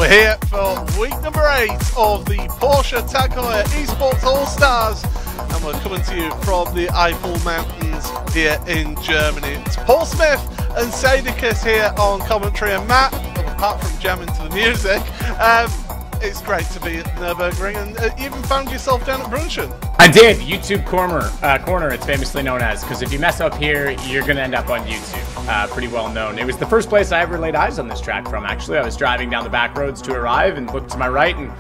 We're here for week number 8 of the Porsche Heuer Esports All-Stars, and we're coming to you from the Eifel Mountains here in Germany. It's Paul Smith and Sadekis here on commentary, and Matt, apart from jamming to the music, it's great to be at Nürburgring, and you even found yourself down at Brunchen. I did. YouTube corner, it's famously known as, because if you mess up here, you're going to end up on YouTube. Pretty well known. It was the first place I ever laid eyes on this track from, actually. I was driving down the back roads to arrive and looked to my right, and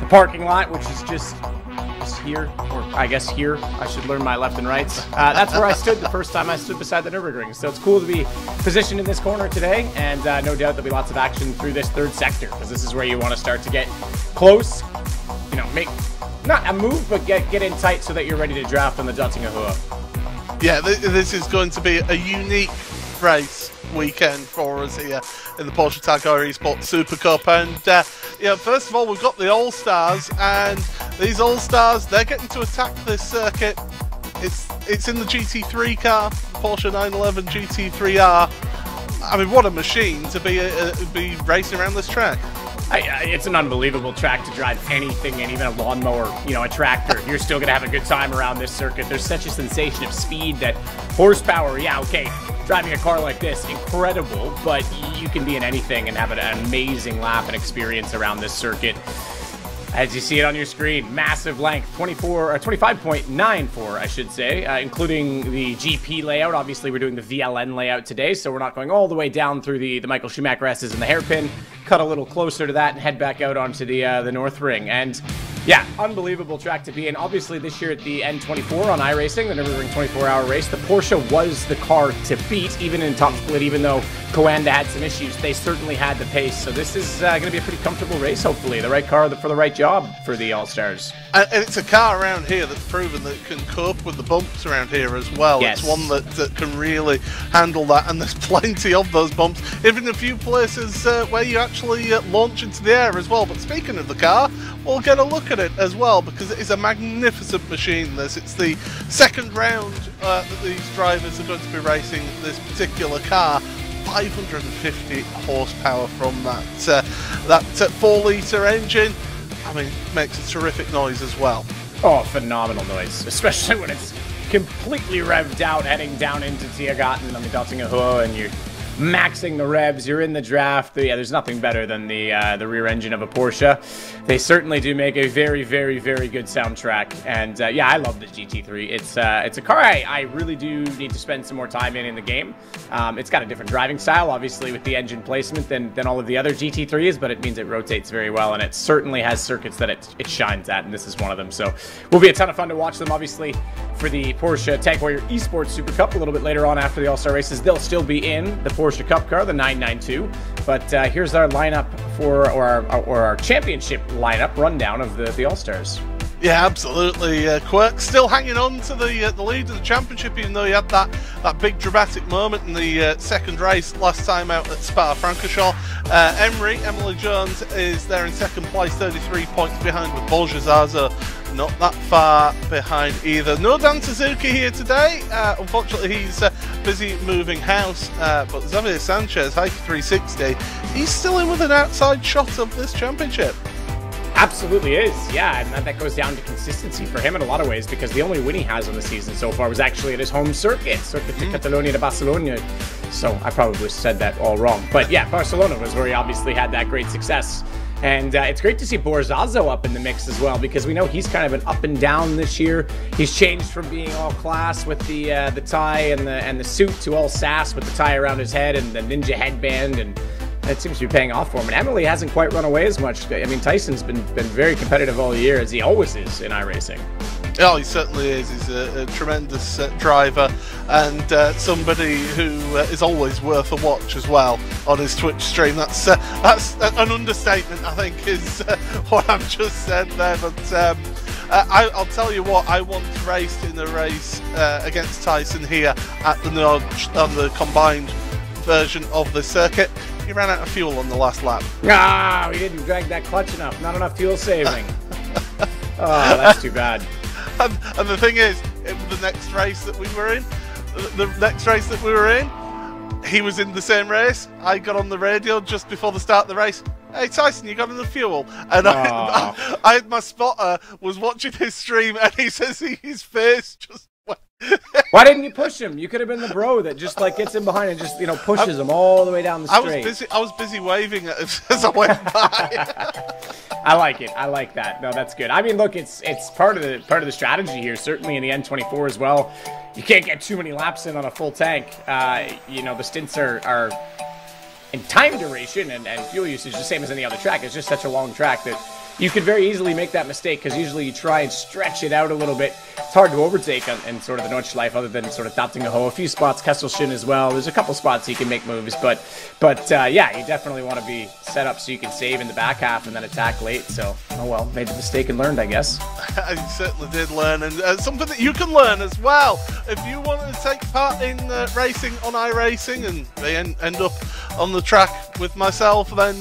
the parking lot, which is just here, or I guess here. I should learn my left and rights. That's where I stood the first time I stood beside the Nürburgring. So it's cool to be positioned in this corner today, and no doubt there'll be lots of action through this third sector, because this is where you want to start to get close, you know, make not a move, but get in tight so that you're ready to draft on the Untitled Chapter. Yeah, this is going to be a unique race weekend for us here in the Porsche Heuer Esports Supercup, and yeah, first of all, we've got the All-Stars, and these All-Stars, they're getting to attack this circuit. It's in the GT3 car, Porsche 911 GT3R. I mean, what a machine to be racing around this track. It's an unbelievable track to drive anything, and even a lawnmower, you know, a tractor. You're still going to have a good time around this circuit. There's such a sensation of speed, that horsepower, yeah, okay, driving a car like this, incredible, but you can be in anything and have an amazing lap and experience around this circuit. As you see it on your screen, massive length, 25.94, I should say, including the GP layout. Obviously, we're doing the VLN layout today, so we're not going all the way down through the Michael Schumacher S's and the hairpin. Cut a little closer to that and head back out onto the Nürburgring. And yeah, unbelievable track to be in. Obviously, this year at the N24 on iRacing, the Nürburgring 24-hour race, the Porsche was the car to beat, even in top split. Even though Coanda had some issues, they certainly had the pace. So this is going to be a pretty comfortable race, hopefully. The right car for the right job for the All-Stars. And it's a car around here that's proven that it can cope with the bumps around here as well. Yes. It's one that can really handle that, and there's plenty of those bumps, even a few places where you actually launch into the air as well. But speaking of the car, we'll get a look at it as well, because it is a magnificent machine. It's the second round that these drivers are going to be racing this particular car. 550 horsepower from that 4-litre engine. I mean, makes a terrific noise as well. Oh, phenomenal noise, especially when it's completely revved out, heading down into Tiergarten on the Untitled Chapter, and you're maxing the revs, you're in the draft. Yeah, there's nothing better than the rear engine of a Porsche. They certainly do make a very, very, very good soundtrack, and yeah, I love the GT3. It's a car I really do need to spend some more time in the game. It's got a different driving style, obviously, with the engine placement than all of the other GT3s, but it means it rotates very well, and it certainly has circuits that it shines at, and this is one of them. So will be a ton of fun to watch them, obviously, for the Porsche Heuer Esports Supercup a little bit later on after the All-Star races. They'll still be in the Porsche Cup car, the 992. But here's our lineup for, or our championship lineup rundown of the All-Stars. Yeah, absolutely. Quirk still hanging on to the lead of the championship, even though he had that big dramatic moment in the second race last time out at Spa-Francorchamps. Emily Jones is there in second place, 33 points behind, with Borja Zazo not that far behind either. No Dan Suzuki here today. Unfortunately, he's busy moving house. But Xavier Sanchez, Hike 360, he's still in with an outside shot of this championship. Absolutely is, yeah, and that goes down to consistency for him in a lot of ways, because the only win he has on the season so far was actually at his home circuit, Circuit de Catalunya de Barcelona. So I probably said that all wrong. But yeah, Barcelona was where he obviously had that great success. And it's great to see Borzazo up in the mix as well, because we know he's kind of an up and down this year. He's changed from being all class with the tie and the suit to all sass with the tie around his head and the ninja headband, and it seems to be paying off for him. And Emily hasn't quite run away as much. I mean, Tyson's been very competitive all year, as he always is in iRacing. Oh, he certainly is. He's a tremendous driver, and somebody who is always worth a watch as well on his Twitch stream. That's an understatement, I think, is what I've just said there. But I'll tell you what, I once raced in a race against Tyson here at the Nodge on the combined version of the circuit. He ran out of fuel on the last lap. Ah, he didn't drag that clutch enough. Not enough fuel saving. Oh, that's too bad. And the thing is, the next race that we were in, he was in the same race. I got on the radio just before the start of the race. hey Tyson, you got enough fuel? And I had my spotter was watching his stream, and he says his face just went. Why didn't you push him? You could have been the bro that just like gets in behind and just, you know, pushes him all the way down the straight. I was busy waving at him as I went by. I like it. I like that. No, that's good. I mean, look, it's part of the strategy here. Certainly in the N24 as well. You can't get too many laps in on a full tank. You know, the stints are in time duration and fuel usage the same as any other track. It's just such a long track that you could very easily make that mistake, because usually you try and stretch it out a little bit. It's hard to overtake in sort of the Nordschleife, other than sort of Dattingerhohe. A few spots, Kesselchen as well. There's a couple spots you can make moves, but yeah, you definitely want to be set up so you can save in the back half and then attack late. So, oh well, made the mistake and learned, I guess. I certainly did learn, and something that you can learn as well. If you want to take part in racing on iRacing and they end up on the track with myself, then,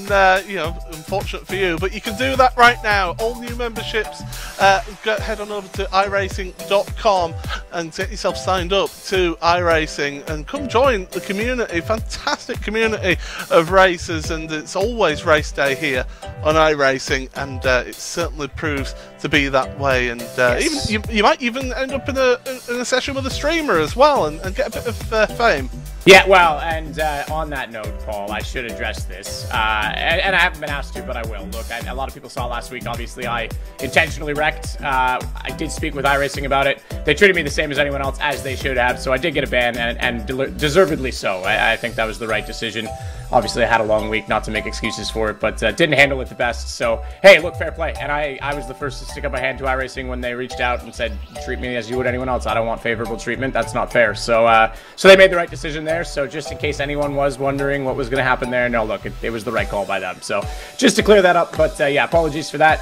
you know, unfortunate for you, but you can do that right now. All new memberships, head on over to iRacing.com and get yourself signed up to iRacing and come join the community. Fantastic community of racers, and it's always race day here on iRacing, and it certainly proves to be that way. And yes, even you might even end up in a session with a streamer as well, and get a bit of fame. Yeah, well, and on that note, Paul, I should address this, and I haven't been asked to, but I will. Look, a lot of people saw last week, obviously, I intentionally wrecked. I did speak with iRacing about it. They treated me the same as anyone else, as they should have, so I did get a ban, and deservedly so. I think that was the right decision. Obviously, I had a long week, not to make excuses for it, but didn't handle it the best. So, hey, look, fair play. And I was the first to stick up my hand to iRacing when they reached out and said, treat me as you would anyone else. I don't want favorable treatment. That's not fair. So, so they made the right decision there. So just in case anyone was wondering what was going to happen there, no, look, it was the right call by them. So just to clear that up, but yeah, apologies for that.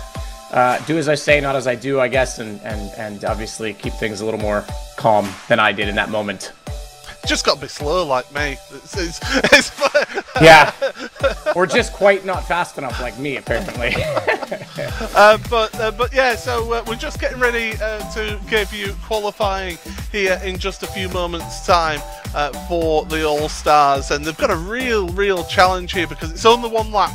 Do as I say, not as I do, I guess, and obviously keep things a little more calm than I did in that moment. Just got to be slow like me. Yeah, or just quite not fast enough like me, apparently. But yeah, so we're just getting ready to give you qualifying here in just a few moments' time for the All-Stars, and they've got a real challenge here because it's only one lap.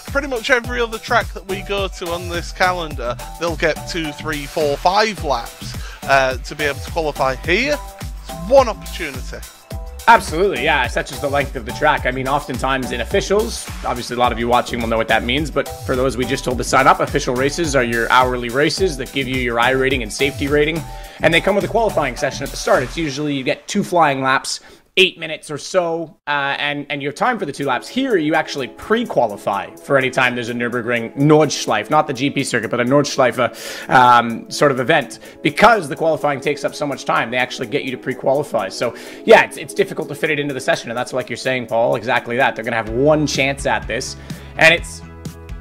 Pretty much every other track that we go to on this calendar, they'll get 2, 3, 4, 5 laps to be able to qualify. Here, it's one opportunity. Absolutely, yeah, such as the length of the track. I mean, oftentimes in officials, obviously a lot of you watching will know what that means, but for those we just told to sign up, official races are your hourly races that give you your I rating and safety rating, and they come with a qualifying session at the start. It's usually you get 2 flying laps, 8 minutes or so, and you have time for the 2 laps. Here, you actually pre-qualify for any time there's a Nürburgring Nordschleife, not the GP circuit, but a Nordschleife sort of event. Because the qualifying takes up so much time, they actually get you to pre-qualify. So, yeah, it's difficult to fit it into the session, and that's like you're saying, Paul, exactly that. They're going to have one chance at this, and it's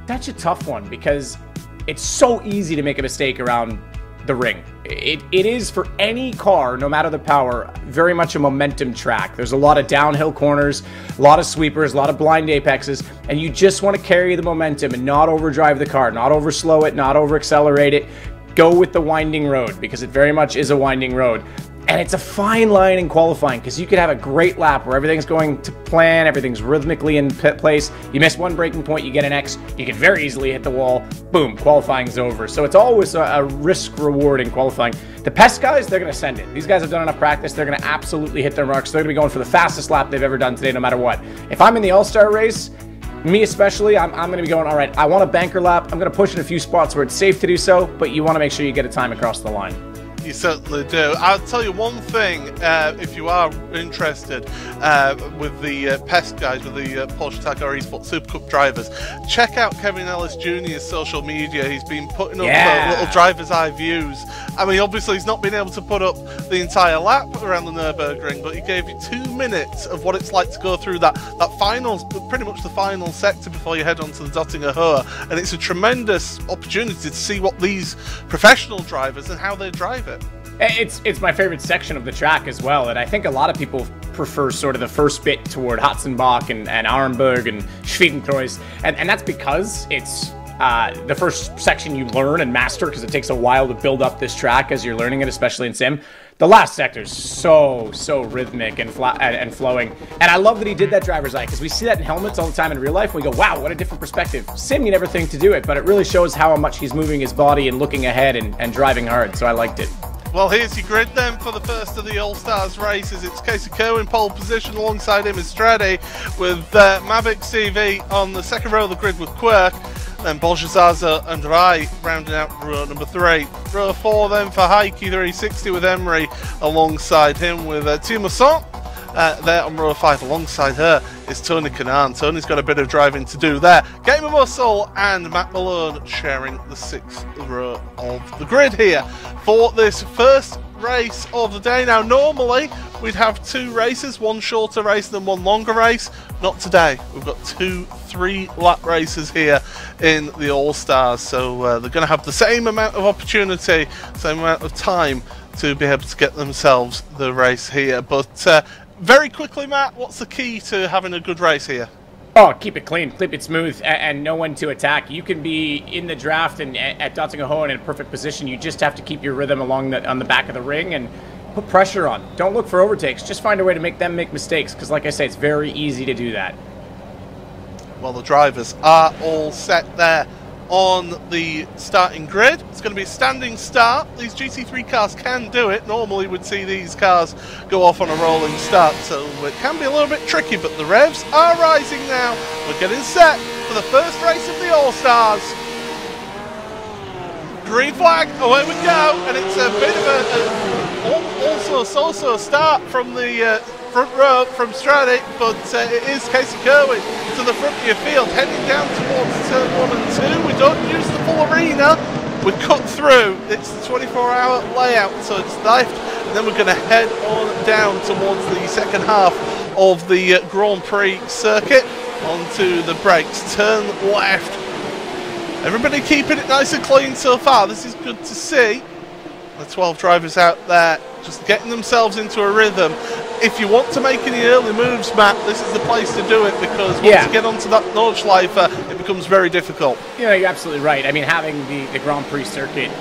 such a tough one because it's so easy to make a mistake around the ring. It is, for any car, no matter the power, very much a momentum track. There's a lot of downhill corners, a lot of sweepers, a lot of blind apexes, and you just want to carry the momentum and not overdrive the car, not overslow it, not over-accelerate it. Go with the winding road, because it very much is a winding road. And it's a fine line in qualifying, because you could have a great lap where everything's going to plan, everything's rhythmically in place. You miss one braking point, you get an X. You can very easily hit the wall. Boom, qualifying's over. So it's always a risk-reward in qualifying. The PESC guys, they're going to send it. These guys have done enough practice. They're going to absolutely hit their marks. They're going to be going for the fastest lap they've ever done today, no matter what. If I'm in the All-Star race, me especially, I'm going to be going, all right, I want a banker lap. I'm going to push in a few spots where it's safe to do so, but you want to make sure you get a time across the line. You certainly do. I'll tell you one thing, if you are interested with the PESC guys, with the Porsche Heuer Esports Supercup drivers, check out Kevin Ellis Jr.'s social media. He's been putting up little driver's eye views. I mean, obviously he's not been able to put up the entire lap around the Nürburgring, but he gave you 2 minutes of what it's like to go through that final, pretty much the final sector before you head on to the Dattingerhohe, and it's a tremendous opportunity to see what these professional drivers and how they drive it. It's my favorite section of the track as well, and I think a lot of people prefer sort of the first bit toward Hatzenbach and Arenberg and Schwedenkreuz, and that's because it's the first section you learn and master, because it takes a while to build up this track as you're learning it, especially in sim. The last sector is so rhythmic and flowing. And I love that he did that driver's eye, because we see that in helmets all the time in real life. And we go, wow, what a different perspective. Sim, you never think to do it, but it really shows how much he's moving his body and looking ahead and driving hard. So I liked it. Well, here's your grid then for the first of the All-Stars races. It's Casey Coe in pole position, alongside him is Strade, with Mavic CV on the second row of the grid with Quirk. Then Bolshazaza and Rai rounding out row number 3. Row 4 then for Heike 360 with Emery alongside him, with Timo Son. There on row 5 alongside her is Tony Kanaan. Tony's got a bit of driving to do there. Game of Muscle and Matt Malone sharing the 6th row of the grid here for this first race of the day. Now, normally we'd have 2 races, one shorter race than one longer race. Not today. We've got 2 3-lap races here in the All-Stars, so they're going to have the same amount of opportunity, same amount of time to be able to get themselves the race here. But very quickly, Matt, what's the key to having a good race here? Oh, keep it clean, keep it smooth, and know when to attack. You can be in the draft and at Dottingahoe in a perfect position. You just have to keep your rhythm along on the back of the ring and put pressure on. Don't look for overtakes. Just find a way to make them make mistakes, because like I say, it's very easy to do that. Well, the drivers are all set there on the starting grid. It's going to be a standing start. These GT3 cars can do it. Normally we'd see these cars go off on a rolling start, so it can be a little bit tricky, but the revs are rising now. We're getting set for the first race of the All-Stars. Green flag, away we go, and it's a bit of a so-so start from the front row from Strade, but it is Casey Kerwin to the front of your field, heading down towards turn 1 and 2. We don't use the full arena, we cut through. It's the 24-hour layout, so it's left, and then we're going to head on down towards the second half of the Grand Prix circuit, onto the brakes. Turn left. Everybody keeping it nice and clean so far. This is good to see. The 12 drivers out there just getting themselves into a rhythm. If you want to make any early moves, Matt, this is the place to do it, because once you get onto that Nordschleife, it becomes very difficult. Yeah, you're absolutely right. I mean, having the Grand Prix circuit,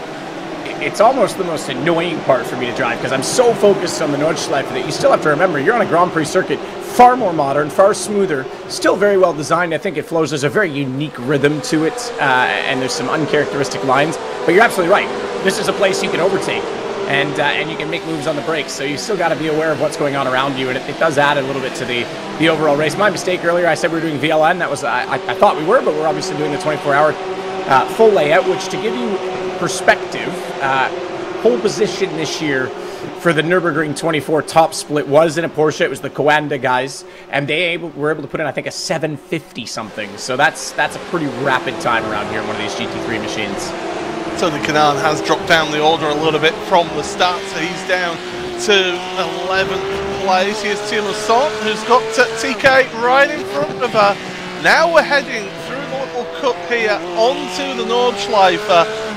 it's almost the most annoying part for me to drive, because I'm so focused on the Nordschleife that you still have to remember you're on a Grand Prix circuit, far more modern, far smoother, still very well designed. I think it flows. There's a very unique rhythm to it, and there's some uncharacteristic lines. But you're absolutely right. This is a place you can overtake, and you can make moves on the brakes. So you still got to be aware of what's going on around you, and it does add a little bit to the overall race. My mistake earlier, I said we were doing VLN. That was I thought we were, but we're obviously doing the 24-hour full layout, which, to give you perspective, pole position this year for the Nürburgring 24 top split was in a Porsche. It was the Coanda guys, and they were able to put in, I think, a 750 something. So that's a pretty rapid time around here in one of these GT3 machines. Tony Kanaan has dropped down the order a little bit from the start, so he's down to 11th place. Here's Timo Son, who's got TK right in front of her. Now we're heading through the little cut here onto the Nordschleife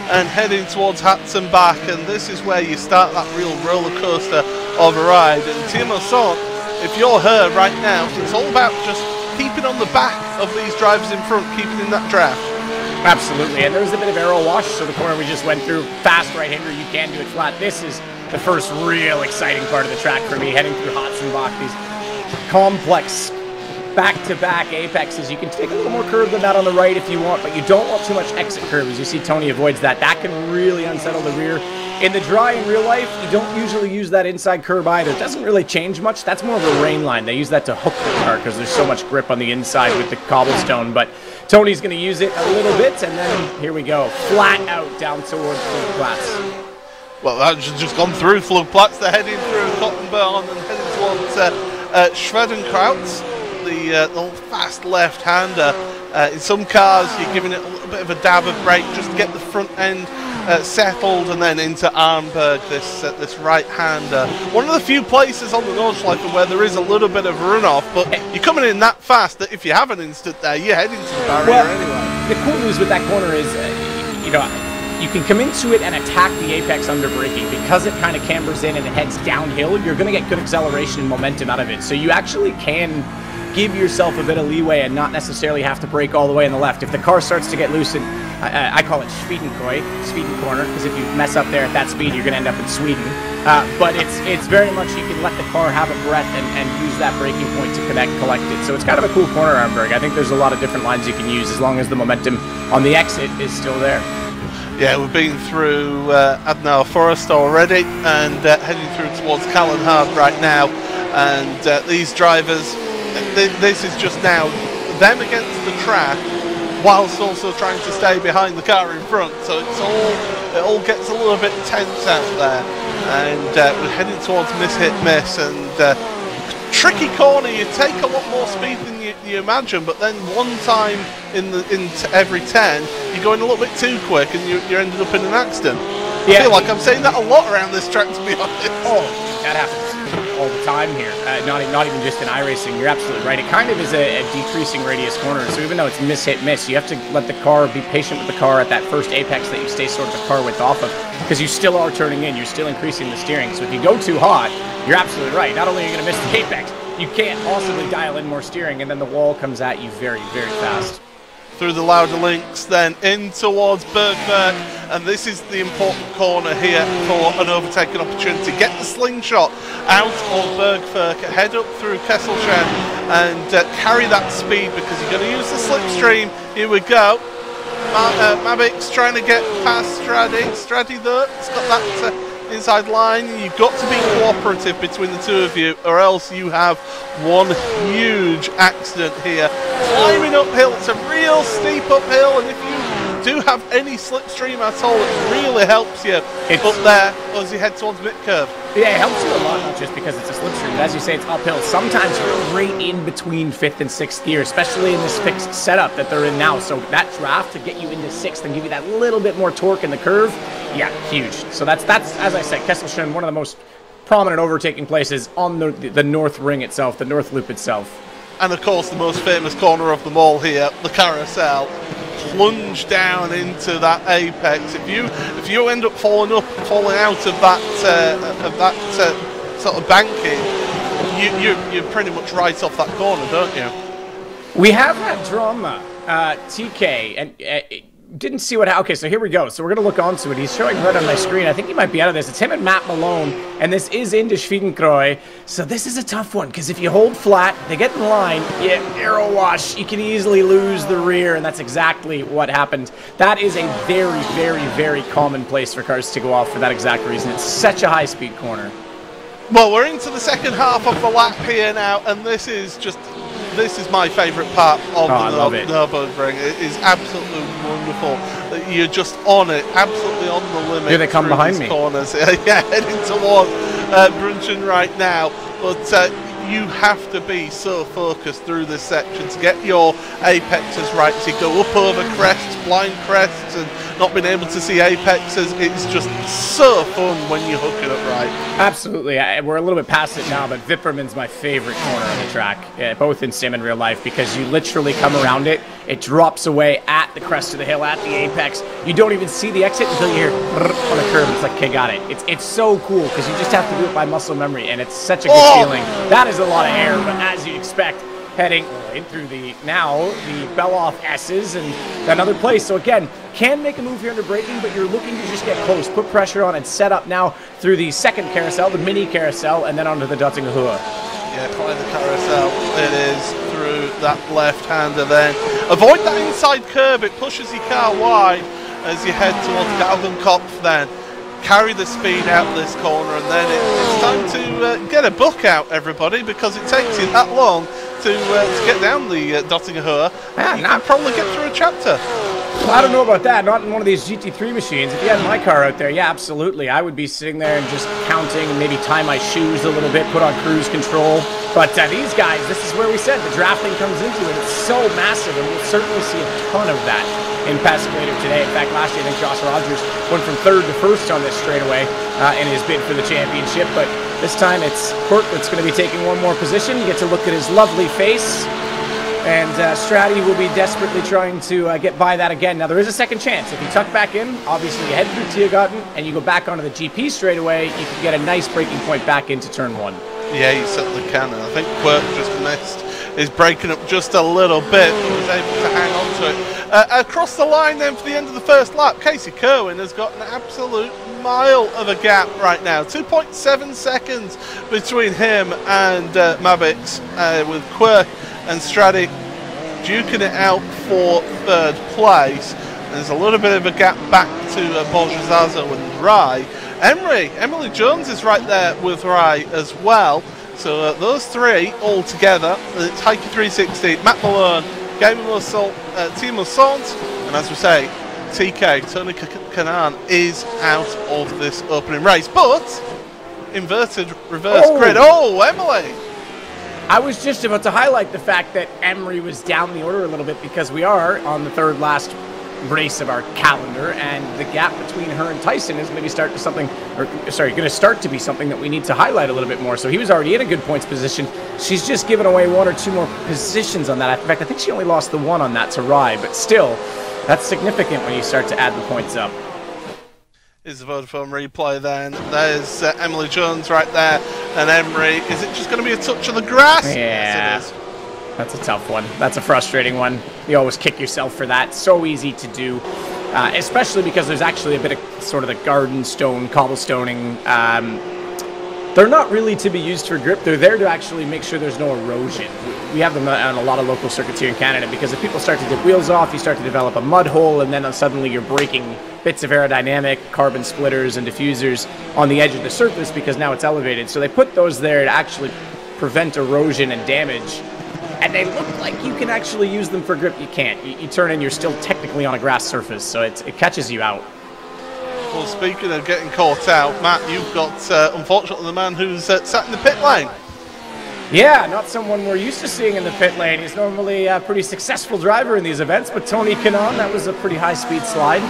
and heading towards Hatzenbach, and this is where you start that real roller coaster of a ride. And Timo Son, if you're her right now, it's all about just keeping on the back of these drivers in front, keeping in that draft. Absolutely, and there's a bit of aero wash, so the corner we just went through, fast right-hander, you can do it flat. This is the first real exciting part of the track for me, heading through Hatzenbach, these complex back-to-back apexes. You can take a little more curve than that on the right if you want, but you don't want too much exit curve. As you see, Tony avoids that. That can really unsettle the rear. In the dry, in real life, you don't usually use that inside curve either. It doesn't really change much. That's more of a rain line. They use that to hook the car because there's so much grip on the inside with the cobblestone, but Tony's going to use it a little bit, and then here we go. Flat out down towards Flugplatz. Well, that's just gone through Flugplatz. They're heading through Cottonburn and heading towards Schwedenkreuz, the little fast left-hander. In some cars, you're giving it a little bit of a dab of brake just to get the front end settled, and then into Arnberg, this right-hander. One of the few places on the Nordschleife where there is a little bit of runoff, but you're coming in that fast that if you have an instant there, you're heading to the barrier anyway. The cool news with that corner is, you can come into it and attack the apex under braking. Because it kind of cambers in and it heads downhill, you're going to get good acceleration and momentum out of it. So you actually can give yourself a bit of leeway and not necessarily have to brake all the way on the left. If the car starts to get loose, I call it Sweden corner, because if you mess up there at that speed, you're going to end up in Sweden. But it's very much you can let the car have a breath and use that braking point to collect it. So it's kind of a cool corner arm berg. I think there's a lot of different lines you can use as long as the momentum on the exit is still there. Yeah, we've been through Adnauer Forest already and heading through towards Kallenhard right now. And these drivers, this is just now them against the track, whilst also trying to stay behind the car in front. So it all gets a little bit tense out there. And we're heading towards miss hit miss, and tricky corner. You take a lot more speed than you imagine, but then one time in every 10 you're going a little bit too quick and you're ended up in an accident. Yeah. I feel like I'm saying that a lot around this track, to be honest. Oh, that happens all the time here. Not even just in iRacing. You're absolutely right. It kind of is a decreasing radius corner. So even though it's miss hit miss, you have to let the car, be patient with the car at that first apex that you stay sort of the car width off of, because you still are turning in. You're still increasing the steering. So if you go too hot, you're absolutely right. Not only are you going to miss the apex, you can't possibly dial in more steering, and then the wall comes at you very, very fast. Through the Lauder links, then in towards Bergberg, and this is the important corner here for an overtaking opportunity. Get the slingshot out of Bergberg, head up through Kesselchen, and carry that speed, because you're going to use the slipstream. Here we go. Mavic's trying to get past Stradi. Stradi though, it's got that inside line. You've got to be cooperative between the two of you, or else you have one huge accident here. Climbing uphill, it's a real steep uphill, and if you do have any slipstream at all, it really helps you up there as you head towards mid-curve. Yeah, it helps you a lot, not just because it's a slipstream, but as you say, it's uphill. Sometimes you're right in between 5th and 6th gear, especially in this fixed setup that they're in now. So that draft to get you into 6th and give you that little bit more torque in the curve, yeah, huge. So that's as I said, Kesselchen, one of the most prominent overtaking places on the North Ring itself, the North Loop itself. And of course, the most famous corner of them all here, the carousel. Plunge down into that apex. If you end up falling out of that sort of banking, you're pretty much right off that corner, don't you? We have had drama, TK, and didn't see what. Okay, so here we go. So we're gonna look onto it. He's showing right on my screen. I think he might be out of this. It's him and Matt Malone, and this is into Schwedenkreuz. So this is a tough one, because if you hold flat, they get in line, you arrow wash, you can easily lose the rear, and that's exactly what happened. That is a very, very, very common place for cars to go off for that exact reason. It's such a high-speed corner. Well, we're into the second half of the lap here now, and this is my favourite part of the Nürburgring. It is absolutely wonderful. You're just on it, absolutely on the limit. Here they come behind me. Corners. Yeah, heading towards Brunchen right now. But you have to be so focused through this section to get your apexes right. So you go up over crests, blind crests, and not being able to see apexes. It's just so fun when you hook it up right. Absolutely. We're a little bit past it now, but Vipperman's my favorite corner on the track, both in sim and real life, because you literally come around it, it drops away at the crest of the hill, at the apex. You don't even see the exit until you hear on the curve. It's like, okay, got it. It's so cool, because you just have to do it by muscle memory, and it's such a good feeling. That is a lot of air, but as you'd expect, heading right through the Beloff S's and another place. So again, can make a move here under braking, but you're looking to just get close, put pressure on, and set up now through the second carousel, the mini carousel, and then onto the Dottinger Höhe. Yeah, by the carousel, it is through that left-hander then. Avoid that inside curve, it pushes your car wide as you head towards Galgenkopf then. Carry the speed out this corner, and then it's time to get a book out, everybody, because it takes you that long to get down the Dottinger Höhe. Yeah, you can probably get through a chapter. Well, I don't know about that. Not in one of these GT3 machines. If you had my car out there, yeah, absolutely. I would be sitting there and just counting and maybe tie my shoes a little bit, put on cruise control. But these guys, this is where we said the drafting comes into it. It's so massive, and we'll certainly see a ton of that in PESC later today. In fact, last year, I think Josh Rogers went from 3rd to 1st on this straightaway in his bid for the championship. But this time, it's Kurt that's going to be taking one more position. You get to look at his lovely face. And Strati will be desperately trying to get by that again. Now, there is a second chance. If you tuck back in, obviously you head through Tiergarten and you go back onto the GP straightaway, you can get a nice braking point back into turn 1. Yeah, he set the cannon. I think Quirk just missed is breaking up just a little bit, but was able to hang on to it. Across the line then for the end of the first lap, Casey Kerwin has got an absolute mile of a gap right now. 2.7 seconds between him and Mavix, with Quirk and Stradic duking it out for third place. There's a little bit of a gap back to Porsche Zazo and Rai. Emily Jones is right there with Rai as well. So those three all together. It's Heike 360, Matt Malone, Game of Team Assault, and as we say, TK, Tony Kanan, is out of this opening race. But inverted reverse grid. Oh, Emily! I was just about to highlight the fact that Emery was down the order a little bit because we are on the third last race of our calendar, and the gap between her and Tyson is going to start to be something that we need to highlight a little bit more. So he was already in a good points position. She's just given away 1 or 2 more positions on that. In fact, I think she only lost the 1 on that to Rai, but still, that's significant when you start to add the points up. Is the Vodafone replay then. There's Emily Jones right there, and Emery. Is it just going to be a touch of the grass? Yeah. Yes, it is. That's a tough one. That's a frustrating one. You always kick yourself for that. So easy to do, especially because there's actually a bit of sort of the garden stone, cobblestoning. They're not really to be used for grip. They're there to actually make sure there's no erosion. We have them on a lot of local circuits here in Canada because if people start to dip wheels off, you start to develop a mud hole, and then suddenly you're breaking bits of aerodynamic, carbon splitters, and diffusers on the edge of the surface because now it's elevated. So they put those there to actually prevent erosion and damage. And they look like you can actually use them for grip. You can't. You turn and you're still technically on a grass surface, so it catches you out. Well, speaking of getting caught out, Matt, you've got, unfortunately, the man who's sat in the pit lane. Yeah, not someone we're used to seeing in the pit lane. He's normally a pretty successful driver in these events, but Tony Kanan, that was a pretty high-speed slide.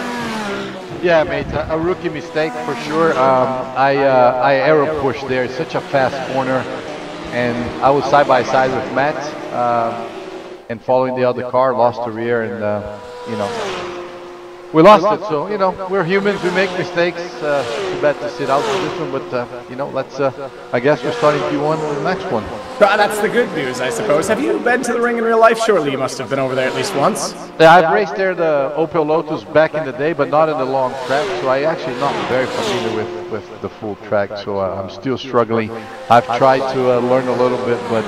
Yeah, mate, a rookie mistake for sure. I aero pushed there. It's such a fast corner, and I was side by side with Matt, and following the other car, lost the rear, and you know, we lost it. So you know, we're humans, we make mistakes. Too bad to sit out for this one, but you know, let's. I guess we're starting P1 with the next one. That's the good news, I suppose. Have you been to the ring in real life? Surely you must have been over there at least once. Yeah, I've raced there the Opel Lotus back in the day, but not in the long track. So I actually not very familiar with the full track. So I'm still struggling. I've tried to learn a little bit, but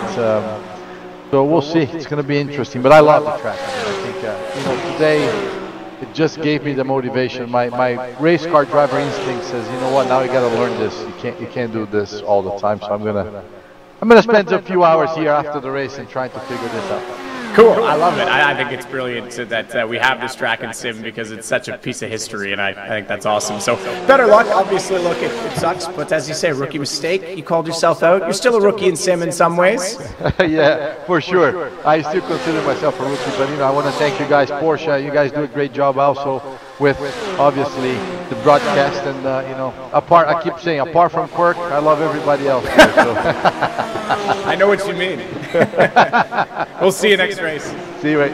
so we'll see. It's going to be interesting. But I love the track. I mean, I think you know, today it just gave me the motivation. My race car driver instinct says, you know what? Now you got to learn this. You can't do this all the time. So I'm gonna spend a few hours here after the race and trying to figure this out. Cool, I love it. I think it's brilliant that we have this track in sim because it's such a piece of history, and I think that's awesome. So better luck. Obviously, look, it sucks, but as you say, rookie mistake. You called yourself out. You're still a rookie in sim in some ways. Yeah, for sure. I still consider myself a rookie, but you know, I want to thank you guys, Porsche. You guys do a great job also with obviously the broadcast, and you know, I keep saying, apart from Quirk, I love everybody else here, so. I know what you mean. We'll see you next race. See you, mate.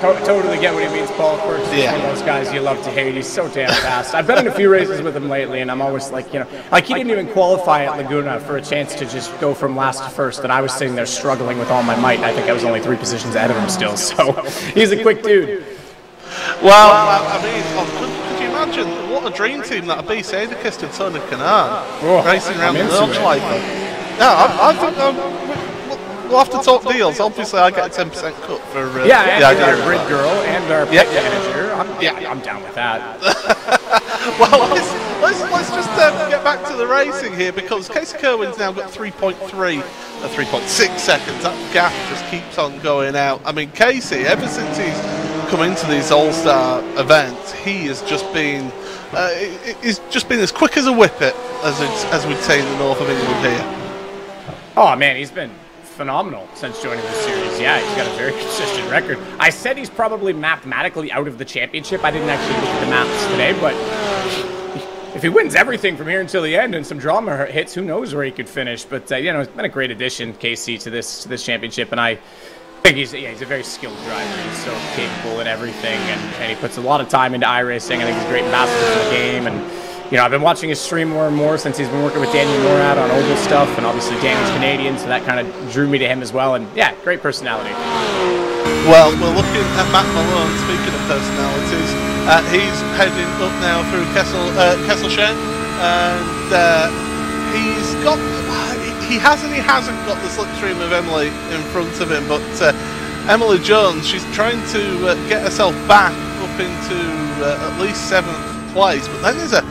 Totally get what he means, Paul. Quirk's one of those guys you love to hate. He's so damn fast. I've been in a few races with him lately, and I'm always like, you know, like he didn't even qualify at Laguna for a chance to just go from last to first, and I was sitting there struggling with all my might, and I think I was only 3 positions ahead of him still, so he's a quick dude. Well, I mean, could you imagine what a dream team that would be, Sadekist and Tony Kanan racing around the Nordschleife. Yeah, I think we'll have to talk deals. Obviously, I get a 10% cut for and our grid girl and our pit manager. I'm down with that. Well, let's just get back to the racing here, because Casey Kerwin's now got 3.6 seconds. That gap just keeps on going out. I mean, Casey, ever since he's come into these All-Star events, he has just been as quick as a whippet, as we'd say in the north of England here. Oh man, he's been phenomenal since joining the series. Yeah, he's got a very consistent record. I said he's probably mathematically out of the championship. I didn't actually look at the maths today, but if he wins everything from here until the end and some drama hits, who knows where he could finish. But you know, it's been a great addition, KC, to this championship, and I think he's a very skilled driver. He's so capable in everything, and he puts a lot of time into iRacing. I think he's a great ambassador for the game, and you know, I've been watching his stream more and more since he's been working with Daniel Morad on oval stuff, and obviously Daniel's Canadian, so that kind of drew me to him as well. And yeah, great personality. Well, we're looking at Matt Malone. Speaking of personalities, he's heading up now through Kesselchen, and he's got. He hasn't got the slipstream of Emily in front of him, but Emily Jones, she's trying to get herself back up into at least 7th place, but then there's a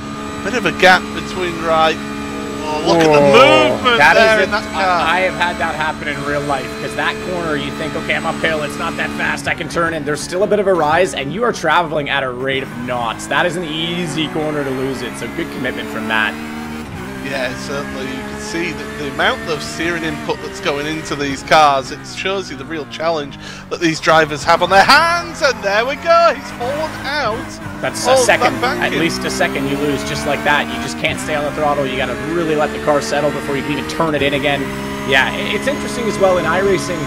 bit of a gap between right. Oh, look at the movement there in that car. I have had that happen in real life, because that corner, you think, okay, I'm uphill, it's not that fast, I can turn in. There's still a bit of a rise, and you are traveling at a rate of knots. That is an easy corner to lose it, so good commitment from Matt. Yeah, certainly. You can see that the amount of steering input that's going into these cars, it shows you the real challenge that these drivers have on their hands. And there we go, he's fallen out. That's a second, at least a second you lose just like that. You just can't stay on the throttle. You got to really let the car settle before you can even turn it in again. Yeah, it's interesting as well in iRacing.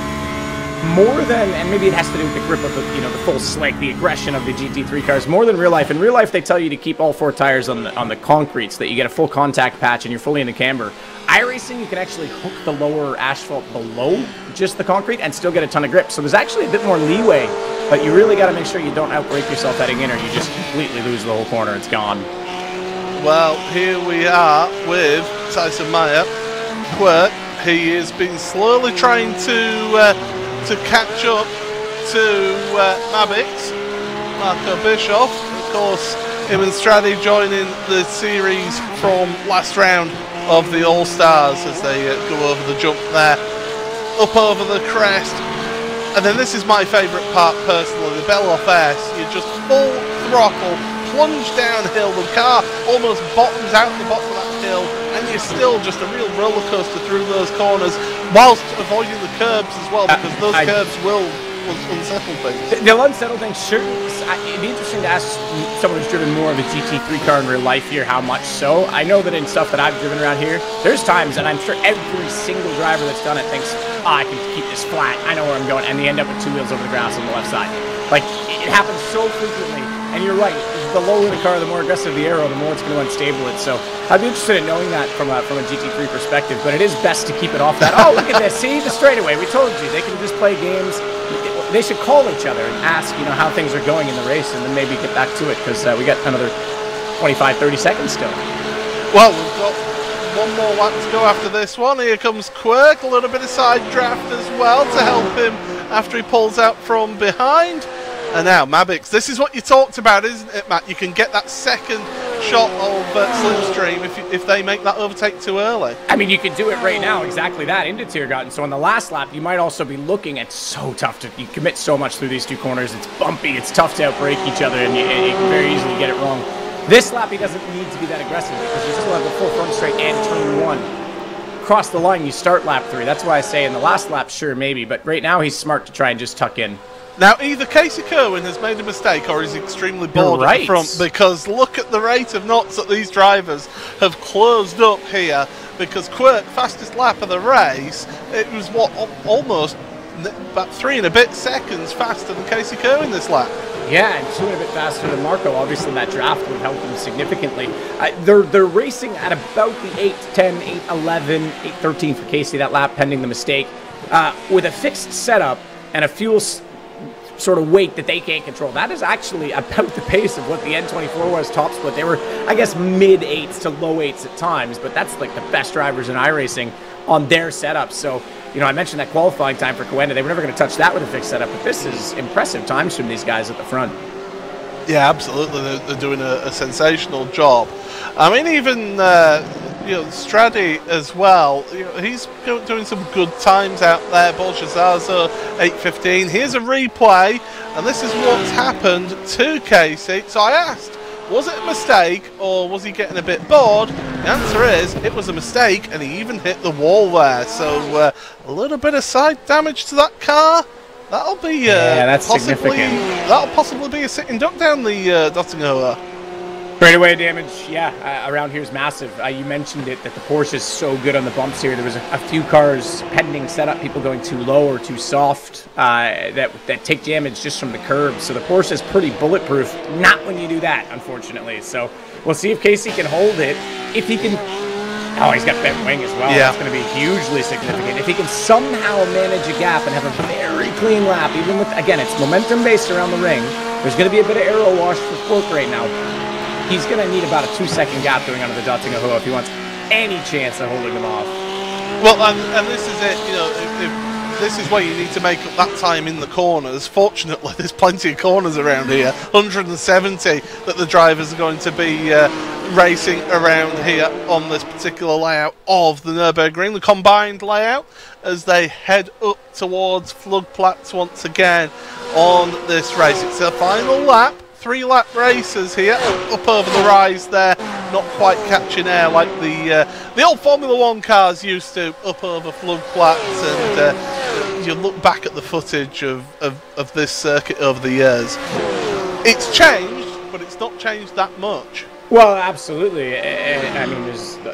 More than, and maybe it has to do with the grip of the, you know, the full slick, the aggression of the GT3 cars, more than real life. In real life, they tell you to keep all 4 tires on the concrete so that you get a full contact patch and you're fully in the camber. iRacing, you can actually hook the lower asphalt below just the concrete and still get a ton of grip. So there's actually a bit more leeway, but you really got to make sure you don't outbrake yourself heading in, or you just completely lose the whole corner. It's gone. Well, here we are with Tyson Mayer. Quirk, he has been slowly trying to catch up to Mabix, Marco Bischoff. Of course, him and Stradi joining the series from last round of the All-Stars as they go over the jump there, up over the crest. And then this is my favourite part personally, the Beloff S. You just full throttle, plunge downhill, the car almost bottoms out the bottom of that hill, and you're still just a real roller coaster through those corners, whilst avoiding the curbs as well, because those curbs will unsettle things. They'll unsettle things, sure. It'd be interesting to ask someone who's driven more of a GT3 car in real life here how much so. I know that in stuff that I've driven around here, there's times, and I'm sure every single driver that's done it thinks, I can keep this flat, I know where I'm going, and they end up with 2 wheels over the grass on the left side. Like, it happens so frequently, and you're right, the lower the car, the more aggressive the aero, the more it's going to unstable it. So I'd be interested in knowing that from a GT3 perspective, but it is best to keep it off that. Oh, look at this, see, the straightaway, we told you, they can just play games. They should call each other and ask, you know, how things are going in the race, and then maybe get back to it, because we got another 25-30 seconds still. Well, we've got one more lap to go after this one. Here comes Quirk, a little bit of side draft as well to help him after he pulls out from behind. And now Mabix, this is what you talked about, isn't it, Matt? You can get that second shot of Slipstream if they make that overtake too early. I mean, you can do it right now, exactly that, into Tiergarten. So on the last lap, you might also be looking at so tough to, you commit so much through these 2 corners, it's bumpy, it's tough to outbrake each other, and you can very easily get it wrong. This lap, he doesn't need to be that aggressive, because you still have the full front straight and turn 1. Cross the line, you start lap 3. That's why I say in the last lap, sure, maybe, but right now he's smart to try and just tuck in. Now, either Casey Kerwin has made a mistake or he's extremely bored at the front, because look at the rate of knots that these drivers have closed up here, because Quirk, fastest lap of the race, it was, what, almost about 3 and a bit seconds faster than Casey Kerwin this lap. Yeah, and 2 and a bit faster than Marco. Obviously, that draft would help them significantly. They're racing at about the 8:10, 8:11, 8:13 for Casey that lap, pending the mistake, with a fixed setup and a fuel sort of weight that they can't control. That is actually about the pace of what the N24 was top split. They were, I guess, mid-8s to low 8s at times, but that's like the best drivers in iRacing on their setup. So, you know, I mentioned that qualifying time for Coenda. They were never going to touch that with a fixed setup, but this is impressive times from these guys at the front. Yeah, absolutely. They're doing a sensational job. I mean, even you know, Stradi as well, you know, he's doing some good times out there. Bolshazazo, 8:15. Here's a replay, and this is what's happened to Casey. So I asked, was it a mistake, or was he getting a bit bored? The answer is, it was a mistake, and he even hit the wall there. So a little bit of side damage to that car. That'll be yeah, that's significant. That'll possibly be a sitting duck down the Dottinghoa. Straightaway damage, yeah, around here is massive. You mentioned it, that the Porsche is so good on the bumps here. There was a few cars pending setup, people going too low or too soft, that take damage just from the curb. So the Porsche is pretty bulletproof. Not when you do that, unfortunately. So We'll see if Casey can hold it. If he can... Oh, he's got bent wing as well. Yeah. That's going to be hugely significant. If he can somehow manage a gap and have a very clean lap, even with, again, it's momentum-based around the ring, there's going to be a bit of aero wash for Quirk right now. He's going to need about a 2-second gap going onto the Dottinger Hoa if he wants any chance of holding them off. Well, and this is it, you know, if this is where you need to make up that time in the corners. Fortunately, there's plenty of corners around here, 170 that the drivers are going to be racing around here on this particular layout of the Nürburgring, the combined layout, as they head up towards Flugplatz once again on this race. It's a final lap. 3-lap races here, up over the rise there, not quite catching air like the old Formula 1 cars used to, up over Flugplatz, and you look back at the footage of this circuit over the years. It's changed, but it's not changed that much. Well, absolutely. I mean,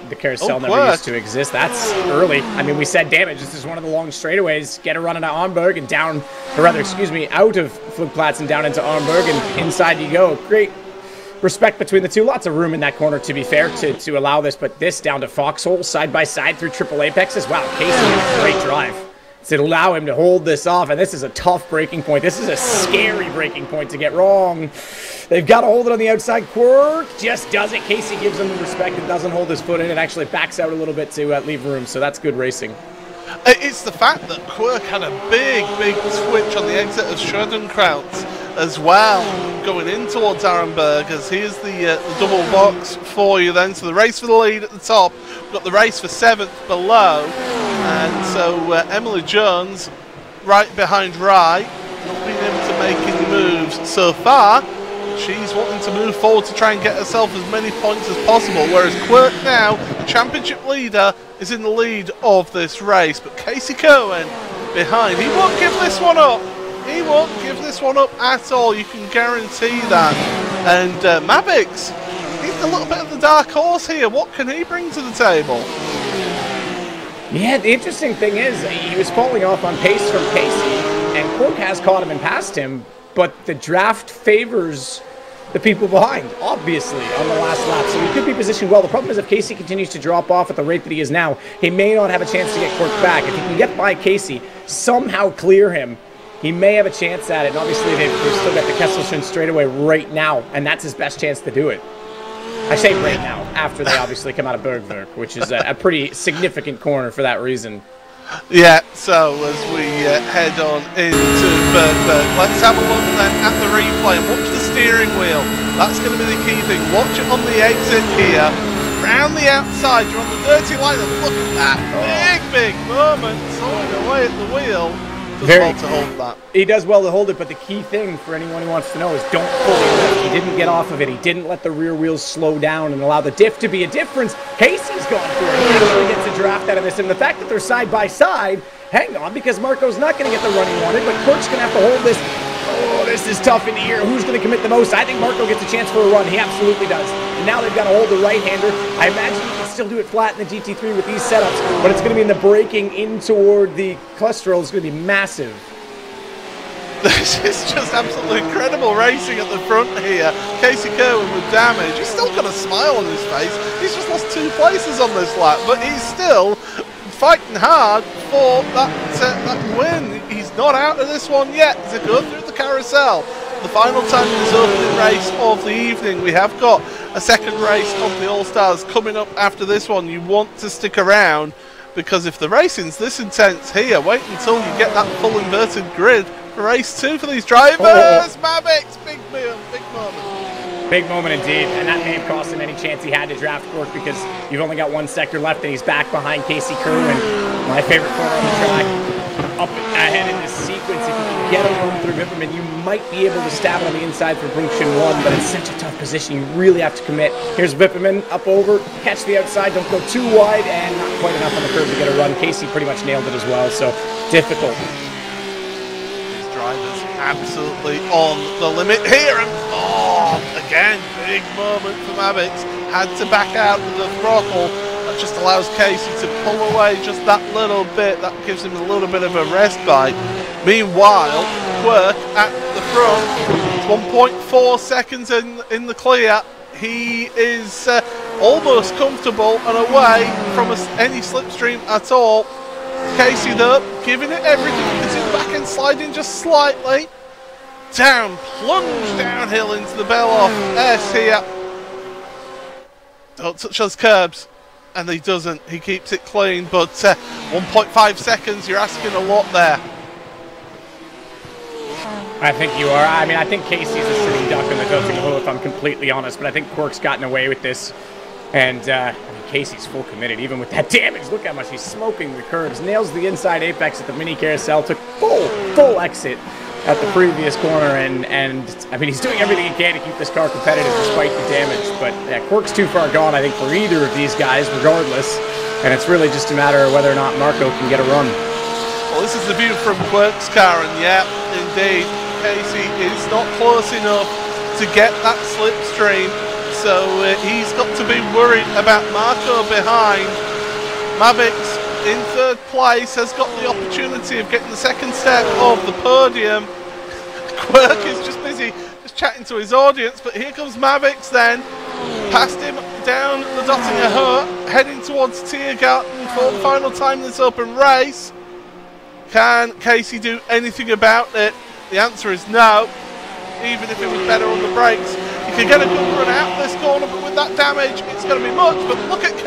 the carousel never used to exist. That's early. I mean, we said damage. This is one of the long straightaways. Get a run into Arnberg and down, or rather, excuse me, out of Flugplatz and down into Arnberg, and inside you go. Great respect between the two. Lots of room in that corner, to be fair, to allow this. But this down to Foxhole, side by side through triple apexes. Wow, Casey, great drive to allow him to hold this off. And this is a tough breaking point. This is a scary breaking point to get wrong. They've got to hold it on the outside. Quirk just does it. Casey gives him the respect and doesn't hold his foot in. It actually backs out a little bit to leave room, so that's good racing. It's the fact that Quirk had a big switch on the exit of Schroedenkraut as well, going in towards Arenberg, as here's the double box for you then. So the race for the lead at the top, we've got the race for 7th below, and so Emily Jones right behind Rye, not being able to make any moves so far. She's wanting to move forward to try and get herself as many points as possible, whereas Quirk now, championship leader, is in the lead of this race. But Casey Cohen behind. He won't give this one up. He won't give this one up at all. You can guarantee that. And Mavix, he's a little bit of the dark horse here. What can he bring to the table? Yeah, the interesting thing is he was falling off on pace from Casey, and Quirk has caught him and passed him, but the draft favors the people behind, obviously, on the last lap. So he could be positioned well. The problem is if Casey continues to drop off at the rate that he is now, he may not have a chance to get Quirk back. If he can get by Casey, somehow clear him, he may have a chance at it. And obviously, they've still got the Kesselschön straightaway right now, and that's his best chance to do it. I say right now, after they obviously come out of Bergwerk, which is a pretty significant corner for that reason. Yeah, so as we head on into Bergwerk, let's have a look then at the replay and watch the steering wheel. That's going to be the key thing. Watch it on the exit here. Round the outside, you're on the dirty line, and look at that big moment. Sawing away at the wheel. Does well to hold that. He does well to hold it, but the key thing for anyone who wants to know is don't fully lift. He didn't get off of it. He didn't let the rear wheels slow down and allow the diff to be a difference. Casey's gone for it. He actually gets a draft out of this. And the fact that they're side by side, hang on, because Marco's not going to get the run he wanted, but Quirk's going to have to hold this. Oh, this is tough in here. Who's going to commit the most? I think Marco gets a chance for a run. He absolutely does. And now they've got to hold the right-hander. I imagine you can still do it flat in the GT3 with these setups, but it's going to be in the braking in toward the cholesterol. It's going to be massive. This is just absolutely incredible racing at the front here. Casey Cohen with damage. He's still got a smile on his face. He's just lost 2 places on this lap, but he's still fighting hard for that win. He's not out of this one yet. He's going through the carousel. The final time in this opening race of the evening. We have got a second race of the All-Stars coming up after this one. You want to stick around, because if the racing's this intense here, wait until you get that full inverted grid for race 2 for these drivers. Mavix, big moment. Big moment indeed, and that may have cost him any chance he had to draft Quirk, because you've only got 1 sector left and he's back behind Casey Kerwin. My favorite corner on the track. Up ahead in this sequence, if you can get a run through Vipperman, you might be able to stab it on the inside for Brunkshin 1, but it's such a tough position, you really have to commit. Here's Vipperman, up over, catch the outside, don't go too wide, and not quite enough on the curve to get a run. Casey pretty much nailed it as well, so difficult. These drivers absolutely on the limit here, and again, big moment for Mavix. Had to back out with the throttle. That just allows Casey to pull away just that little bit. That gives him a little bit of a respite. Meanwhile, Quirk at the front, 1.4 seconds in the clear. He is almost comfortable and away from any slipstream at all. Casey though, giving it everything. You can see the back end sliding just slightly. Down, plunge downhill into the Beloff S here. Don't touch those curbs. And he doesn't. He keeps it clean. But 1.5 seconds, you're asking a lot there. I think you are. I mean, I think Casey's a sitting duck in the dosing hole, if I'm completely honest. But I think Quirk's gotten away with this. And I mean, Casey's full committed, even with that damage. Look how much he's smoking the curves. Nails the inside apex at the mini carousel. Took full exit at the previous corner. And I mean, he's doing everything he can to keep this car competitive despite the damage. But yeah, Quirk's too far gone, I think, for either of these guys, regardless. And it's really just a matter of whether or not Marco can get a run. Well, this is the view from Quirk's car, and yeah, indeed, Casey is not close enough to get that slipstream, so he's got to be worried about Marco behind. Mavix in third place has got the opportunity of getting the second step of the podium. Quirk is just busy just chatting to his audience, but here comes Mavix then, past him down the Dottinger Hut, heading towards Tiergarten for the final time in this open race. Can Casey do anything about it? The answer is no, even if it was better on the brakes. You can get a good run out this corner, but with that damage, it's going to be much. But look at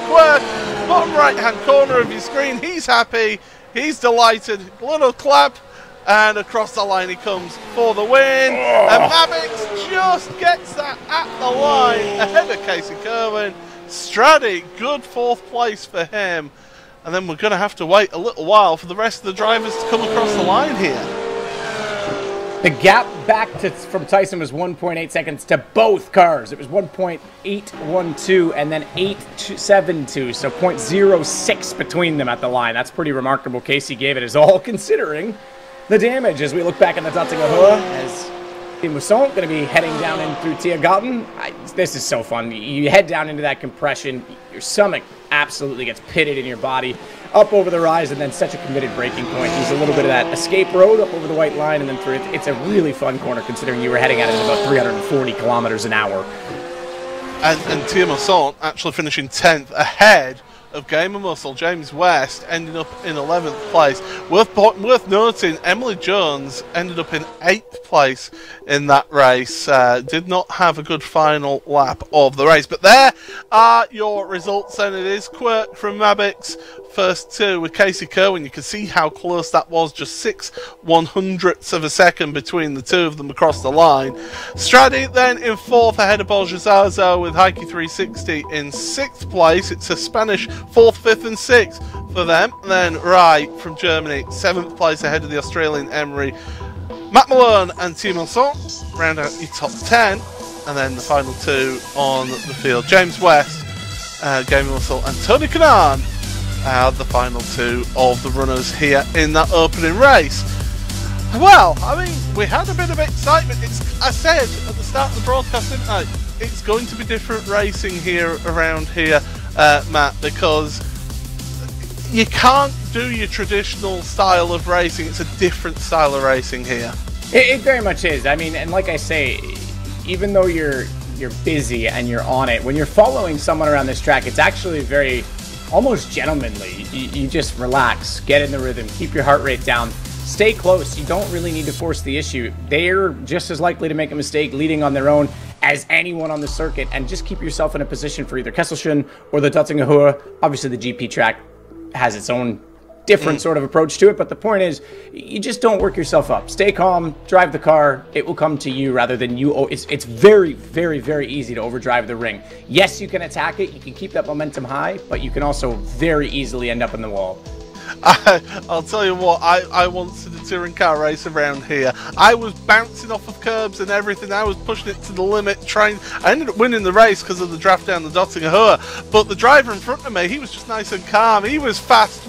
Quirk, bottom right-hand corner of your screen. He's happy, he's delighted. Little clap, and across the line he comes for the win. And Mavix just gets that at the line ahead of Casey Kerwin. Straddy, good fourth place for him. And then we're going to have to wait a little while for the rest of the drivers to come across the line here. The gap back from Tyson was 1.8 seconds to both cars. It was 1.812 and then 872, so 0.06 between them at the line. That's pretty remarkable. Casey gave it his all, considering the damage. As we look back at the Dottinger Hut, as Musson going to be heading down in through Tiergarten. This is so fun. You head down into that compression, your stomach absolutely gets pitted in your body, up over the rise, and then such a committed braking point. There's a little bit of that escape road up over the white line and then through it. It's a really fun corner considering you were heading at it at about 340 kilometers an hour. And Thierry Musson actually finishing 10th ahead of Gamer Muscle. James West ended up in 11th place. Worth noting, Emily Jones ended up in 8th place in that race. Did not have a good final lap of the race. But there are your results, and it is Quirk from Mavix first two with Casey Kerwin. You can see how close that was, just 6/100ths of a second between the two of them across the line. Straddy then in 4th ahead of Bolgezazo with Heike 360 in 6th place. It's a Spanish 4th, 5th and 6th for them. And then Rai from Germany 7th place ahead of the Australian Emery. Matt Malone and Thierry Musson round out your top 10, and then the final two on the field. James West, Gamer Muscle and Tony Kanaan are the final two of the runners here in that opening race. Well, I mean, we had a bit of excitement. I said at the start of the broadcast, didn't I? It's going to be different racing here around here, Matt, because you can't do your traditional style of racing. It's a different style of racing here. It very much is. I mean, and like I say, even though you're busy and you're on it, when you're following someone around this track, it's actually very almost gentlemanly. You just relax, get in the rhythm, keep your heart rate down, stay close. You don't really need to force the issue. They're just as likely to make a mistake leading on their own as anyone on the circuit, and just keep yourself in a position for either Kesselchen or the Dottinger Hut. Obviously, the GP track has its own different sort of approach to it, but the point is, you just don't work yourself up. Stay calm, drive the car, it will come to you rather than you. It's very, very, very easy to overdrive the ring. Yes, you can attack it, you can keep that momentum high, but you can also very easily end up in the wall. I'll tell you what, I once did a touring car race around here. I was bouncing off of curbs and everything. I was pushing it to the limit, I ended up winning the race because of the draft down the Dottinger Hut. But the driver in front of me, he was just nice and calm. He was fast.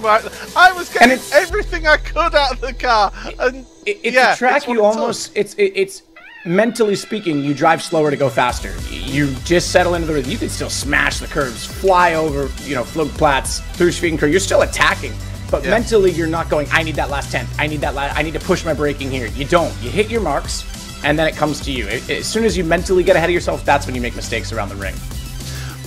I was getting everything I could out of the car. And it's a track you almost, it's mentally speaking, you drive slower to go faster. You just settle into the rhythm. You can still smash the curves, fly over, Flugplatz, through Schwinker. You're still attacking. But mentally, you're not going, I need that last 10th. I need to push my braking here. You don't. You hit your marks, and then it comes to you. As soon as you mentally get ahead of yourself, that's when you make mistakes around the ring.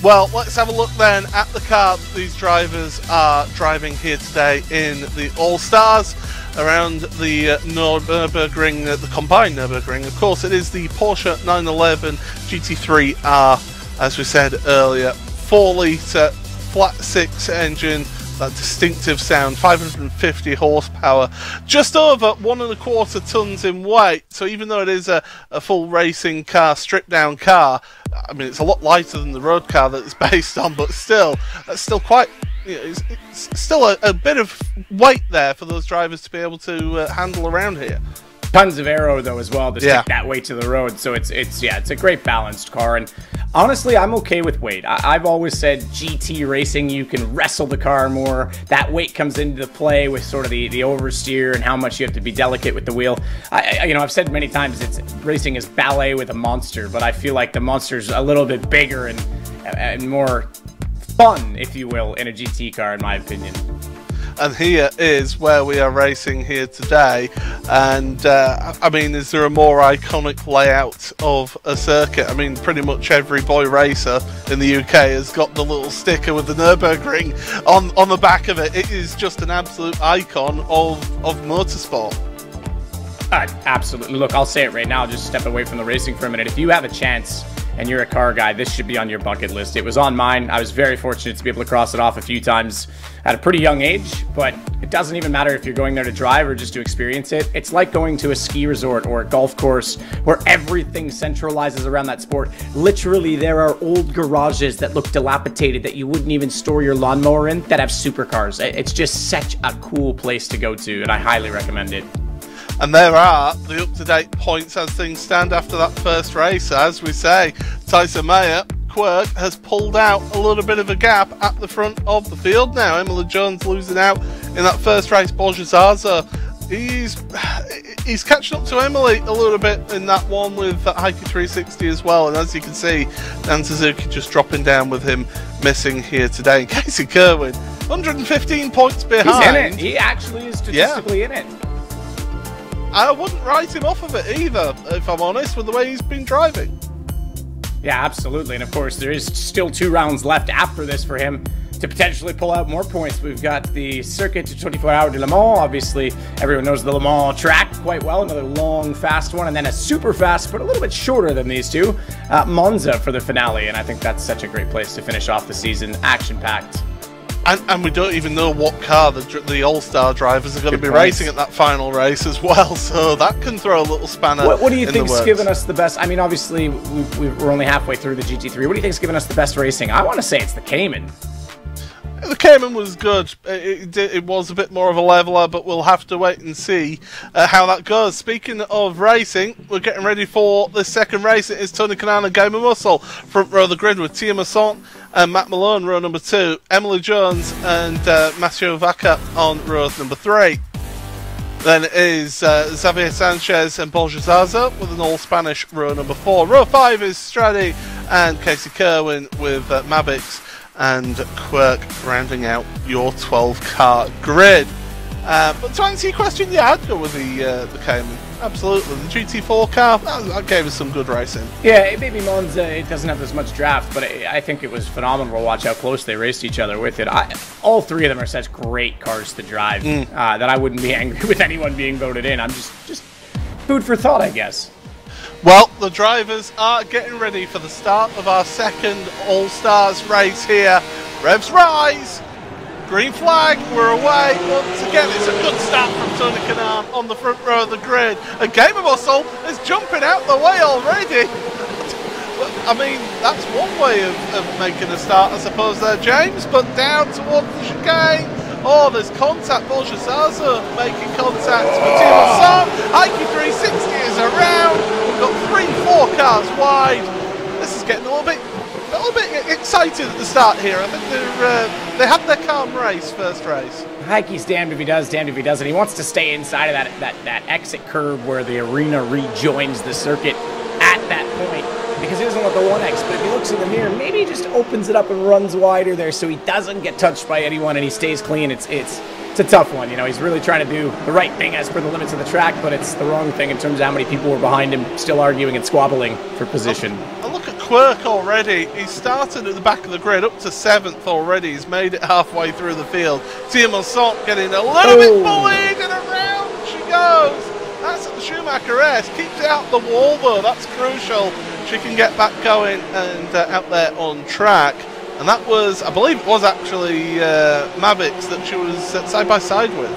Well, let's have a look then at the car that these drivers are driving here today in the All-Stars around the Nürburgring, the combined Nürburgring. Of course, it is the Porsche 911 GT3R, as we said earlier. 4-litre flat 6 engine, that distinctive sound, 550 horsepower, just over 1.25 tons in weight. So even though it is a full racing car, stripped down car, I mean, it's a lot lighter than the road car that it's based on, but still, that's still quite, you know, it's still a bit of weight there for those drivers to be able to handle around here. Tons of aero though as well to stick that weight to the road, so it's a great balanced car. And honestly, I'm okay with weight. I've always said GT racing, you can wrestle the car more. That weight comes into play with sort of the oversteer and how much you have to be delicate with the wheel. You know, I've said many times racing is ballet with a monster, but I feel like the monster's a little bit bigger and more fun, if you will, in a GT car, in my opinion. And here is where we are racing here today. And I mean, is there a more iconic layout of a circuit? I mean, pretty much every boy racer in the UK has got the little sticker with the Nürburgring on the back of it. It is just an absolute icon of motorsport. Absolutely. Look, I'll say it right now, just step away from the racing for a minute. If you have a chance and you're a car guy, this should be on your bucket list. It was on mine. I was very fortunate to be able to cross it off a few times at a pretty young age, but it doesn't even matter if you're going there to drive or just to experience it. It's like going to a ski resort or a golf course where everything centralizes around that sport. Literally, there are old garages that look dilapidated that you wouldn't even store your lawnmower in that have supercars. It's just such a cool place to go to, and I highly recommend it. And there are the up-to-date points as things stand after that first race. As we say, Tyson Mayer, Quirk, has pulled out a little bit of a gap at the front of the field now. Emily Jones losing out in that first race. Borja Zaza, he's catching up to Emily a little bit in that one with that Heike 360 as well. And as you can see, Dan Suzuki just dropping down with him missing here today. And Casey Kerwin, 115 points behind. He's in it. He actually is statistically in it. I wouldn't write him off of it either, if I'm honest, with the way he's been driving. Yeah, absolutely. And of course, there is still 2 rounds left after this for him to potentially pull out more points. We've got the Circuit de 24 Hours de Le Mans. Obviously, everyone knows the Le Mans track quite well. Another long, fast one. And then a super fast, but a little bit shorter than these two, Monza for the finale. And I think that's such a great place to finish off the season. Action-packed. And we don't even know what car the All-Star drivers are going to be racing at that final race as well, so that can throw a little spanner. What do you think's given us the best? I mean, obviously, we're only halfway through the GT3. What do you think's given us the best racing? I want to say it's the Cayman. The Cayman was good. It was a bit more of a leveler, but we'll have to wait and see how that goes. Speaking of racing, we're getting ready for the second race. It is Tony Kanaan and Guy Muscle front row of the grid with Tia Masson and Matt Malone row number 2, Emily Jones and Mathieu Vaca on row number 3. Then it is Xavier Sanchez and Borja Zaza with an all-Spanish row number 4. Row 5 is Stradi and Casey Kerwin with Mavix and Quirk rounding out your 12-car grid. But to answer your question, yeah, I'd go with the Cayman. Absolutely. The GT4 car, that gave us some good racing. Yeah, maybe Monza, it doesn't have as much draft, but I think it was phenomenal to watch how close they raced each other with it. All 3 of them are such great cars to drive that I wouldn't be angry with anyone being voted in. I'm just food for thought, I guess. Well, the drivers are getting ready for the start of our second All-Stars race here. Revs rise! Green flag, we're away. Once again, it's a good start from Tony Kanaan on the front row of the grid. And Game of Muscle is jumping out the way already. I mean, that's one way of making a start, I suppose, there, James. But down towards the chicane. Oh, there's contact. Borja Zaza making contact with Tia Masson. Heike 360 is around. We've got 3-4 cars wide. This is getting a little bit excited at the start here. I think they had their calm race, first race. Heike's damned if he does, damned if he doesn't. He wants to stay inside of that exit curve where the arena rejoins the circuit at that point, because he doesn't want the 1X, but if he looks in the mirror, maybe he just opens it up and runs wider there so he doesn't get touched by anyone and he stays clean. It's it's a tough one. You know, he's really trying to do the right thing as per the limits of the track, but it's the wrong thing in terms of how many people were behind him, still arguing and squabbling for position. And look at Quirk already. He started at the back of the grid, up to 7th already. He's made it halfway through the field. Thieme getting a little bit bullied, and around she goes. That's at the Schumacher S. Keeps it out the wall though. That's crucial. She can get back going and out there on track. And that was, I believe it was actually Mavics that she was side by side with.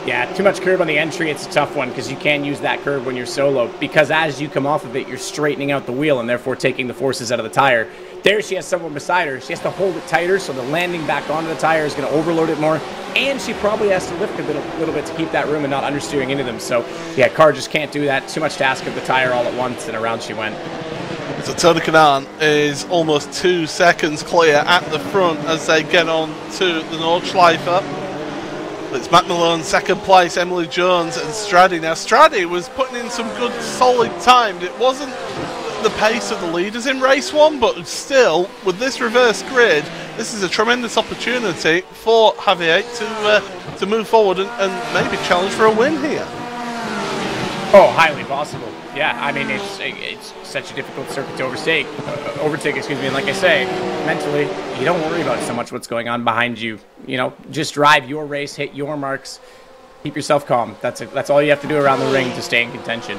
Yeah, too much curb on the entry. It's a tough one because you can use that curb when you're solo, because as you come off of it, you're straightening out the wheel and therefore taking the forces out of the tire. There she has someone beside her. She has to hold it tighter, so the landing back onto the tire is going to overload it more, and she probably has to lift a little bit to keep that room and not understeering into them. So yeah, car just can't do that. Too much to ask of the tire all at once, and around she went. So Tony Kanaan is almost 2 seconds clear at the front as they get on to the Nordschleife. It's Matt Malone, second place, Emily Jones and Stradi. Now Stradi was putting in some good solid time. It wasn't the pace of the leaders in race 1, but still, with this reverse grid, this is a tremendous opportunity for Javier to move forward and maybe challenge for a win here. Oh, highly possible. Yeah, I mean, it's such a difficult circuit to overtake, excuse me, and like I say, mentally, you don't worry about so much what's going on behind you. You know, just drive your race, hit your marks, keep yourself calm. That's all you have to do around the ring to stay in contention.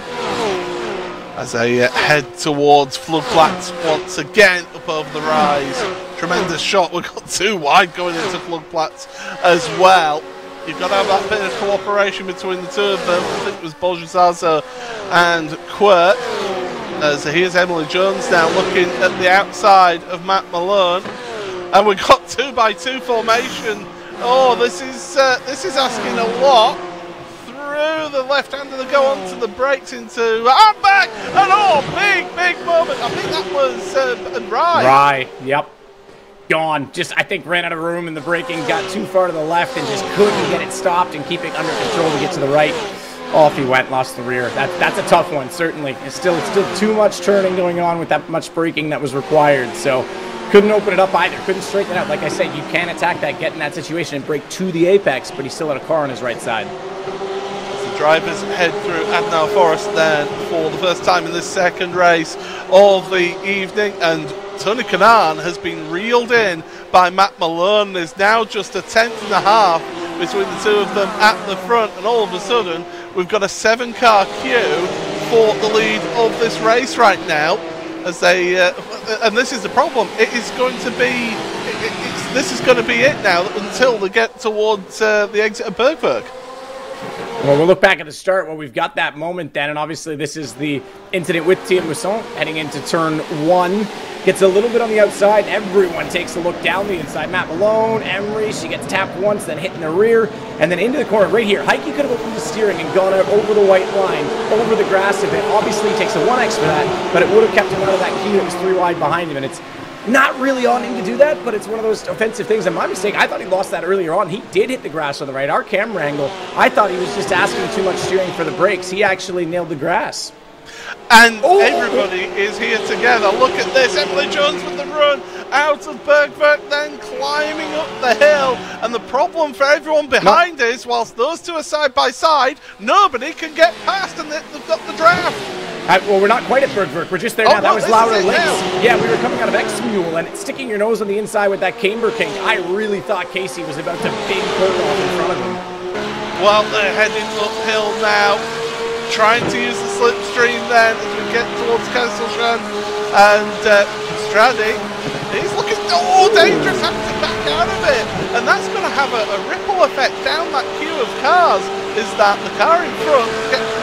As they head towards Floodplatz once again up over the rise. Tremendous shot. We've got 2 wide going into Floodplatz as well. You've got to have that bit of cooperation between the two of them. I think it was Bolgezazo and Quirk. As here's Emily Jones now looking at the outside of Matt Malone. And we've got 2x2 formation. Oh, this is asking a lot. Through the left hander to go onto the brakes into and back. And oh, big moment. I think that was Rye. Yep. Gone. I think ran out of room in the braking, got too far to the left and just couldn't get it stopped and keep it under control to get to the right. Off he went, lost the rear. That's a tough one, certainly. It's still too much turning going on with that much braking that was required. So couldn't open it up either. Couldn't straighten it out. Like I said, you can attack that, get in that situation and brake to the apex, but he still had a car on his right side. As the drivers head through Adnau Forest then for the first time in this second race of the evening, and Tony Kanaan has been reeled in by Matt Malone. There's now just a 1/10.5 between the two of them at the front, and all of a sudden we've got a 7-car queue for the lead of this race right now. As they and this is the problem. It is going to be this is going to be it now until they get towards the exit of Bergwerk. Well, we'll look back at the start where we've got that moment then, and obviously this is the incident with Thieme heading into turn 1. Gets a little bit on the outside. Everyone takes a look down the inside. Matt Malone, Emery, she gets tapped once, then hit in the rear, and then into the corner right here. Heike could have opened the steering and gone out over the white line, over the grass a bit. Obviously, he takes a 1x for that, but it would have kept him out of that queue that was 3 wide behind him, and it's not really on him to do that, but it's one of those offensive things. And my mistake, I thought he lost that earlier on. He did hit the grass on the right. Our camera angle, I thought he was just asking too much steering for the brakes. He actually nailed the grass. And everybody is here together. Look at this. Emily Jones with the run out of Bergwerk, then climbing up the hill. And the problem for everyone behind is, whilst those two are side by side, nobody can get past, and they've got the draft. Well, we're not quite at Bergwerk. We're just there now. That was Laura Links. Yeah, we were coming out of X-Mule, and sticking your nose on the inside with that Camber King. I really thought Casey was about to big pull off in front of him. Well, they're heading uphill now, trying to use the slipstream then as we get towards Kesselschan. And Stradi, he's looking dangerous, having to back out of it. And that's going to have a ripple effect down that queue of cars, is that the car in front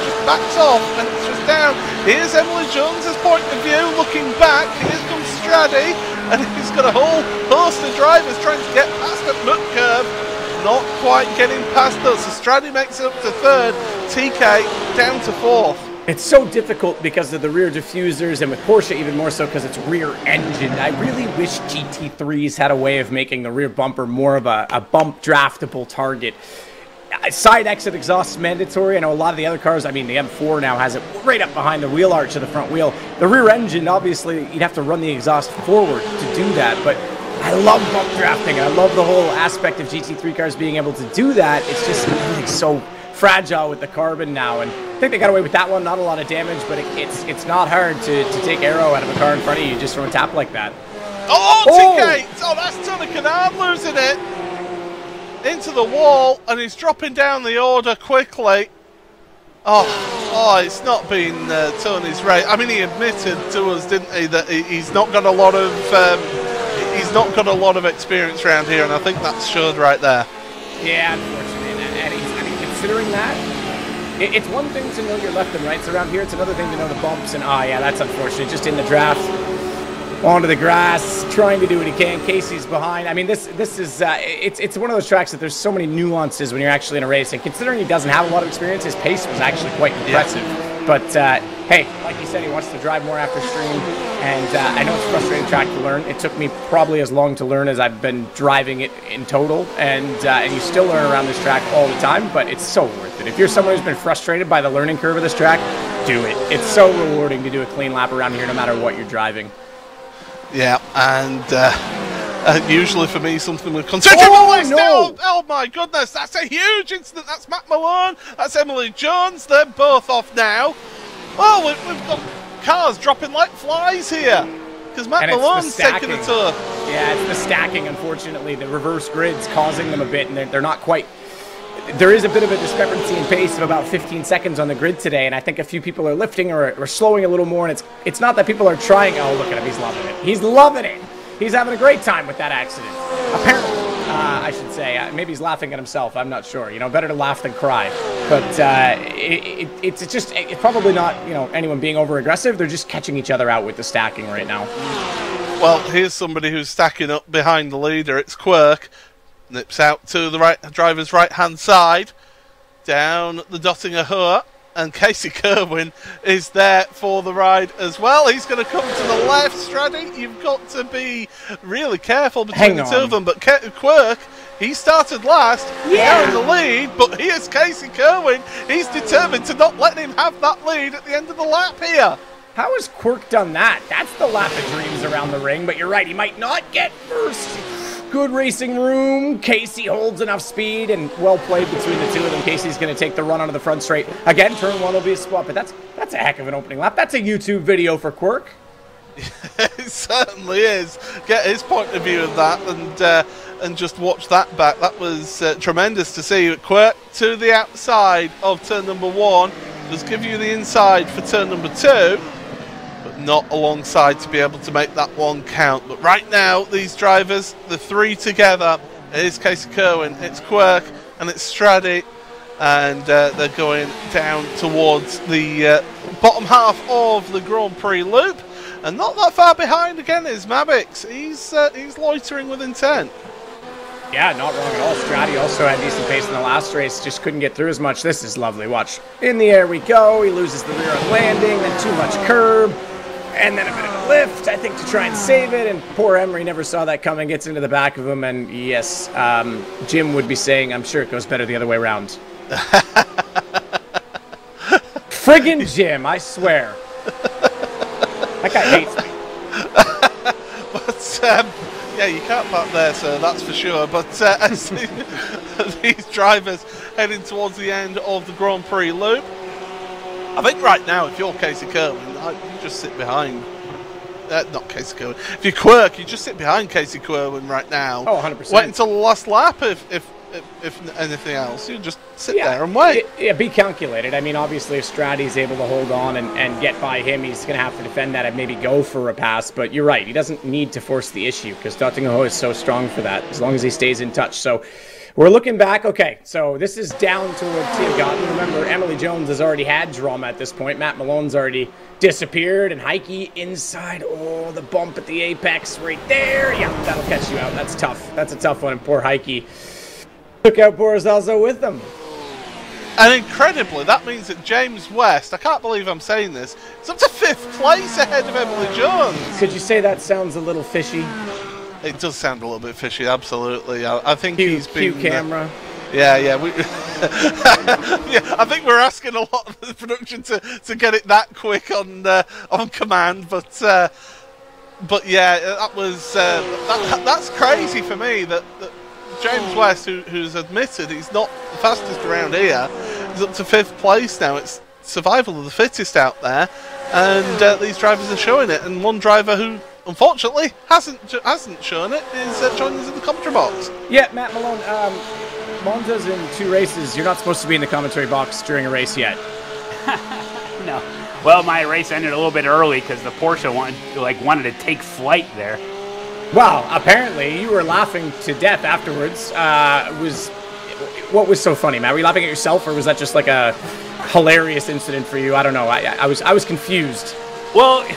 just backs off and it's just down. Here's Emily Jones's point of view, looking back. Here comes Stradi, and he's got a whole host of drivers trying to get past at Mut Curve. Not quite getting past us. So Stradi makes it up to 3rd, TK down to 4th. It's so difficult because of the rear diffusers, and with Porsche even more so because it's rear engined. I really wish GT3s had a way of making the rear bumper more of a bump draftable target. Side exit exhaust is mandatory. I know a lot of the other cars, I mean the M4 now has it right up behind the wheel arch of the front wheel. The rear engine, obviously, you'd have to run the exhaust forward to do that, but I love bump drafting. I love the whole aspect of GT3 cars being able to do that. It's just everything's so fragile with the carbon now, and I think they got away with that one. Not a lot of damage, but it's not hard to take aero out of a car in front of you just from a tap like that. Oh, T-Gate! Oh, that's Tony Canard losing it into the wall, and he's dropping down the order quickly. Oh, it's not been Tony's race. I mean, he admitted to us, didn't he, that he's not got a lot of experience around here, and I think that's showed right there. Yeah, unfortunately, and considering that, it's one thing to know your left and rights around here. It's another thing to know the bumps, and yeah, that's unfortunate. Just in the draft, onto the grass, trying to do what he can. Casey's behind. I mean, this is it's one of those tracks that there's so many nuances when you're actually in a race, and considering he doesn't have a lot of experience, his pace was actually quite impressive. Yeah. But hey, like he said, he wants to drive more after stream, and I know it's a frustrating track to learn. It took me probably as long to learn as I've been driving it in total, and you still learn around this track all the time, but it's so worth it. If you're someone who's been frustrated by the learning curve of this track, do it. It's so rewarding to do a clean lap around here no matter what you're driving. Yeah, and usually for me something with concern. Oh my goodness, that's a huge incident. That's Matt Malone, that's Emily Jones. They're both off now. Well, we've got cars dropping like flies here because Matt Malone's taking a tour. Yeah, it's the stacking, unfortunately. The reverse grid's causing them a bit, and they're not quite... There is a bit of a discrepancy in pace of about 15 seconds on the grid today, and I think a few people are lifting or slowing a little more, and it's not that people are trying... Oh, look at him, he's loving it. He's loving it! He's having a great time with that accident. Apparently, I should say. Maybe he's laughing at himself, I'm not sure. You know, better to laugh than cry. But it's probably not, you know, anyone being over-aggressive. They're just catching each other out with the stacking right now. Well, here's somebody who's stacking up behind the leader. It's Quirk. Nips out to the driver's right-hand side, down the Dottinger Heuer, and Casey Kerwin is there for the ride as well. He's going to come to the left, Straddy. You've got to be really careful between the two of them, but Quirk, he started last, now in the lead, but here's Casey Kerwin. He's determined to not let him have that lead at the end of the lap here. How has Quirk done that? That's the lap of dreams around the ring, but you're right, he might not get first. Good racing room. Casey holds enough speed, and well played between the two of them. Casey's going to take the run onto the front straight. Again, turn one will be a spot, but that's a heck of an opening lap. That's a YouTube video for Quirk. It certainly is. Get his point of view of that, and just watch that back. That was tremendous to see. Quirk to the outside of turn number 1. Does give you the inside for turn number 2. Not alongside to be able to make that one count. But right now, these drivers, the three together, it is Casey Kerwin, it's Quirk, and it's Straddy, and they're going down towards the bottom half of the Grand Prix loop. And not that far behind again is Mavix. He's loitering with intent. Yeah, not wrong at all. Straddy also had decent pace in the last race, just couldn't get through as much. This is lovely. Watch. In the air we go. He loses the rear on landing, then too much curb. And then a bit of a lift, I think, to try and save it. And poor Emery never saw that coming, gets into the back of him. And yes, Jim would be saying, I'm sure it goes better the other way around. Friggin' Jim, I swear. That guy hates me. But, yeah, you can't park there, sir, that's for sure. But as these drivers heading towards the end of the Grand Prix loop, I think right now, if you're Casey Kerwin, you just sit behind. Not Casey Kerwin. If you're Quirk, you just sit behind Casey Kerwin right now. Oh, 100%. Wait until the last lap if anything else. You just sit there and wait. Yeah, be calculated. I mean, obviously, if Straddy's able to hold on and get by him, he's going to have to defend that and maybe go for a pass. But you're right. He doesn't need to force the issue because Dottinger is so strong for that as long as he stays in touch. So we're looking back. Okay, so this is down toward Tiergarten. Remember, Emily Jones has already had drama at this point. Matt Malone's already disappeared, and Heike inside. Oh, the bump at the apex right there. Yeah, that'll catch you out. That's tough. That's a tough one. And poor Heike took out Boris also with them. And incredibly, that means that James West, I can't believe I'm saying this, is up to 5th place ahead of Emily Jones. Could you say that sounds a little fishy? It does sound a little bit fishy, absolutely. I think he's been... camera. Yeah. Yeah, I think we're asking a lot of the production to get it that quick on command, but But yeah, that was that's crazy for me that James West, who's admitted he's not the fastest around here, is up to 5th place now. It's survival of the fittest out there, and these drivers are showing it. And one driver who unfortunately hasn't shown it is joining us in the commentary box. Yeah, Matt Malone. Monza's in 2 races. You're not supposed to be in the commentary box during a race yet. No. Well, my race ended a little bit early because the Porsche wanted to take flight there. Well, apparently you were laughing to death afterwards. What was so funny, Matt? Were you laughing at yourself, or was that just like a hilarious incident for you? I don't know. I was confused. Well,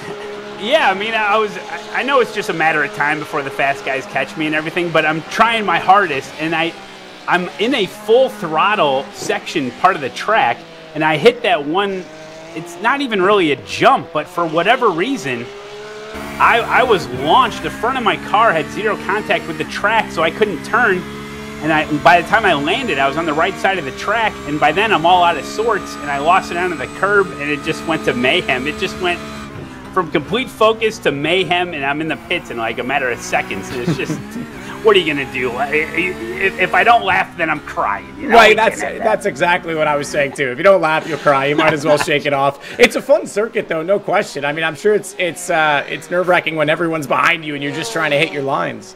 yeah. I mean, I know it's just a matter of time before the fast guys catch me and everything, but I'm trying my hardest, and I'm in a full throttle section part of the track, and I hit that one. It's not even really a jump, but for whatever reason, I was launched. The front of my car had 0 contact with the track, so I couldn't turn. And by the time I landed, I was on the right side of the track, and by then I'm all out of sorts, and I lost it onto the curb, and it just went to mayhem. It just went from complete focus to mayhem, and I'm in the pits in like a matter of seconds. And it's just, what are you gonna do? If I don't laugh, then I'm crying. You know? Right, that's exactly what I was saying too. If you don't laugh, you'll cry. You might as well shake it off. It's a fun circuit, though, no question. I mean, I'm sure it's nerve-wracking when everyone's behind you and you're just trying to hit your lines.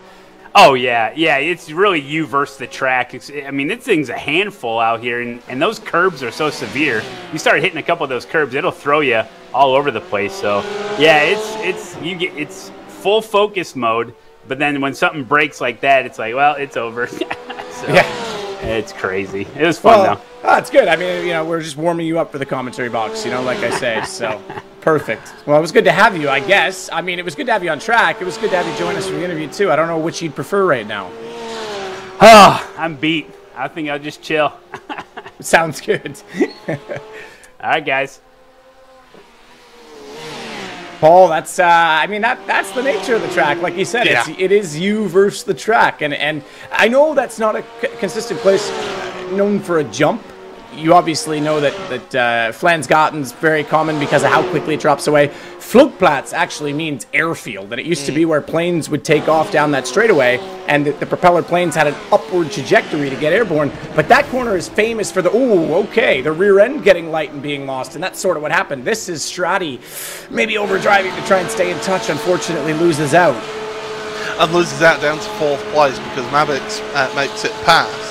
Oh yeah, it's really you versus the track. I mean, this thing's a handful out here, and those curbs are so severe. You start hitting a couple of those curbs, it'll throw you all over the place. So yeah, it's full focus mode. But then when something breaks like that, it's like, well, it's over. So, yeah, it's crazy. It was fun though. Oh, it's good. I mean, we're just warming you up for the commentary box, like I say. So perfect. Well, it was good to have you, I guess. I mean, it was good to have you on track. It was good to have you join us for the interview too. I don't know which you'd prefer right now. Oh, I'm beat. I think I'll just chill. Sounds good. All right, guys. Paul, that's that's the nature of the track. Like you said, yeah. It is you versus the track, and I know that's not a consistent place known for a jump. You obviously know that Flansgatten's very common because of how quickly it drops away. Flugplatz actually means airfield, and it used to be where planes would take off down that straightaway, and the propeller planes had an upward trajectory to get airborne. But that corner is famous for the rear end getting light and being lost, and that's sort of what happened. This is Strati maybe overdriving to try and stay in touch. Unfortunately, loses out. And loses out down to 4th place because Mavix makes it past.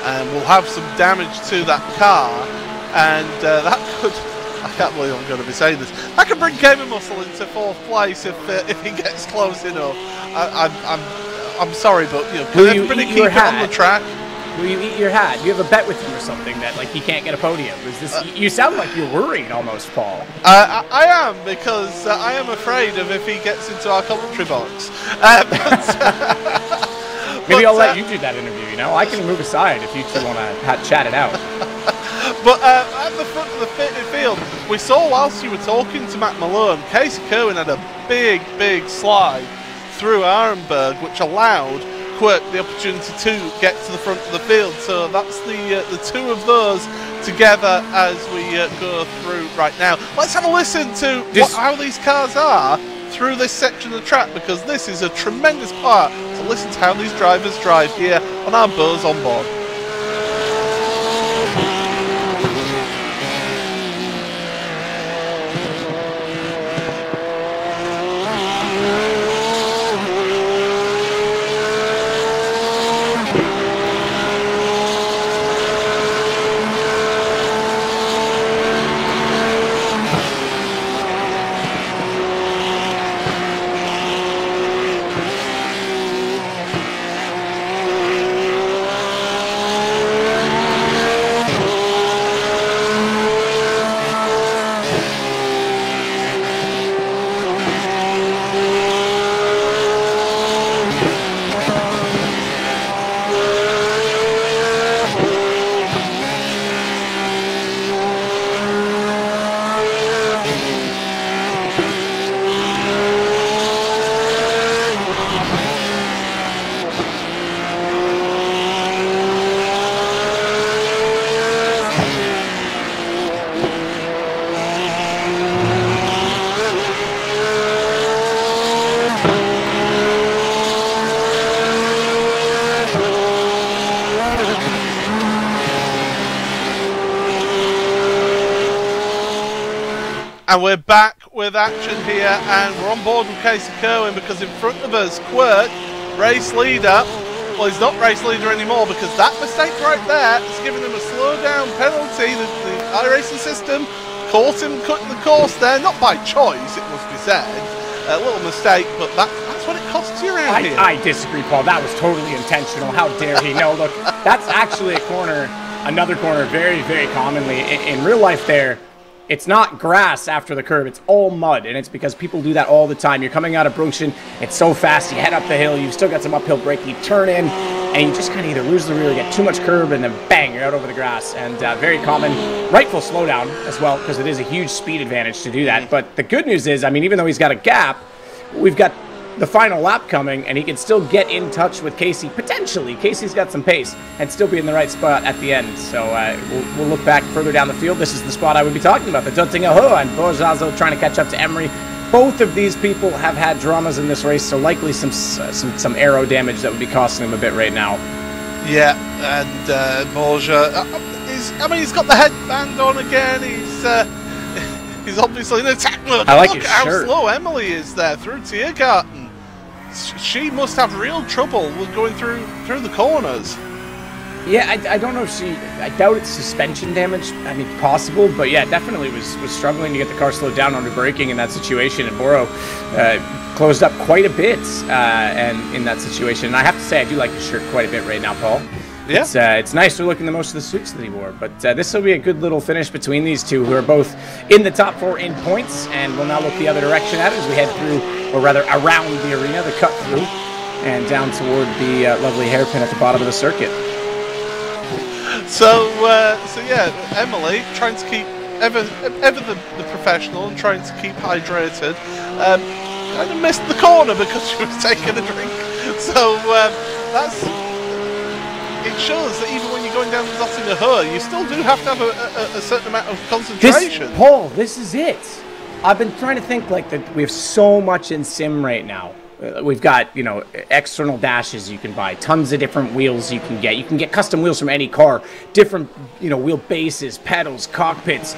And we'll have some damage to that car, and that could, I can't believe I'm going to be saying this, that could bring Gamer Muscle into 4th place if he gets close enough. I'm sorry, but can everybody keep it on the track? Will you eat your hat? Do you have a bet with him or something that he can't get a podium? Is this? You sound like you're worried almost, Paul. I am, because I am afraid of if he gets into our commentary box. Maybe I'll let you do that interview, I can move aside if you two want to chat it out. But at the front of the field, we saw whilst you were talking to Matt Malone, Casey Kerwin had a big slide through Arenberg, which allowed Quirk the opportunity to get to the front of the field. So that's the two of those together as we go through right now. Let's have a listen to how these cars are through this section of the track, because this is a tremendous part to listen to how these drivers drive here on our Buzz on Board. And we're back with action here, and we're on board with Casey Kerwin because in front of us, Quirk, race leader. Well, he's not race leader anymore because that mistake right there has given him a slowdown penalty. The iRacing system caught him cutting the course there, not by choice, it must be said. A little mistake, but that's what it costs you around here. I disagree, Paul. That was totally intentional. How dare he? No, look, that's actually a corner, another corner, very, very commonly. In real life there, it's not grass after the curve, it's all mud, and it's because people do that all the time. You're coming out of Brunchen, it's so fast, you head up the hill, you've still got some uphill braking, you turn in, and you just kind of either lose the rear or get too much curb, and then bang, you're out over the grass. And very common, rightful slowdown as well, because it is a huge speed advantage to do that. But the good news is, I mean, even though he's got a gap, we've got the final lap coming, and he can still get in touch with Casey, potentially. Casey's got some pace, and still be in the right spot at the end. So we'll look back further down the field. This is the spot I would be talking about, the Duttinger Heuer and Borjazo trying to catch up to Emery. Both of these people have had dramas in this race, so likely some aero damage that would be costing them a bit right now. Yeah, and Borja, he's got the headband on again. He's obviously in attack mode. I like Look his how shirt. slow Emily is there through Tiergarten. She must have real trouble with going through the corners. Yeah, I don't know if I doubt it's suspension damage. I mean, possible, but yeah, definitely was struggling to get the car slowed down under braking in that situation. And Boro closed up quite a bit and in that situation. And I have to say, I do like his shirt quite a bit right now, Paul. Yeah. It's nicer looking than most of the suits that he wore. But this will be a good little finish between these two, who are both in the top 4 in points. And we'll now look the other direction at it as we head through, or rather around the arena, the cut through, and down toward the lovely hairpin at the bottom of the circuit. So yeah, Emily trying to keep ever the professional and trying to keep hydrated. Kind of missed the corner because she was taking a drink. So it shows that even when you're going down the Dottinger Heuer, you still do have to have a certain amount of concentration. Paul, this is it. I've been trying to think like that. We have so much in sim right now. We've got, external dashes you can buy, tons of different wheels you can get. You can get custom wheels from any car, different, wheel bases, pedals, cockpits.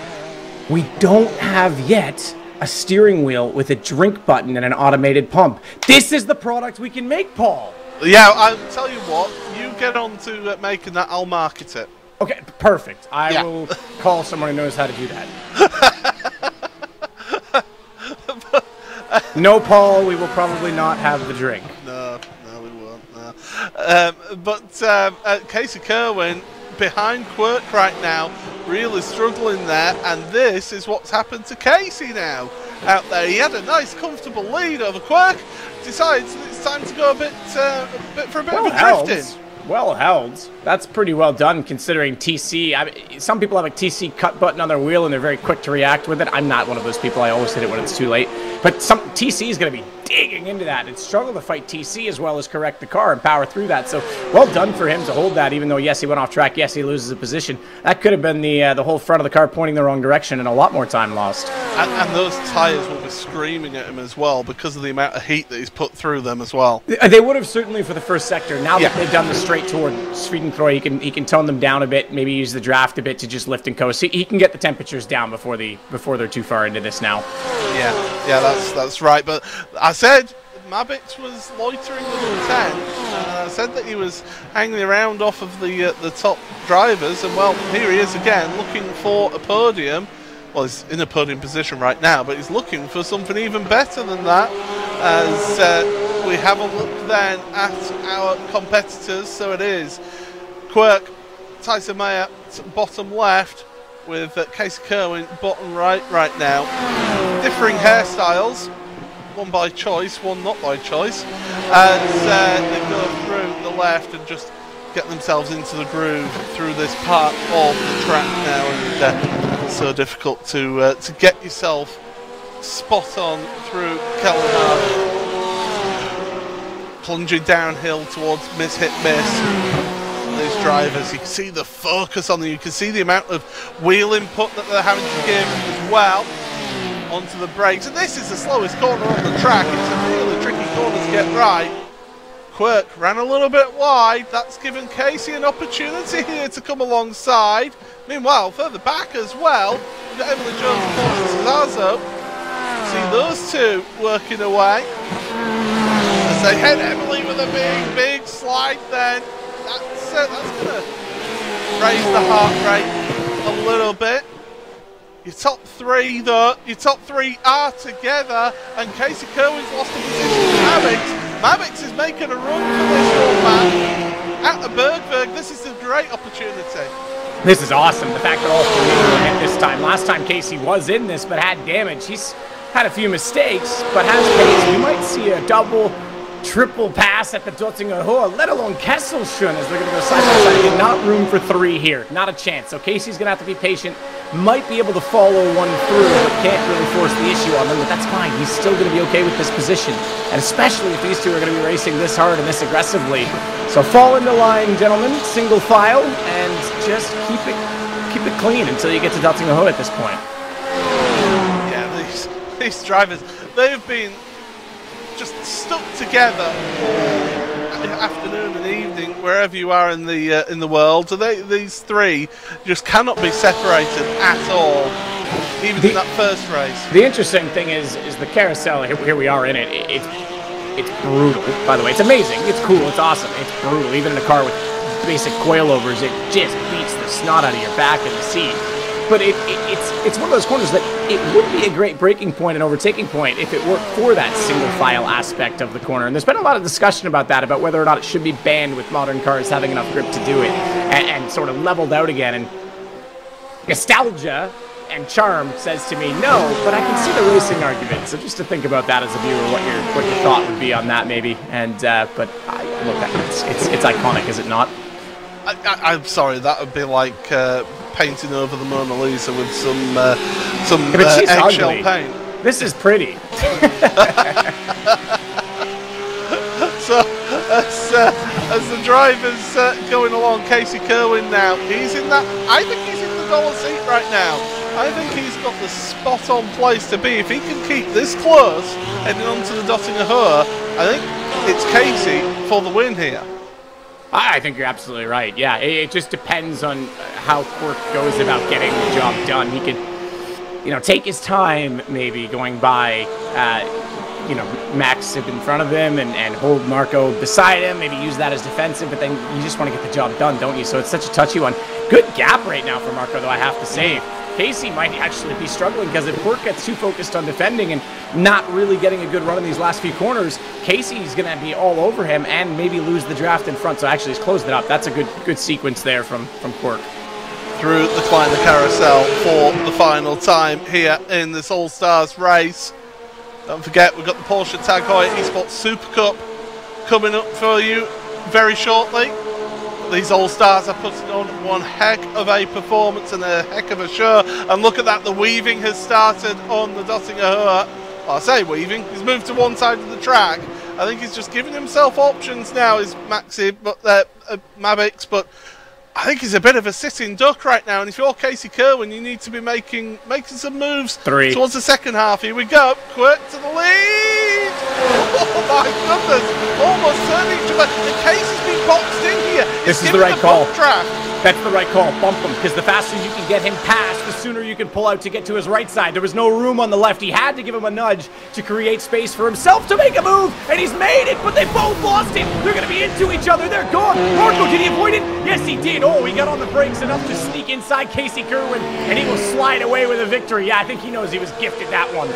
We don't have yet a steering wheel with a drink button and an automated pump. This is the product we can make, Paul. Yeah, I'll tell you what, you get on to making that, I'll market it. Okay, perfect. I will call someone who knows how to do that. No, Paul, we will probably not have the drink. No, we won't. No. But Casey Kerwin behind Quirk right now, really struggling there, and this is what's happened to Casey now out there. He had a nice, comfortable lead over Quirk. Decides that it's time to go a bit of a drifting. Well held. That's pretty well done considering TC. Some people have a TC cut button on their wheel and they're very quick to react with it. I'm not one of those people. I always hit it when it's too late. But TC is going to be digging into that and struggle to fight TC as well as correct the car and power through that. So well done for him to hold that, even though, yes, he went off track. Yes, he loses a position. That could have been the whole front of the car pointing the wrong direction and a lot more time lost. And those tyres will be screaming at him as well because of the amount of heat that he's put through them as well. They would have certainly for the first sector. Now that they've done the straight toward Swedencroy, he can tone them down a bit, maybe use the draft a bit to just lift and coast. He can get the temperatures down before they're too far into this now. Yeah, that's right. But I said Mabitz was loitering with intent. I said that he was hanging around off of the top drivers, and well, here he is again looking for a podium. Well, he's in a podium position right now, but he's looking for something even better than that. As we have a look then at our competitors, so it is Quirk, Tyson Mayer bottom left, with Casey Kerwin bottom right now. Differing hairstyles, one by choice, one not by choice, as they go through the left and just get themselves into the groove through this part of the track now, and it's so difficult to get yourself spot on through Kellenhard. Plunging downhill towards miss hit miss. These drivers, you can see the focus on them, you can see the amount of wheel input that they're having to give as well onto the brakes. And this is the slowest corner on the track. It's a really tricky corner to get right. Quirk ran a little bit wide. That's given Casey an opportunity here to come alongside. Meanwhile, further back as well, we've got Emily Jones and Porsche Zazo. See those two working away. As they head Emily with a big slide then. That's going to raise the heart rate a little bit. Your top three, though, your top three are together, and Casey Kerwin's lost the position to Mavix. Mavix is making a run for this young man. At the Bergberg, this is a great opportunity. This is awesome. The fact that all three were hit this time. Last time Casey was in this, but had damage. He's had a few mistakes, but has pace. We might see a double, triple pass at the Dottinger Hohe, let alone Kesselschön, as they're going to go side by side. Not room for three here. Not a chance. So Casey's going to have to be patient. Might be able to follow one through, but can't really force the issue on them. But that's fine. He's still going to be okay with this position. And especially if these two are going to be racing this hard and this aggressively. So fall into line, gentlemen. Single file, and just keep it clean until you get to Dottinger Hohe at this point. Yeah, these drivers, they've been just stuck together afternoon and evening, wherever you are in the world. So these three just cannot be separated at all, even in that first race. The interesting thing is the carousel. Here we are in it. It's brutal. By the way, it's amazing. It's cool. It's awesome. It's brutal. Even in a car with basic coilovers, it just beats the snot out of your back and the seat. But it's one of those corners that it would be a great braking point and overtaking point if it weren't for that single file aspect of the corner. And there's been a lot of discussion about that, about whether or not it should be banned with modern cars having enough grip to do it and sort of leveled out again. And nostalgia and charm says to me no, but I can see the racing argument. So just to think about that as a viewer, what your thought would be on that maybe. And but look, it's iconic, is it not? I'm sorry, that would be like painting over the Mona Lisa with some eggshell paint. This is pretty. So as the driver's going along, Casey Kerwin now, he's in that. I think he's in the dollar seat right now. I think he's got the spot-on place to be. If he can keep this close heading on to the Dottinger Hohe, I think it's Casey for the win here. I think you're absolutely right. Yeah, it just depends on how Quirk goes about getting the job done. He could, take his time maybe going by, Max in front of him and hold Marco beside him, maybe use that as defensive, but then you just want to get the job done, don't you? So it's such a touchy one. Good gap right now for Marco, though, I have to say. Casey might actually be struggling because if Quirk gets too focused on defending and not really getting a good run in these last few corners, Casey's going to be all over him and maybe lose the draft in front. So actually he's closed it up. That's a good sequence there from Quirk. Through the Kleiner Carousel for the final time here in this All-Stars race. Don't forget, we've got the Porsche Tag Heuer Esports Supercup coming up for you very shortly. These All-Stars are putting on one heck of a performance and a heck of a show. And look at that, the weaving has started on the Dottinger Hohe. Well, I say weaving, he's moved to one side of the track. I think he's just giving himself options now, is Mavix, but I think he's a bit of a sitting duck right now. And if you're Casey Kerwin, you need to be making some moves towards the second half. Here we go, Quirk to the lead. Oh my goodness, almost turning each other. And Casey's been boxed in here. This is the right call. That's the right call. Bump him, because the faster you can get him past, the sooner you can pull out to get to his right side. There was no room on the left. He had to give him a nudge to create space for himself to make a move, and he's made it, but they both lost it. They're going to be into each other. They're gone. Marco, did he avoid it? Yes, he did. Oh, he got on the brakes enough to sneak inside Casey Kerwin, and he will slide away with a victory. Yeah, I think he knows he was gifted that one.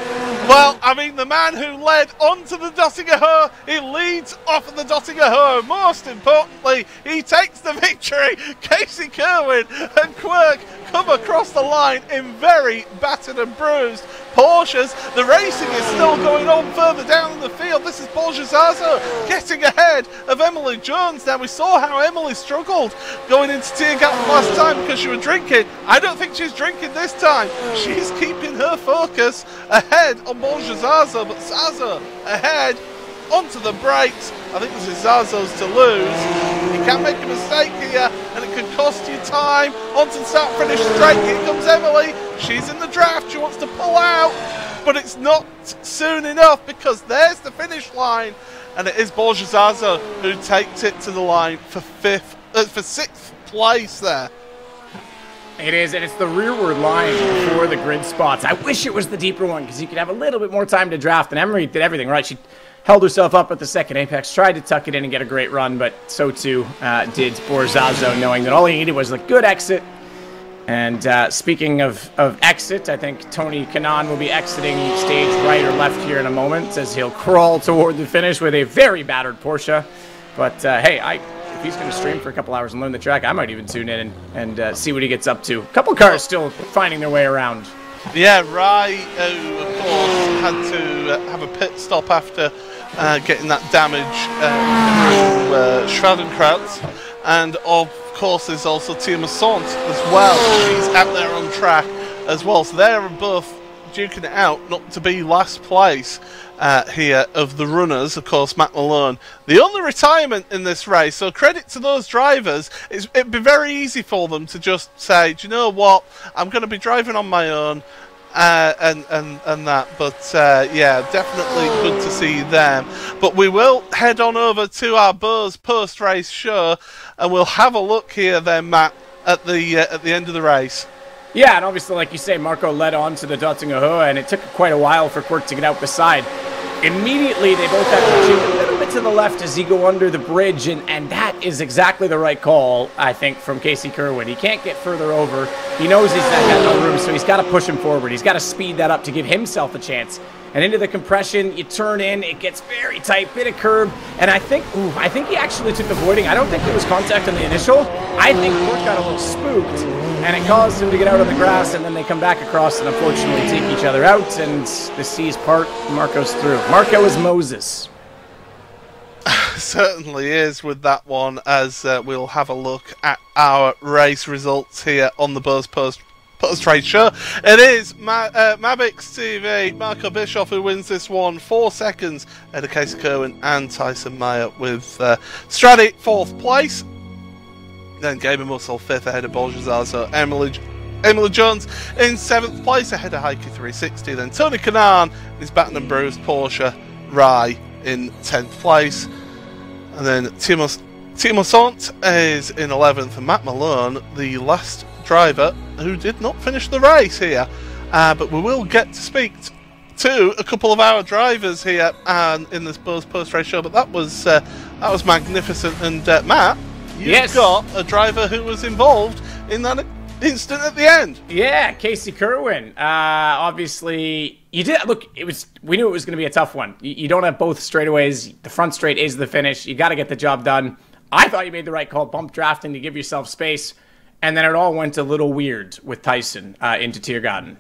Well, I mean, the man who led onto the Dottinger Hohe, he leads off of the Dottinger Hohe. Most importantly, he takes the victory. Casey Kerwin and Quirk come across the line in very battered and bruised Porsches. The racing is still going on further down in the field. This is Porsche Zazo getting ahead of Emily Jones. Now, we saw how Emily struggled going into Tiergarten last time because she was drinking. I don't think she's drinking this time. She's keeping her focus ahead on Porsche Zazo, but Zazo ahead onto the brakes. I think this is Zazo's to lose. You can make a mistake here and it could cost you time. Onto the start finish straight. Here comes Emily. She's in the draft. She wants to pull out, but it's not soon enough because there's the finish line, and it is Porsche Zazo who takes it to the line for sixth place there. It is, and it's the rearward line for the grid spots. I wish it was the deeper one because you could have a little bit more time to draft, and Emery did everything right. She held herself up at the second apex, tried to tuck it in and get a great run, but so too did Borzazo, knowing that all he needed was a good exit. And speaking of exit, I think Tony Kanaan will be exiting stage right or left here in a moment as he'll crawl toward the finish with a very battered Porsche. But hey, if he's going to stream for a couple hours and learn the track, I might even tune in and see what he gets up to. A couple cars still finding their way around. Yeah, Rai, who of course had to have a pit stop after getting that damage through Schwadenkreuz, and of course there's also Thiemo Sant as well. He's out there on track as well, so they're both duking it out not to be last place here of the runners. Of course, Matt Malone, the only retirement in this race, so credit to those drivers. It'd be very easy for them to just say, do you know what, I'm going to be driving on my own and that, but yeah, definitely good to see them. But we will head on over to our Buzz post-race show and we'll have a look here then, Matt, at the end of the race. Yeah, and obviously, like you say, Marco led on to the Dottinger Höhe, and it took quite a while for Quirk to get out beside. Immediately, they both had to chip a little bit to the left as he go under the bridge, and that is exactly the right call, I think, from Casey Kerwin. He can't get further over. He knows he's got no room, so he's got to push him forward. He's got to speed that up to give himself a chance. And into the compression, you turn in, it gets very tight, bit of curb, and I think he actually took the voiding. I don't think there was contact on the initial. I think Quirk got a little spooked, and it caused him to get out on the grass, and then they come back across and unfortunately take each other out, and the seas part, Marco's through. Marco is Moses. Certainly is with that one, as we'll have a look at our race results here on the Buzz post-race show. It is Mavix TV, Marco Bischoff, who wins this one 4 seconds ahead of Casey Kerwin and Tyson Mayer, with Straddy 4th place. Then Gamer Muscle 5th ahead of Bolgazar, so Emily Jones in 7th place ahead of Heike 360. Then Tony Kanaan, his battered and bruised Porsche, Rai in 10th place. And then Thiemo Sant is in 11th, and Matt Malone, the last driver who did not finish the race here. But we will get to speak to a couple of our drivers here in this Buzz post-race show. But that was magnificent. And Matt, you've got a driver who was involved in that instant at the end. Yeah, Casey Kerwin. Obviously, you did look. We knew it was going to be a tough one. You don't have both straightaways. The front straight is the finish. You got to get the job done. I thought you made the right call, bump drafting to give yourself space, and then it all went a little weird with Tyson into Tiergarten.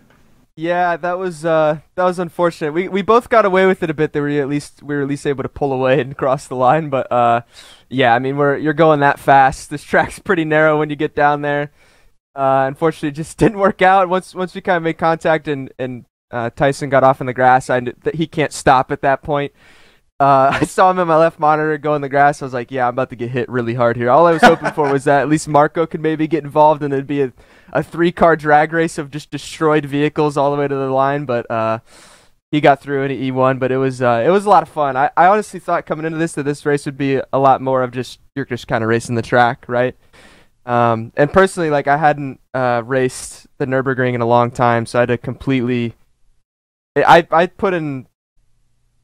Yeah, that was unfortunate. We both got away with it a bit. We were at least able to pull away and cross the line. But yeah, I mean, you're going that fast. This track's pretty narrow when you get down there. Unfortunately, it just didn't work out. Once we kind of made contact and Tyson got off in the grass, I knew that he can't stop at that point. I saw him in my left monitor go in the grass. I was like, yeah, I'm about to get hit really hard here. All I was hoping for was that at least Marco could maybe get involved and it'd be a 3-car drag race of just destroyed vehicles all the way to the line. But he got through and he won. But it was a lot of fun. I honestly thought coming into this that this race would be a lot more of you're just kind of racing the track, right? And personally, like, I hadn't raced the Nürburgring in a long time, so I had to completely. I put in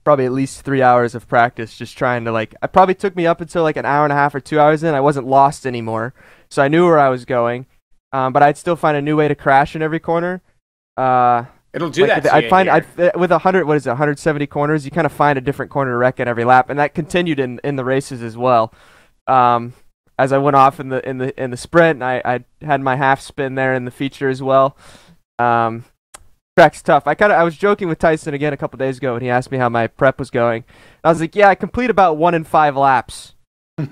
probably at least 3 hours of practice just trying to, like, it probably took me up until like an hour and a half or 2 hours in. I wasn't lost anymore, so I knew where I was going, but I'd still find a new way to crash in every corner. It'll do like, that. With 170 corners, you kind of find a different corner to wreck in every lap, and that continued in the races as well. As I went off in the sprint, and I had my half spin there in the feature as well. Track's tough. I was joking with Tyson again a couple days ago when he asked me how my prep was going. I was like, yeah, I complete about 1 in 5 laps,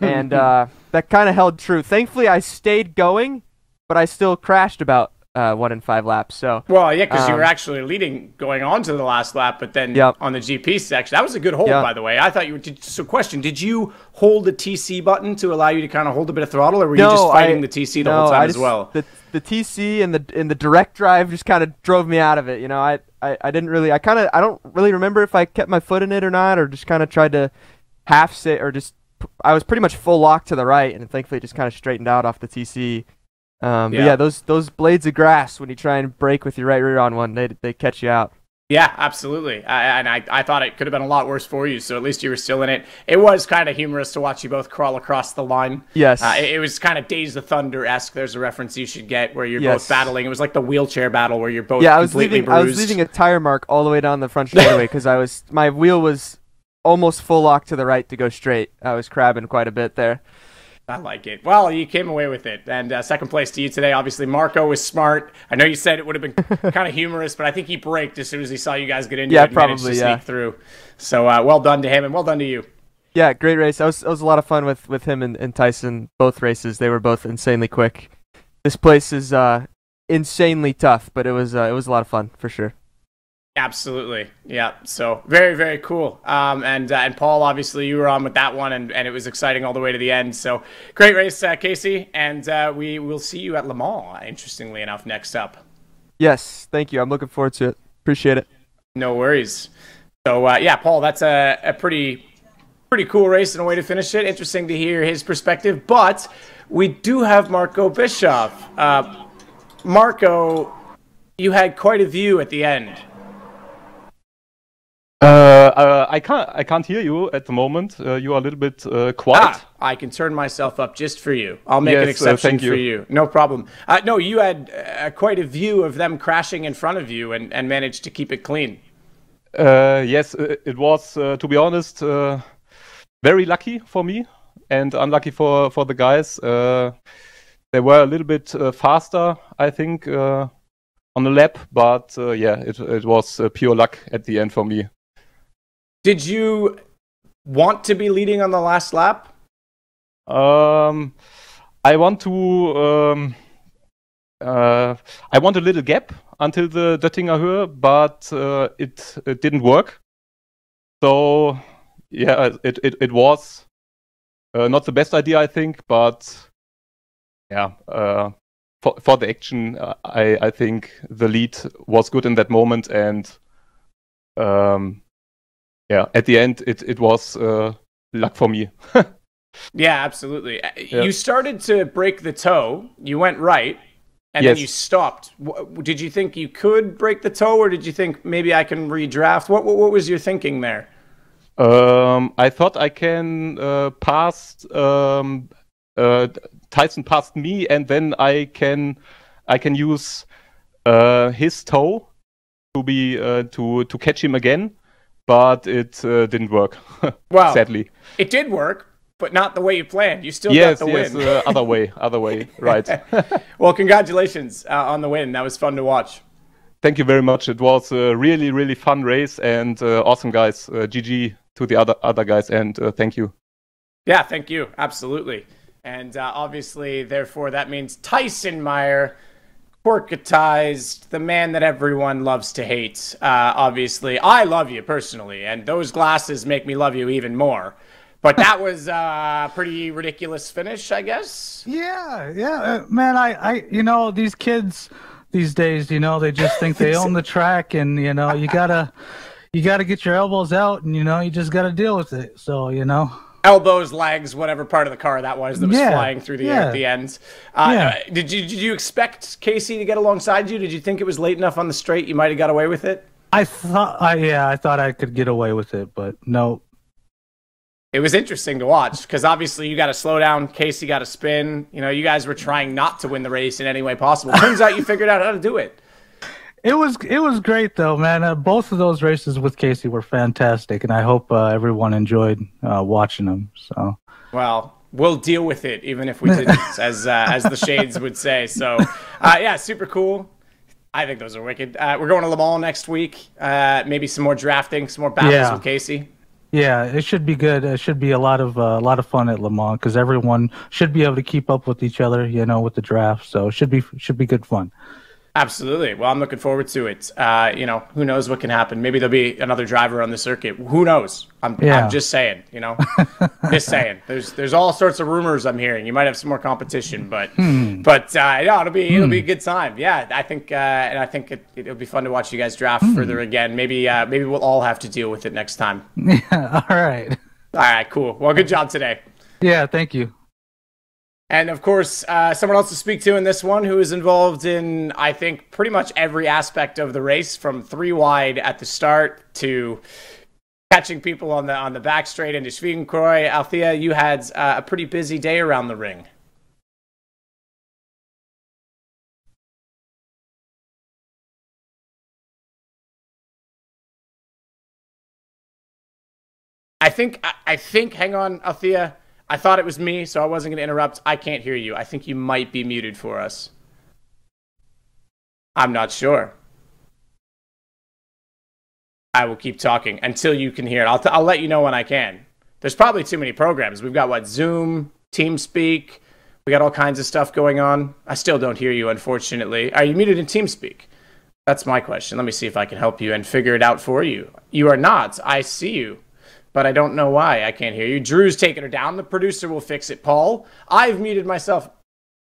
and that kind of held true. Thankfully, I stayed going, but I still crashed about 1 in 5 laps. So well, yeah, because you were actually leading going on to the last lap, but then on the GP section, that was a good hold, by the way. I thought you were. So, question: did you hold the TC button to allow you to kind of hold a bit of throttle, or were you just fighting the TC the whole time as well? The TC and the direct drive just kind of drove me out of it. You know, I didn't really. I don't really remember if I kept my foot in it or not, or just kind of tried to half sit, or just I was pretty much full lock to the right, and thankfully it just kind of straightened out off the TC. But yeah, those blades of grass, when you try and brake with your right rear on one, they catch you out. Yeah, absolutely. I thought it could have been a lot worse for you, so at least you were still in it. It was kind of humorous to watch you both crawl across the line. Yes. It was kind of Days of Thunder-esque. There's a reference you should get where you're both battling. It was like the wheelchair battle where you're both completely bruised. I was leaving a tire mark all the way down the front straightaway because my wheel was almost full lock to the right to go straight. I was crabbing quite a bit there. I like it. Well, you came away with it. And second place to you today, obviously, Marco was smart. I know you said it would have been kind of humorous, but I think he braked as soon as he saw you guys get into it and managed to sneak through. So well done to him, and well done to you. Yeah, great race. That was a lot of fun with him and Tyson, both races. They were both insanely quick. This place is insanely tough, but it was a lot of fun, for sure. Absolutely. Yeah. So very, very cool. And Paul, obviously you were on with that one and it was exciting all the way to the end. So great race, Casey. And we will see you at Le Mans, interestingly enough, next up. Yes. Thank you. I'm looking forward to it. Appreciate it. No worries. So yeah, Paul, that's a pretty cool race and a way to finish it. Interesting to hear his perspective, but we do have Marco Bischoff. Marco, you had quite a view at the end. I can't hear you at the moment. You are a little bit quiet. I can turn myself up just for you. I'll make an exception for you. No problem. No, you had quite a view of them crashing in front of you and managed to keep it clean. Yes, it was, to be honest, very lucky for me and unlucky for the guys. They were a little bit faster, I think, on the lap, but yeah, it was pure luck at the end for me. Did you want to be leading on the last lap? I want to. I want a little gap until the Döttinger Höhe, but it didn't work. So yeah, it was not the best idea, I think, but yeah, for the action, I think the lead was good in that moment, and yeah, at the end, it was luck for me. Yeah, absolutely. Yeah. You started to break the toe. You went right, and then you stopped. Did you think you could break the toe, or did you think maybe I can redraft? What was your thinking there? I thought I can pass. Tyson passed me, and then I can use his toe to be to catch him again. But it didn't work. Well, sadly, it did work, but not the way you planned. You still got the win. Yes, other way, right. Well, congratulations on the win. That was fun to watch. Thank you very much. It was a really, really fun race and awesome, guys. GG to the other guys, and thank you. Yeah, thank you. Absolutely. And obviously, therefore, that means Tyson Mayer, porketized, the man that everyone loves to hate. Obviously, I love you personally, and those glasses make me love you even more. But that was a pretty ridiculous finish, I guess. Yeah, man. I these kids these days, they just think they own the track, and you gotta get your elbows out, and you just gotta deal with it. So elbows, legs, whatever part of the car that was flying through the air at the end. Did you expect Casey to get alongside you? Did you think it was late enough on the straight you might have got away with it? I thought I could get away with it, but no. It was interesting to watch because obviously you got to slow down. Casey got to spin. You guys were trying not to win the race in any way possible. Turns out you figured out how to do it. It was great though, man. Both of those races with Casey were fantastic, and I hope everyone enjoyed watching them. So, well, we'll deal with it, even if we didn't, as the Shades would say. So, yeah, super cool. I think those are wicked. We're going to Le Mans next week. Maybe some more drafting, some more battles with Casey. Yeah, it should be good. It should be a lot of fun at Le Mans because everyone should be able to keep up with each other, with the draft. So it should be good fun. Absolutely. Well, I'm looking forward to it. Who knows what can happen? Maybe there'll be another driver on the circuit. Who knows? I'm just saying, just saying. There's all sorts of rumors I'm hearing. You might have some more competition, but it'll be a good time. Yeah, I think it'll be fun to watch you guys draft further again. Maybe we'll all have to deal with it next time. Yeah. All right. All right. Cool. Well, good job today. Yeah. Thank you. And of course, someone else to speak to in this one who is involved in, I think, pretty much every aspect of the race, from 3 wide at the start to catching people on the back straight into Schwiegenkreuz. Althea, you had a pretty busy day around the ring. I think, hang on, Althea. I thought it was me, so I wasn't going to interrupt. I can't hear you. I think you might be muted for us. I'm not sure. I will keep talking until you can hear it. I'll let you know when I can. There's probably too many programs. We've got, what, Zoom, TeamSpeak. We got all kinds of stuff going on. I still don't hear you, unfortunately. Are you muted in TeamSpeak? That's my question. Let me see if I can help you and figure it out for you. You are not. I see you. But I don't know why I can't hear you. Drew's taking her down. The producer will fix it, Paul. I've muted myself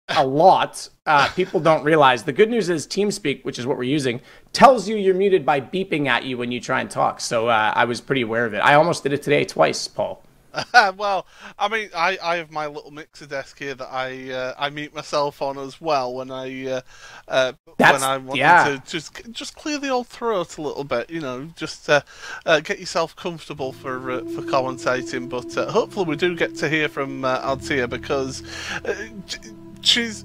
a lot. People don't realize. The good news is TeamSpeak, which is what we're using, tells you you're muted by beeping at you when you try and talk. So I was pretty aware of it. I almost did it today twice, Paul. Well, I mean, I have my little mixer desk here that I mute myself on as well when I want to just clear the old throat a little bit, you know, just get yourself comfortable for commentating. But hopefully we do get to hear from Althea, because she's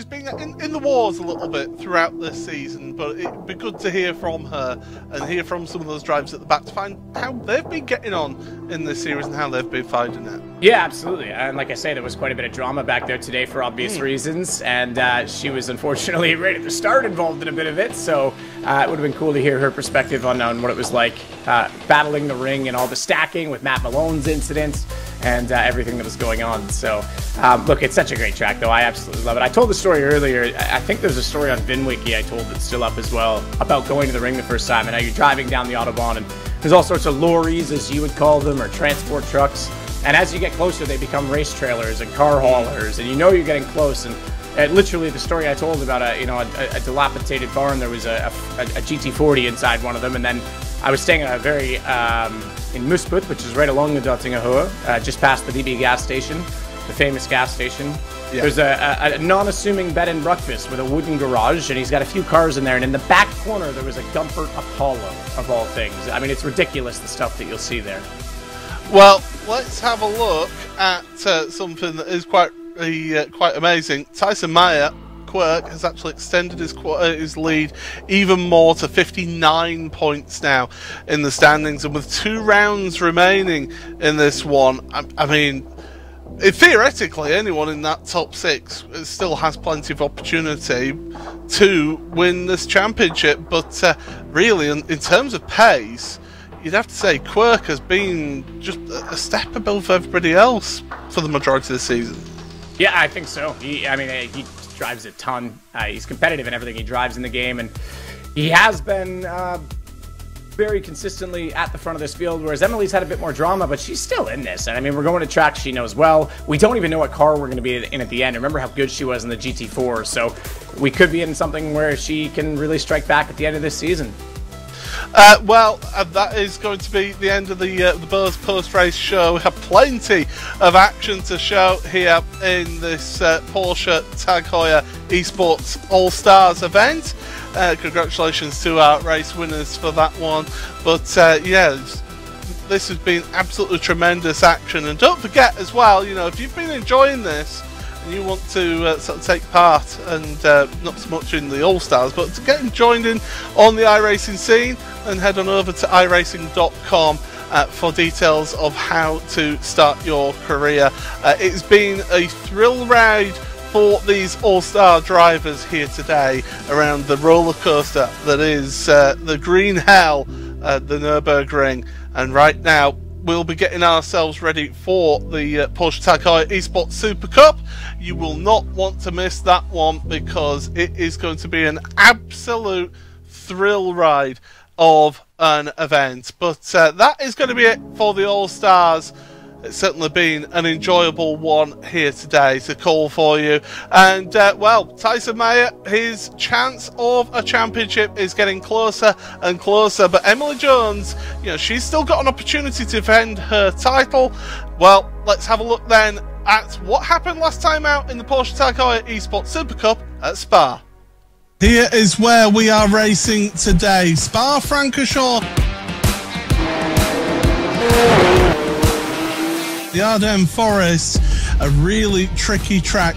been in the wars a little bit throughout this season, but it'd be good to hear from her and hear from some of those drivers at the back to find how they've been getting on in this series and how they've been finding it. Yeah, absolutely. And like I say, there was quite a bit of drama back there today for obvious reasons, and she was unfortunately right at the start involved in a bit of it, so it would have been cool to hear her perspective on what it was like battling the ring and all the stacking with Matt Malone's incident and everything that was going on. So, look, it's such a great track, though. I absolutely love it. I told the story earlier. I think there's a story on VinWiki I told that's still up as well about going to the ring the first time, and how you're driving down the Autobahn, and there's all sorts of lorries, as you would call them, or transport trucks. And as you get closer, they become race trailers and car haulers, and you know you're getting close. And literally, the story I told about a dilapidated barn, there was a GT40 inside one of them, and then I was staying at a very in Musput, which is right along the Dottinger Höhe, just past the DB gas station, the famous gas station. Yeah. There's a non-assuming bed and breakfast with a wooden garage, and he's got a few cars in there. And in the back corner, there was a Gumpert Apollo, of all things. I mean, it's ridiculous, the stuff that you'll see there. Well, let's have a look at something that is quite amazing. Tyson Mayer, Quirk, has actually extended his lead even more to 59 points now in the standings, and with 2 rounds remaining in this one, I mean, theoretically, anyone in that top 6 still has plenty of opportunity to win this championship. But really, in terms of pace, you'd have to say Quirk has been just a step above everybody else for the majority of the season. Yeah, I think so. He drives a ton. He's competitive in everything he drives in the game, and he has been very consistently at the front of this field, whereas Emily's had a bit more drama, but she's still in this. And I mean, we're going to tracks she knows well. We don't even know what car we're going to be in at the end. Remember how good she was in the GT4, so we could be in something where she can really strike back at the end of this season. Well, that is going to be the end of the Buzz post-race show. We have plenty of action to show here in this Porsche Tag Heuer Esports All-Stars event. Congratulations to our race winners for that one. But yeah, this has been absolutely tremendous action. And don't forget as well, you know, if you've been enjoying this and you want to sort of take part, and not so much in the All-Stars, but to get joined in on the iRacing scene, and head on over to iRacing.com for details of how to start your career. It's been a thrill ride for these All-Star drivers here today around the roller coaster that is the Green Hell, the Nürburgring, and right now we'll be getting ourselves ready for the Porsche Tag Heuer Esports Supercup. You will not want to miss that one, because it is going to be an absolute thrill ride of an event. But that is going to be it for the All-Stars. It's certainly been an enjoyable one here today to call for you. And, well, Tyson Mayer, his chance of a championship is getting closer and closer. But Emily Jones, you know, she's still got an opportunity to defend her title. Well, let's have a look then at what happened last time out in the Porsche Heuer Esports Supercup at Spa. Here is where we are racing today, Spa-Francorchamps. The Ardennes Forest, a really tricky track.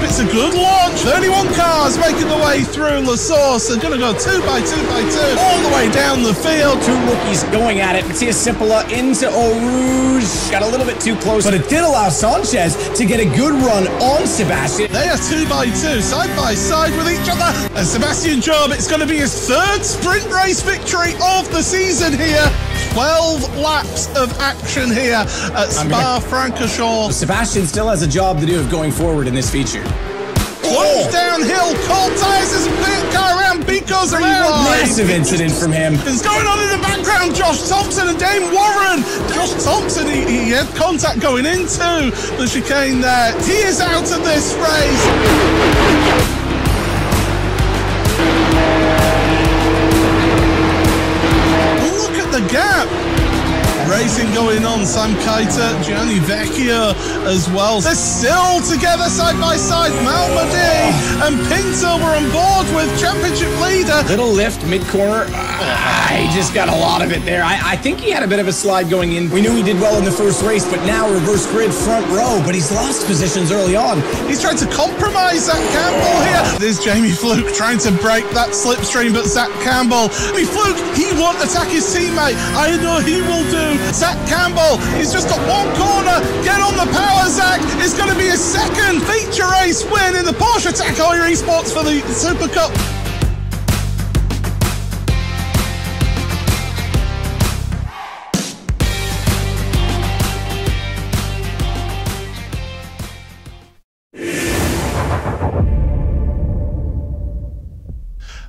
It's a good launch. 31 cars making the way through La Source. They're going to go 2 by 2 by 2 all the way down the field. Two rookies going at it. Mathias Simpola into Eau Rouge. Got a little bit too close, but it did allow Sanchez to get a good run on Sebastian. They are 2 by 2, side by side with each other. And Sebastian Job, it's going to be his 3rd sprint race victory of the season here. 12 laps of action here at Spa-Francorchamps. Sebastian still has a job to do of going forward in this feature. Plunge downhill, cold tires, there's a car around, beat goes around. Massive incident from him. It's going on in the background, Josh Thompson and Dame Warren. Josh Thompson, he had contact going into the chicane there. He is out of this race. Look at the gap. Racing going on, Sam Keiter, Gianni Vecchio as well. They're still together side by side. Malmedy and Pinto were on board with championship leader. Little lift mid-corner. He just got a lot of it there. I think he had a bit of a slide going in. We knew he did well in the first race, but now reverse grid front row, but he's lost positions early on. He's trying to compromise Zach Campbell here. There's Jamie Fluke trying to break that slipstream, but Zach Campbell, Fluke, he won't attack his teammate. I know he will do. Zach Campbell, he's just got one corner. Get on the power, Zach. It's going to be his 2nd feature race win in the Porsche Heuer Esports for the Super Cup.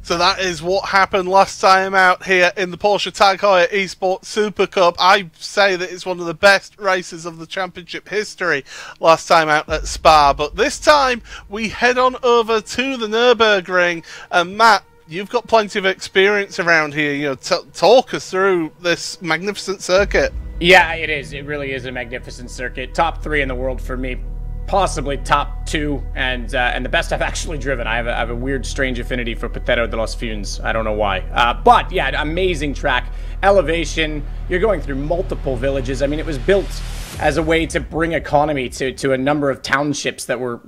So that is what happened last time out here in the Porsche Heuer Esports Super Cup. I say that it's one of the best races of the championship history last time out at Spa. But this time we head on over to the Nürburgring. And Matt, you've got plenty of experience around here. You know, talk us through this magnificent circuit. Yeah, it is. It really is a magnificent circuit. Top 3 in the world for me. Possibly top 2, and the best I've actually driven. I have a weird, strange affinity for Potato de los Funes. I don't know why. But yeah, amazing track. Elevation. You're going through multiple villages. I mean, it was built as a way to bring economy to a number of townships that were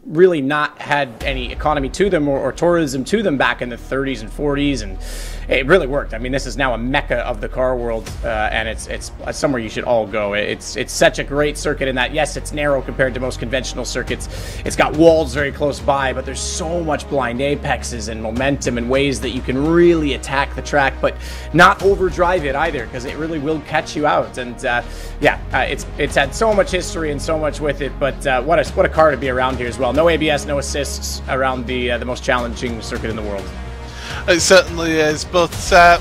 really not had any economy to them or tourism to them back in the 30s and 40s, and it really worked. I mean, this is now a mecca of the car world, and it's somewhere you should all go. It's such a great circuit in that, yes, it's narrow compared to most conventional circuits. It's got walls very close by, but there's so much blind apexes and momentum and ways that you can really attack the track, but not overdrive it either, because it really will catch you out. And yeah, it's had so much history and so much with it, but what a car to be around here as well. No ABS, no assists around the most challenging circuit in the world. It certainly is, but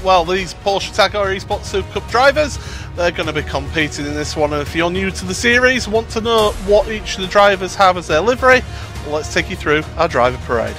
well, these Porsche Heuer Esports Super Cup drivers, they're going to be competing in this one. And if you're new to the series, want to know what each of the drivers have as their livery, well, let's take you through our driver parade.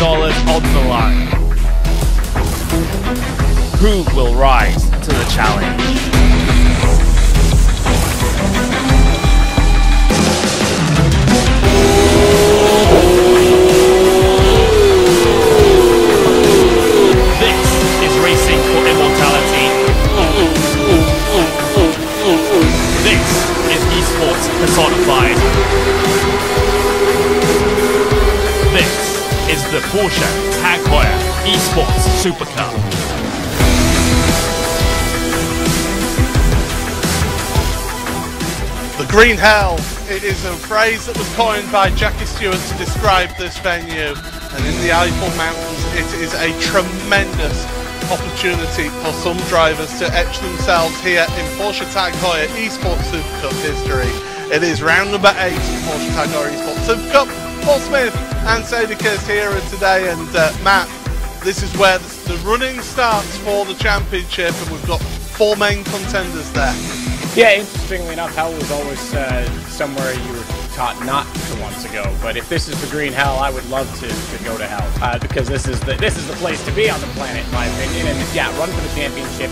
on the line. Who will rise to the challenge? This is racing for immortality. This is esports personified. This is the Porsche Heuer Esports Supercup. The Green Hell, it is a phrase that was coined by Jackie Stewart to describe this venue, and in the Eiffel Mountains it is a tremendous opportunity for some drivers to etch themselves here in Porsche Heuer Esports Supercup history. It is round number 8 of Porsche Heuer Esports Supercup. Paul Smith and Sadie Kirst here today, and Matt, this is where the running starts for the championship, and we've got 4 main contenders there. Yeah, interestingly enough, hell was always somewhere you were taught not to want to go. But if this is the green hell, I would love to go to hell because this is the place to be on the planet, in my opinion. And yeah, run for the championship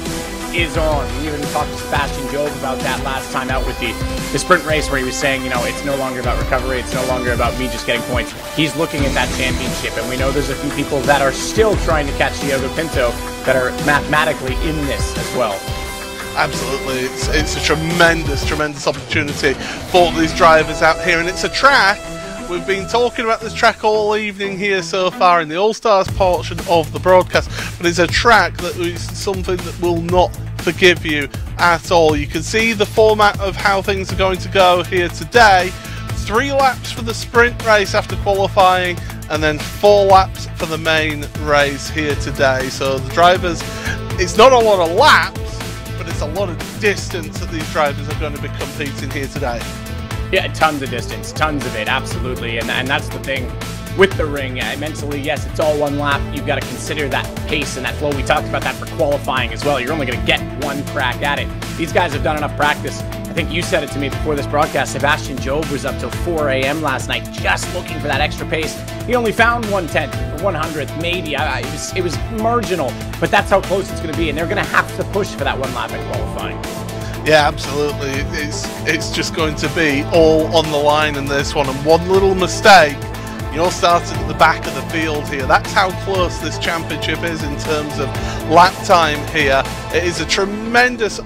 is on. We even talked to Sebastian Job about that last time out with the sprint race, where he was saying, you know, it's no longer about recovery, it's no longer about me just getting points. He's looking at that championship, and we know there's a few people that are still trying to catch Diogo Pinto that are mathematically in this as well. Absolutely, it's a tremendous opportunity for these drivers out here, and it's a track. We've been talking about this track all evening here so far in the All-Stars portion of the broadcast, but it's a track that is something that will not forgive you at all. You can see the format of how things are going to go here today. 3 laps for the sprint race after qualifying, and then 4 laps for the main race here today. So the drivers, it's not a lot of laps, but it's a lot of distance that these drivers are going to be competing here today. Yeah, tons of distance, tons of it, absolutely. And that's the thing with the ring. Mentally, yes, it's all 1 lap. You've got to consider that pace and that flow. We talked about that for qualifying as well. You're only going to get 1 crack at it. These guys have done enough practice. I think you said it to me before this broadcast. Sebastian Job was up till 4 a.m. last night just looking for that extra pace. He only found 1/10 or 100th, maybe. It was marginal, but that's how close it's going to be, and they're going to have to push for that 1 lap in qualifying. Yeah, absolutely. It's just going to be all on the line in this one, and one little mistake, you're starting at the back of the field here. That's how close this championship is in terms of lap time here. It is a tremendous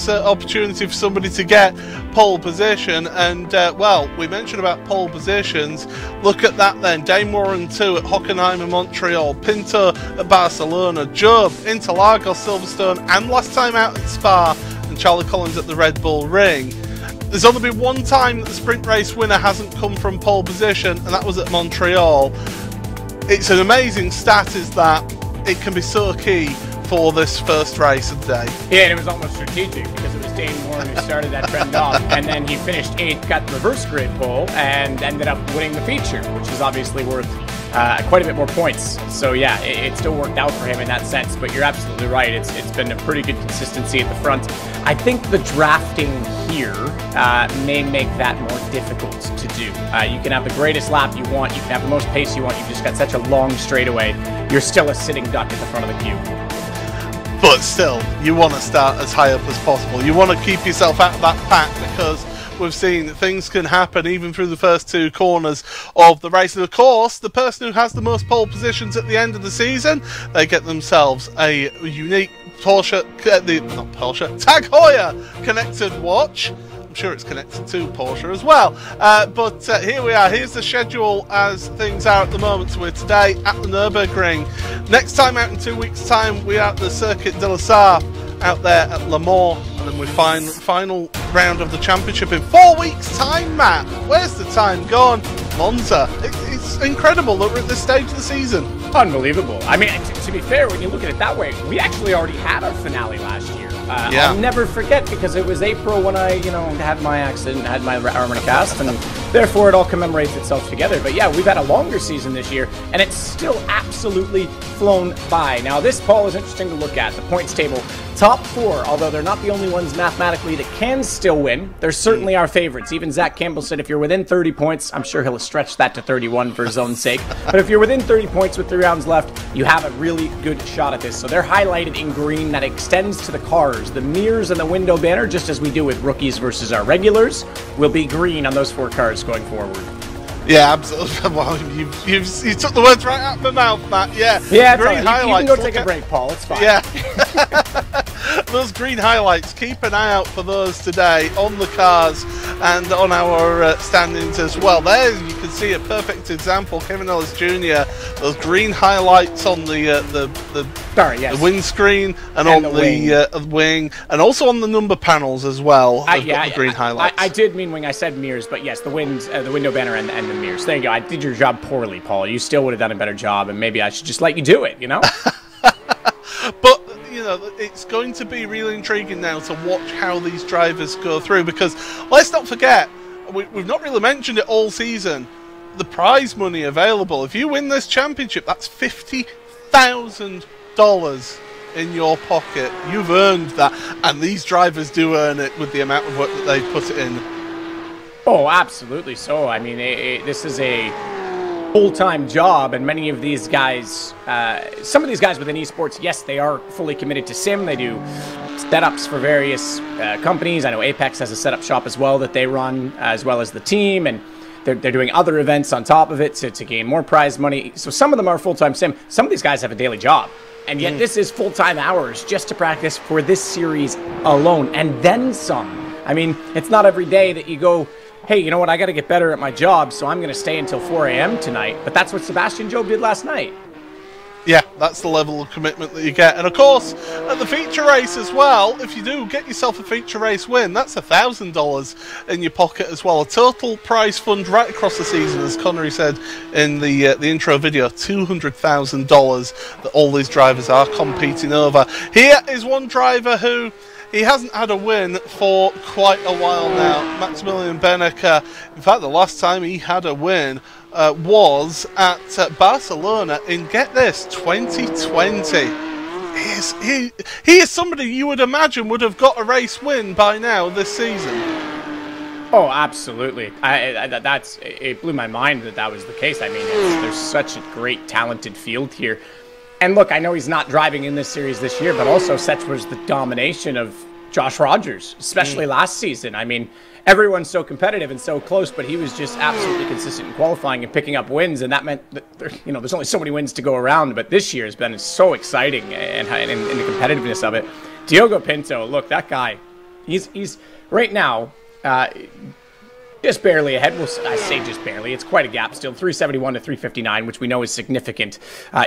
opportunity for somebody to get pole position, and well, we mentioned about pole positions. Look at that then. Dane Warren 2 at Hockenheim and Montreal, Pinto at Barcelona, Job, Interlagos, Silverstone, and last time out at Spa, and Charlie Collins at the Red Bull Ring. There's only been 1 time that the sprint race winner hasn't come from pole position, and that was at Montreal. It's an amazing stat, is that it can be so key for this first race of the day. Yeah, and it was almost strategic because it was Dane Warren who started that trend off, and then he finished 8th, got the reverse grid pole, and ended up winning the feature, which is obviously worth quite a bit more points. So yeah, it still worked out for him in that sense, but you're absolutely right. It's been a pretty good consistency at the front. I think the drafting here may make that more difficult to do. You can have the greatest lap you want, you can have the most pace you want, you've just got such a long straightaway. You're still a sitting duck at the front of the queue. But still, you want to start as high up as possible. You want to keep yourself out of that pack, because we've seen that things can happen even through the first 2 corners of the race. And of course, the person who has the most pole positions at the end of the season, they get themselves a unique Porsche, Tag Heuer connected watch. I'm sure it's connected to Porsche as well. But here we are. Here's the schedule as things are at the moment. So we're today at the Nürburgring. Next time out in 2 weeks' time, we are at the Circuit de la Sarre out there at Le Mans. And then we final round of the championship in 4 weeks' time, Matt. Where's the time gone? Monza. It's incredible that we're at this stage of the season. Unbelievable. I mean, to be fair, when you look at it that way, we actually already had our finale last year. I'll never forget, because it was April when I, had my accident, had my arm in a cast, and therefore it all commemorates itself together. But yeah, we've had a longer season this year, and it's still absolutely flown by. Now, this poll is interesting to look at. The points table top 4, although they're not the only ones mathematically that can still win, they're certainly our favorites. Even Zach Campbell said if you're within 30 points, I'm sure he'll stretch that to 31 for his own sake, but if you're within 30 points with 3 rounds left, you have a really good shot at this. So they're highlighted in green. That extends to the cars. The mirrors and the window banner, just as we do with rookies versus our regulars, will be green on those 4 cars going forward. Yeah, absolutely. Well, you took the words right out of my mouth, Matt. Yeah. Yeah, green highlights. You can go take a break, Paul. It's fine. Yeah. Those green highlights, keep an eye out for those today on the cars and on our standings as well. There you can see a perfect example, Kevin Ellis Jr., those green highlights on the windscreen and on the wing, and also on the number panels as well. The green highlights. I did mean wing, I said mirrors, but yes, the window banner and the mirrors. There you go. I did your job poorly, Paul. You still would have done a better job, and maybe I should just let you do it, you know? But, you know, it's going to be really intriguing now to watch how these drivers go through, because let's not forget, we've not really mentioned it all season, the prize money available. If you win this championship, that's $50,000 in your pocket. You've earned that, and these drivers do earn it with the amount of work that they put in. Oh, absolutely so. I mean, this is a full-time job, and many of these guys, some of these guys within esports, yes, they are fully committed to sim. They do setups for various companies. I know Apex has a setup shop as well that they run, as well as the team, and they're doing other events on top of it to gain more prize money. So some of them are full-time sim. Some of these guys have a daily job, and yet this is full-time hours just to practice for this series alone, and then some. I mean, it's not every day that you go, hey, you know what, I got to get better at my job, so I'm going to stay until 4 a.m. tonight. But that's what Sebastian Job did last night. Yeah, that's the level of commitment that you get. And of course, at the feature race as well, if you do get yourself a feature race win, that's $1,000 in your pocket as well. A total prize fund right across the season, as Connery said in the intro video, $200,000 that all these drivers are competing over. Here is one driver who... he hasn't had a win for quite a while now, Maximilian Bennecker. In fact, the last time he had a win was at Barcelona in, get this, 2020. He is somebody you would imagine would have got a race win by now this season. Oh, absolutely. It blew my mind that was the case. I mean, there's such a great, talented field here. And look, I know he's not driving in this series this year, but also such was the domination of Josh Rogers, especially last season. I mean, everyone's so competitive and so close, but he was just absolutely consistent in qualifying and picking up wins, and that meant that there's only so many wins to go around. But this year has been so exciting and in the competitiveness of it. Diogo Pinto, look, that guy, he's right now just barely ahead. Well, I say just barely. It's quite a gap still. 371 to 359, which we know is significant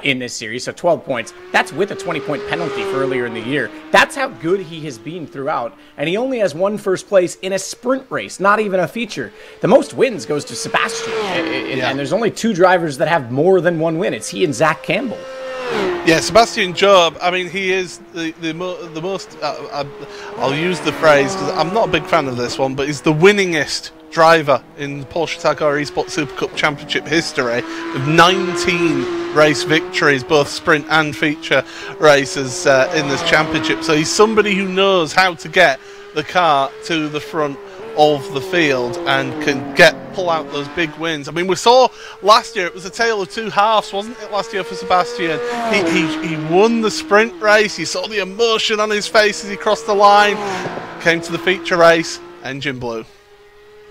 in this series. So 12 points. That's with a 20-point penalty for earlier in the year. That's how good he has been throughout. And he only has one first place in a sprint race, not even a feature. The most wins goes to Sebastian. And there's only 2 drivers that have more than 1 win. It's he and Zach Campbell. Yeah, Sebastian Job, I mean, he is the most, I'll use the phrase, because I'm not a big fan of this one, but he's the winningest driver in Porsche Heuer Esports Supercup Championship history, with 19 race victories, both sprint and feature races in this championship. So he's somebody who knows how to get the car to the front of the field and can pull out those big wins. I mean, we saw last year it was a tale of 2 halves, wasn't it, last year for Sebastian? He won the sprint race. You saw the emotion on his face as he crossed the line. Came to the feature race, engine blew.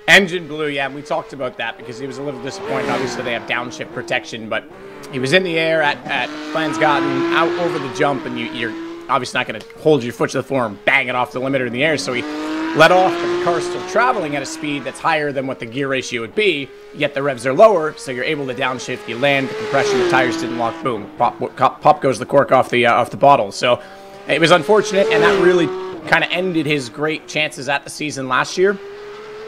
Engine blew, yeah, and we talked about that because he was a little disappointed. Obviously, they have downshift protection, but he was in the air at Flansgatten, out over the jump, and you're obviously not going to hold your foot to the floor and bang it off the limiter in the air, so he let off, but the car's still traveling at a speed that's higher than what the gear ratio would be, yet the revs are lower, so you're able to downshift, you land, the compression, the tires didn't lock, boom, pop goes the cork off the bottle. So it was unfortunate, and that really kind of ended his great chances at the season last year.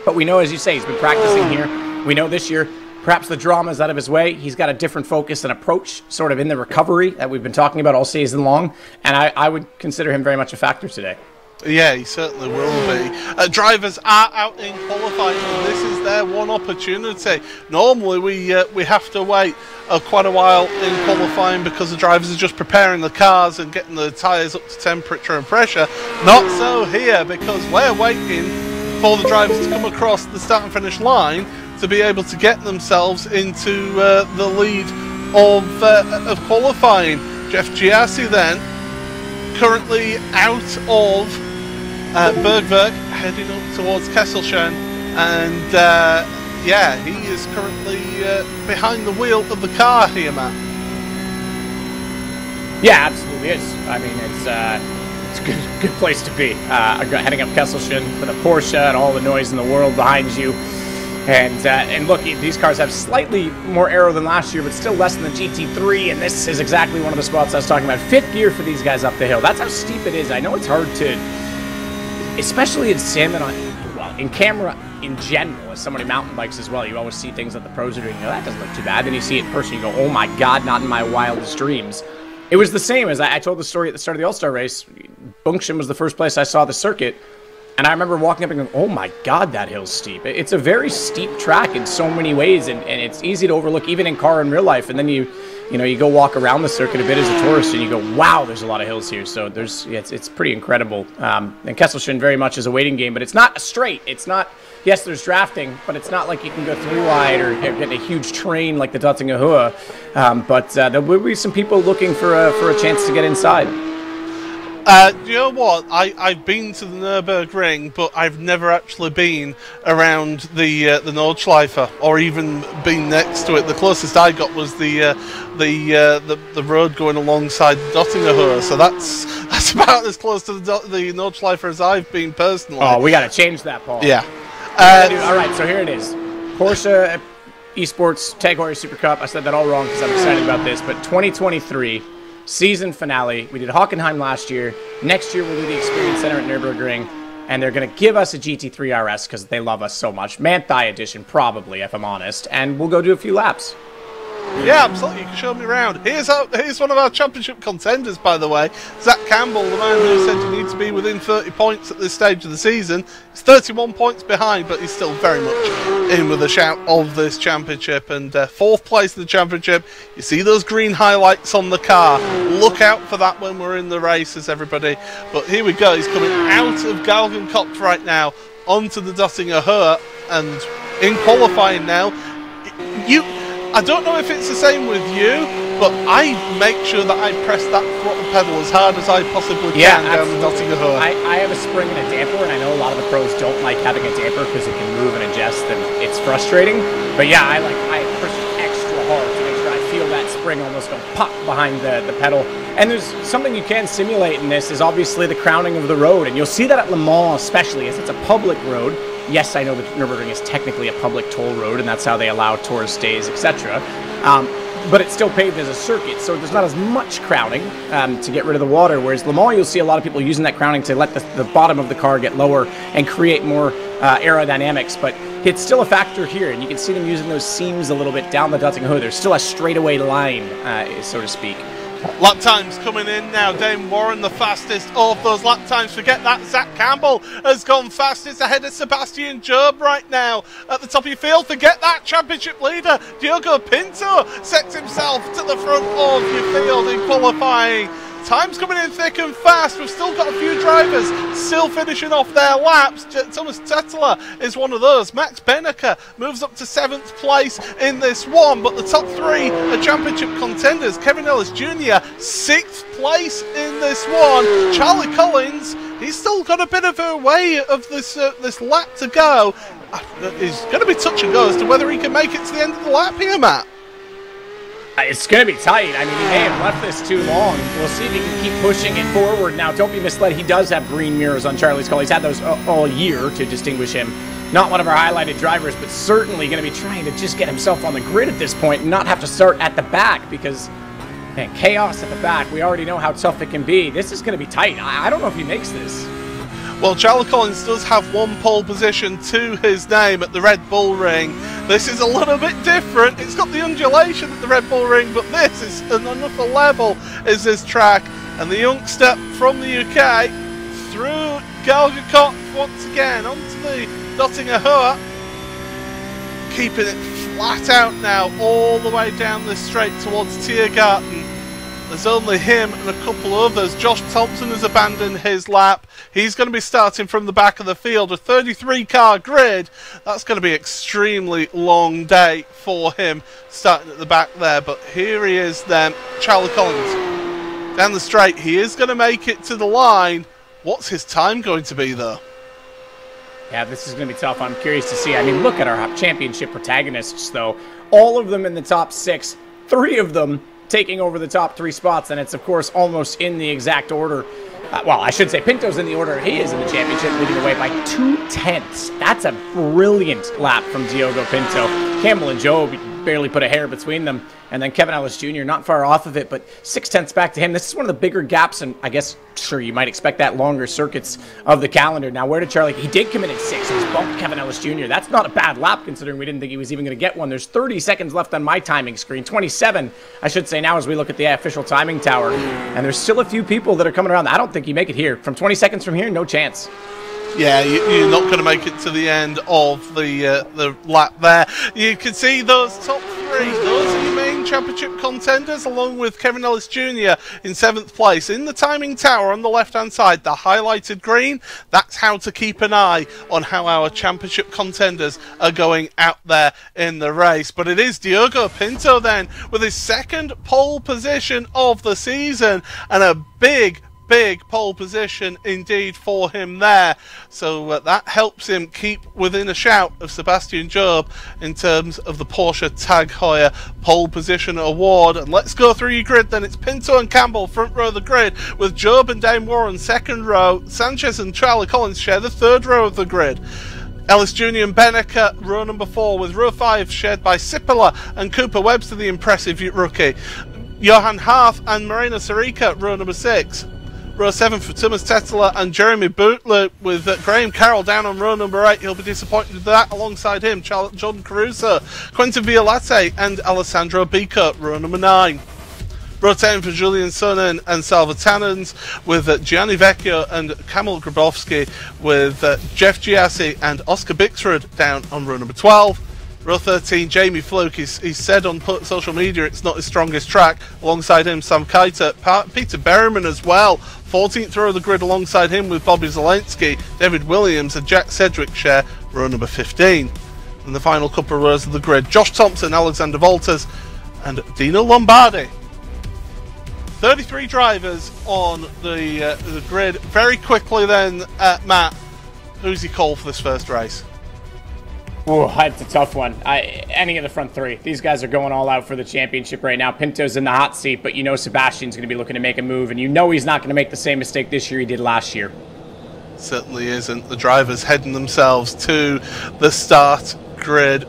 But we know, as you say, he's been practicing here. We know this year, perhaps the drama's out of his way. He's got a different focus and approach sort of in the recovery that we've been talking about all season long, and I would consider him very much a factor today. Yeah, he certainly will be. Drivers are out in qualifying, and this is their one opportunity. Normally, we have to wait quite a while in qualifying because the drivers are just preparing the cars and getting the tyres up to temperature and pressure. Not so here, because we're waiting for the drivers to come across the start and finish line to be able to get themselves into the lead of qualifying. Jeff Giassi then, currently out of Bergwerk, heading up towards Kesselchen, and yeah, he is currently behind the wheel of the car here, Matt. Yeah, absolutely is. I mean, it's a good place to be. Heading up Kesselchen with a Porsche and all the noise in the world behind you. And look, these cars have slightly more aero than last year, but still less than the GT3, and this is exactly one of the spots I was talking about. 5th gear for these guys up the hill. That's how steep it is. I know it's hard to, especially in sim and in camera in general, as somebody mountain bikes as well, you always see things that the pros are doing. You know, that doesn't look too bad. Then you see it in person, you go, oh my God, not in my wildest dreams. It was the same as I told the story at the start of the All-Star race. Bunkshin was the first place I saw the circuit. And I remember walking up and going, oh my God, that hill's steep. It's a very steep track in so many ways, and it's easy to overlook even in car and real life. And then you go walk around the circuit a bit as a tourist and you go, wow, there's a lot of hills here. So it's pretty incredible. And Kesselchen very much is a waiting game, but it's not a straight. It's not, yes, there's drafting, but it's not like you can go through wide or get a huge train like the Dottinger Höhe. But there will be some people looking for a chance to get inside. You know what? I've been to the Nürburgring, but I've never actually been around the Nordschleife or even been next to it. The closest I got was the road going alongside the Dottinger Höhe. So that's about as close to the Nordschleife as I've been personally. Oh, we got to change that, Paul. Yeah. All right, so here it is. Porsche Esports Heuer Supercup. I said that all wrong because I'm excited about this, but 2023. Season finale. We did Hockenheim last year. Next year we'll do the Experience Center at Nürburgring, and they're going to give us a GT3 RS because they love us so much. Man-Thigh edition, probably, if I'm honest, and we'll go do a few laps. Yeah, absolutely. You can show me around. Here's one of our championship contenders, by the way. Zach Campbell, the man who said you need to be within 30 points at this stage of the season. He's 31 points behind, but he's still very much in with a shout of this championship. And 4th place in the championship. You see those green highlights on the car. Look out for that when we're in the races, everybody. But here we go. He's coming out of Galgenkopf right now onto the Dottinger Höhe, and in qualifying now. I don't know if it's the same with you, but I make sure that I press that throttle pedal as hard as I possibly can down the Dottinger Höhe. I have a spring and a damper, and I know a lot of the pros don't like having a damper because it can move and adjust, and it's frustrating. But yeah, I push extra hard to make sure I feel that spring almost go pop behind the pedal. And there's something you can simulate in this is obviously the crowning of the road, and you'll see that at Le Mans especially, as it's a public road. Yes, I know that Nürburgring is technically a public toll road, and that's how they allow tourist stays, etc. But it's still paved as a circuit, so there's not as much crowning to get rid of the water. Whereas Le Mans, you'll see a lot of people using that crowning to let the bottom of the car get lower and create more aerodynamics. But it's still a factor here, and you can see them using those seams a little bit down the Dottinger Höhe. There's still a straightaway line, so to speak. Lap times coming in now. Dane Warren, the fastest of those lap times. Forget that. Zach Campbell has gone fastest ahead of Sebastian Job right now at the top of your field. Forget that. Championship leader Diogo Pinto sets himself to the front of your field in qualifying. Time's coming in thick and fast. We've still got a few drivers still finishing off their laps. Thomas Tetteler is one of those. Max Bennecker moves up to 7th place in this one, but the top 3 are championship contenders. Kevin Ellis Jr., 6th place in this one. Charlie Collins, he's still got a bit of a way of this lap to go. He's going to be touch and go as to whether he can make it to the end of the lap here, Matt. It's going to be tight. I mean, he may have left this too long. We'll see if he can keep pushing it forward. Now, don't be misled. He does have green mirrors on Charlie's car. He's had those all year to distinguish him. Not one of our highlighted drivers, but certainly going to be trying to just get himself on the grid at this point and not have to start at the back because, man, chaos at the back. We already know how tough it can be. This is going to be tight. I don't know if he makes this. Well, Charlie Collins does have one pole position to his name at the Red Bull Ring. This is a little bit different. It's got the undulation at the Red Bull Ring, but this is on another level is this track. And the youngster from the UK through Galgacott once again onto the Dottinger Heuer, keeping it flat out now all the way down this straight towards Tiergarten. There's only him and a couple others. Josh Thompson has abandoned his lap. He's going to be starting from the back of the field. A 33-car grid. That's going to be an extremely long day for him starting at the back there. But here he is then, Charlie Collins. Down the straight. He is going to make it to the line. What's his time going to be, though? Yeah, this is going to be tough. I'm curious to see. I mean, look at our championship protagonists, though. All of them in the top 6. 3 of them taking over the top 3 spots, and it's, of course, almost in the exact order. Well, I should say Pinto's in the order he is in the championship, leading away by 2/10. That's a brilliant lap from Diogo Pinto. Campbell and Joe barely put a hair between them. And then Kevin Ellis Jr. not far off of it, but 0.6 back to him. This is one of the bigger gaps, and I guess, sure, you might expect that longer circuits of the calendar. Now, where did Charlie... He did come in at 6. He's bumped Kevin Ellis Jr. That's not a bad lap, considering we didn't think he was even going to get one. There's 30 seconds left on my timing screen. 27, I should say now, as we look at the official timing tower. And there's still a few people that are coming around. I don't think you make it here. From 20 seconds from here, no chance. Yeah, you're not going to make it to the end of the lap there. You can see those top 3. Those are your main championship contenders, along with Kevin Ellis Jr. in 7th place. In the timing tower on the left-hand side, the highlighted green, that's how to keep an eye on how our championship contenders are going out there in the race. But it is Diogo Pinto then, with his 2nd pole position of the season, and a big pole position indeed for him there. So that helps him keep within a shout of Sebastian Job in terms of the Porsche Tag Heuer pole position award. And let's go through your grid then. It's Pinto and Campbell front row of the grid, with Job and Dame Warren 2nd row. Sanchez and Charlie Collins share the 3rd row of the grid. Ellis Jr. and Bennecker row number 4, with row 5 shared by Sipola and Cooper Webster, the impressive rookie. Johan Harth and Marina Sarica row number 6. Row 7 for Thomas Tetteler and Jeremy Bootler, with Graham Carroll down on row number 8. He'll be disappointed with that. Alongside him, Jordan Caruso, Quentin Violate and Alessandro Bico, row number 9. Row 10 for Julian Sonnen and Salva Tannens, with Gianni Vecchio and Kamil Grabowski, with Jeff Giassi and Oscar Bixrud down on row number 12. Row 13, Jamie Fluke. He's said on social media it's not his strongest track. Alongside him, Sam Keiter, Peter Berryman as well. 14th row of the grid alongside him, with Bobby Zelensky, David Williams and Jack Sedgwick share row number 15. And the final couple of rows of the grid, Josh Thompson, Alexander Volters and Dino Lombardi. 33 drivers on the grid. Very quickly then, Matt, who's your call for this first race? Oh, that's a tough one. Any of the front 3. These guys are going all out for the championship right now. Pinto's in the hot seat, but you know Sebastian's going to be looking to make a move, and you know he's not going to make the same mistake this year he did last year. Certainly isn't. The drivers heading themselves to the start grid,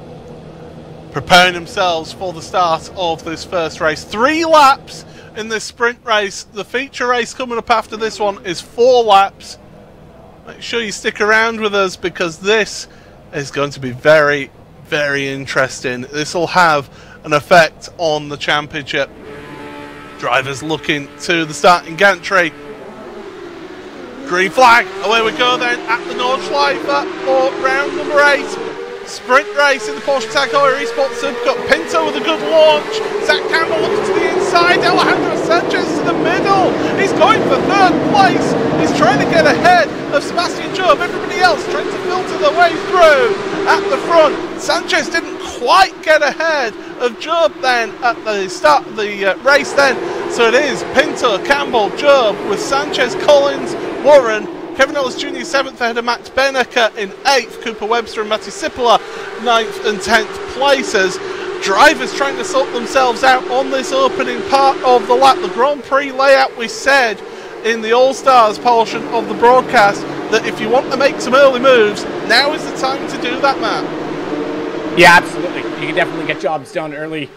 preparing themselves for the start of this first race. 3 laps in this sprint race. The feature race coming up after this one is 4 laps. Make sure you stick around with us, because this is going to be very, very interesting. This will have an effect on the championship. Drivers looking to the starting gantry. Green flag. Away we go then at the Nordschleife for round number 8. Sprint race in the Porsche Tag Heuer Esports Supercup. Pinto with a good launch. Zach Campbell looking to the inside. Alejandro Sanchez to the middle. He's going for 3rd place. He's trying to get ahead of Sebastian Job. Everybody else trying to filter their way through at the front. Sanchez didn't quite get ahead of Job then at the start of the race then. So it is Pinto, Campbell, Job, with Sanchez, Collins, Warren, Kevin Ellis Jr. 7th ahead of Max Bennecker in 8th. Cooper Webster and Matty Sipola 9th and 10th places. Drivers trying to sort themselves out on this opening part of the lap. The Grand Prix layout, we said in the All-Stars portion of the broadcast that if you want to make some early moves, now is the time to do that, Matt. Yeah, absolutely. You can definitely get jobs done early.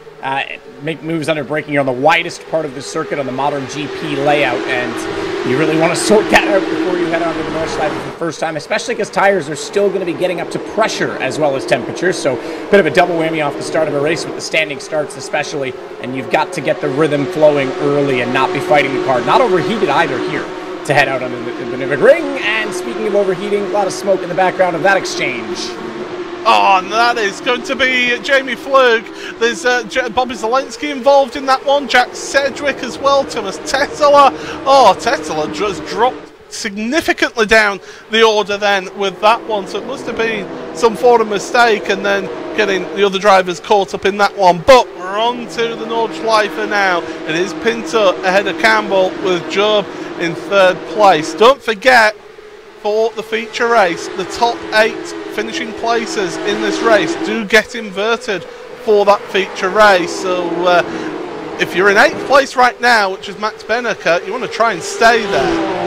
Make moves under braking. You're on the widest part of the circuit on the modern GP layout, and you really want to sort that out before you head on to the Nordschleife for the first time, especially because tires are still going to be getting up to pressure as well as temperature, so a bit of a double whammy off the start of a race with the standing starts especially, and you've got to get the rhythm flowing early and not be fighting the car. Not overheated either here. to head out on the Nürburgring. And speaking of overheating, a lot of smoke in the background of that exchange. Oh, and that is going to be Jamie Flug. There's Bobby Zelensky involved in that one. Jack Sedgwick as well. Thomas Tetela. Oh, Tetela just dropped significantly down the order then with that one. So it must have been some sort of mistake and then getting the other drivers caught up in that one. But we're on to the Nordschleife now. It is Pinto ahead of Campbell with Job in third place. Don't forget, for the feature race, the top 8 finishing places in this race do get inverted for that feature race. So if you're in 8th place right now, which is Max Bennecker, you want to try and stay there.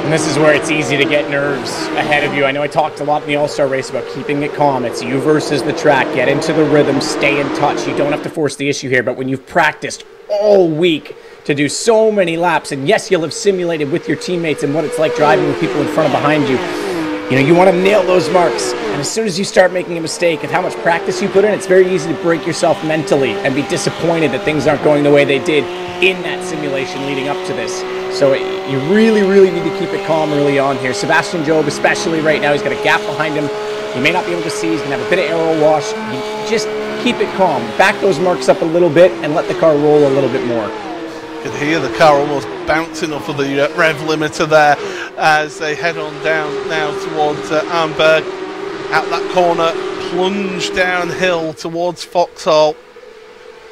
And this is where it's easy to get nerves ahead of you. I know I talked a lot in the All-Star race about keeping it calm. It's you versus the track. Get into the rhythm, stay in touch. You don't have to force the issue here, but when you've practiced all week to do so many laps, and yes, you'll have simulated with your teammates and what it's like driving with people in front and behind you, you know, you want to nail those marks. And as soon as you start making a mistake of how much practice you put in, it's very easy to break yourself mentally and be disappointed that things aren't going the way they did in that simulation leading up to this. So you really, really need to keep it calm early on here. Sebastian Job, especially right now, he's got a gap behind him. You may not be able to see. He's going to have a bit of aero wash. You just keep it calm. Back those marks up a little bit and let the car roll a little bit more. You can hear the car almost bouncing off of the rev limiter there as they head on down now towards Amberg. Out that corner, plunge downhill towards Foxhole.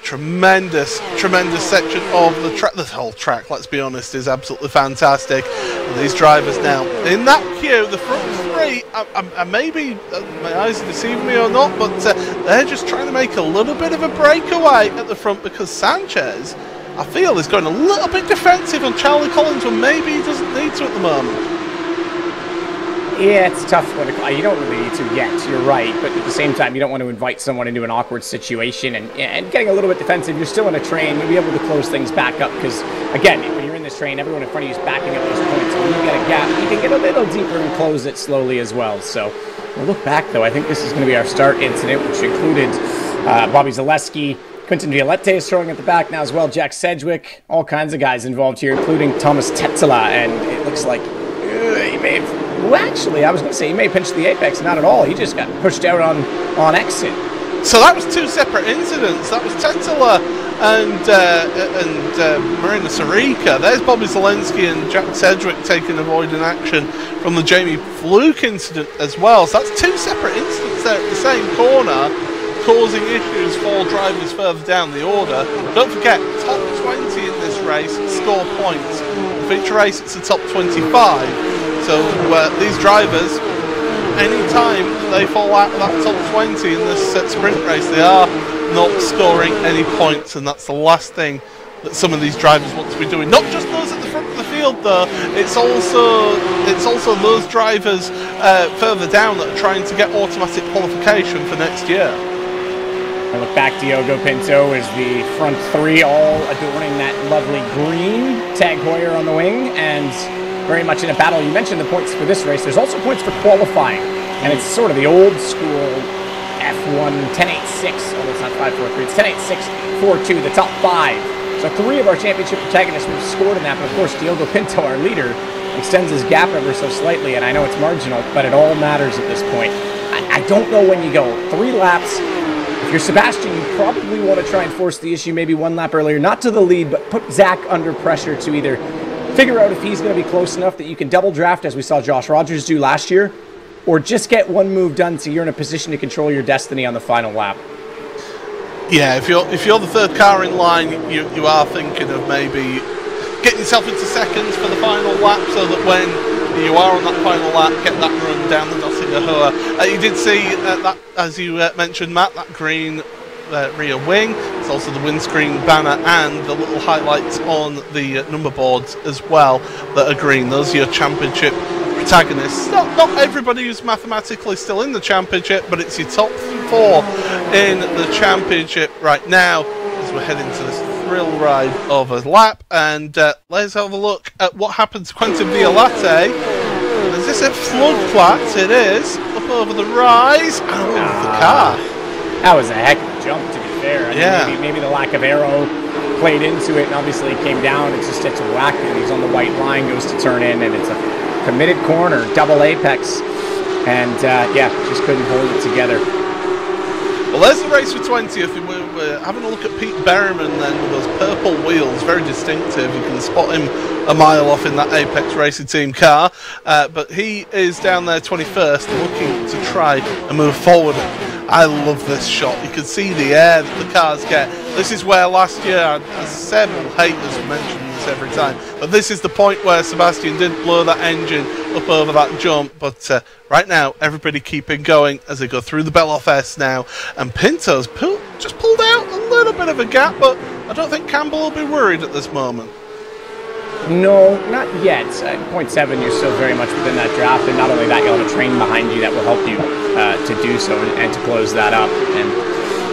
Tremendous section of the track. The whole track, let's be honest, is absolutely fantastic. And these drivers now in that queue, the front 3, maybe my eyes are deceiving me or not, but they're just trying to make a little bit of a breakaway at the front because Sanchez, I feel, is going a little bit defensive on Charlie Collins when maybe he doesn't need to at the moment. Yeah, it's tough when you don't really need to yet, you're right, but at the same time you don't want to invite someone into an awkward situation and getting a little bit defensive. You're still in a train, you'll be able to close things back up because, again, when you're in this train, everyone in front of you is backing up those points. So when you get a gap, you can get a little deeper and close it slowly as well. So we'll look back, though. I think this is going to be our start incident, which included Bobby Zaleski. Quentin Violette is throwing at the back now as well. Jack Sedgwick, all kinds of guys involved here, including Thomas Tetela, and it looks like he may have... Well, actually, I was going to say he may have pinched the apex. Not at all. He just got pushed out on exit. So that was 2 separate incidents. That was Tetela and Marina Sarica. There's Bobby Zelensky and Jack Sedgwick taking avoiding action from the Jamie Fluke incident as well. So that's 2 separate incidents there at the same corner, causing issues for drivers further down the order. Don't forget, top 20 in this race score points. The feature race, it's the top 25. So these drivers, any time they fall out of that top 20 in this sprint race, they are not scoring any points, and that's the last thing that some of these drivers want to be doing. Not just those at the front of the field, though. It's also those drivers further down that are trying to get automatic qualification for next year. I look back, Diogo Pinto is the front 3, all adorning that lovely green. Tag Heuer on the wing, and very much in a battle. You mentioned the points for this race. There's also points for qualifying, and it's sort of the old school F1 10.86, although it's not 5.43, it's 10.86.42, the top 5. So 3 of our championship protagonists would have scored in that, but of course Diogo Pinto, our leader, extends his gap ever so slightly, and I know it's marginal, but it all matters at this point. I don't know when you go. 3 laps. If you're Sebastian, you probably want to try and force the issue maybe 1 lap earlier, not to the lead, but put Zach under pressure to either figure out if he's going to be close enough that you can double draft, as we saw Josh Rogers do last year, or just get 1 move done so you're in a position to control your destiny on the final lap. Yeah, if you're the 3rd car in line, you are thinking of maybe getting yourself into seconds for the final lap, so that when you are on that final lap, get that run down the Nottingham Heuer. You did see that, as you mentioned, Matt, that green rear wing. It's also the windscreen banner and the little highlights on the number boards as well that are green. Those are your championship protagonists. Not everybody who's mathematically still in the championship, but it's your top 4 in the championship right now as we're heading to this thrill ride of a lap. And let's have a look at what happened to Quentin Violette. Is this at Floodplatz? It is. Up over the rise and over the car. That was a heck of a jump, to be fair. I mean, maybe the lack of aero played into it, and obviously it came down. It's just it's whack, and he's on the white line, goes to turn in, and it's a committed corner, double apex, and yeah, just couldn't hold it together. Well, there's the race for 20th, and we're having a look at Pete Berryman then with those purple wheels, very distinctive. You can spot him a mile off in that Apex Racing Team car, but he is down there 21st, looking to try and move forward. I love this shot. You can see the air that the cars get. This is where last year, several haters mentioned this every time, but this is the point where Sebastian did blow that engine up over that jump, but right now everybody keeping going as they go through the Beloff S now, and Pinto's just pulled out a little bit of a gap, but I don't think Campbell will be worried at this moment. No, not yet. 0.7, you're still very much within that draft, and not only that, you'll have a train behind you that will help you to do so and to close that up. And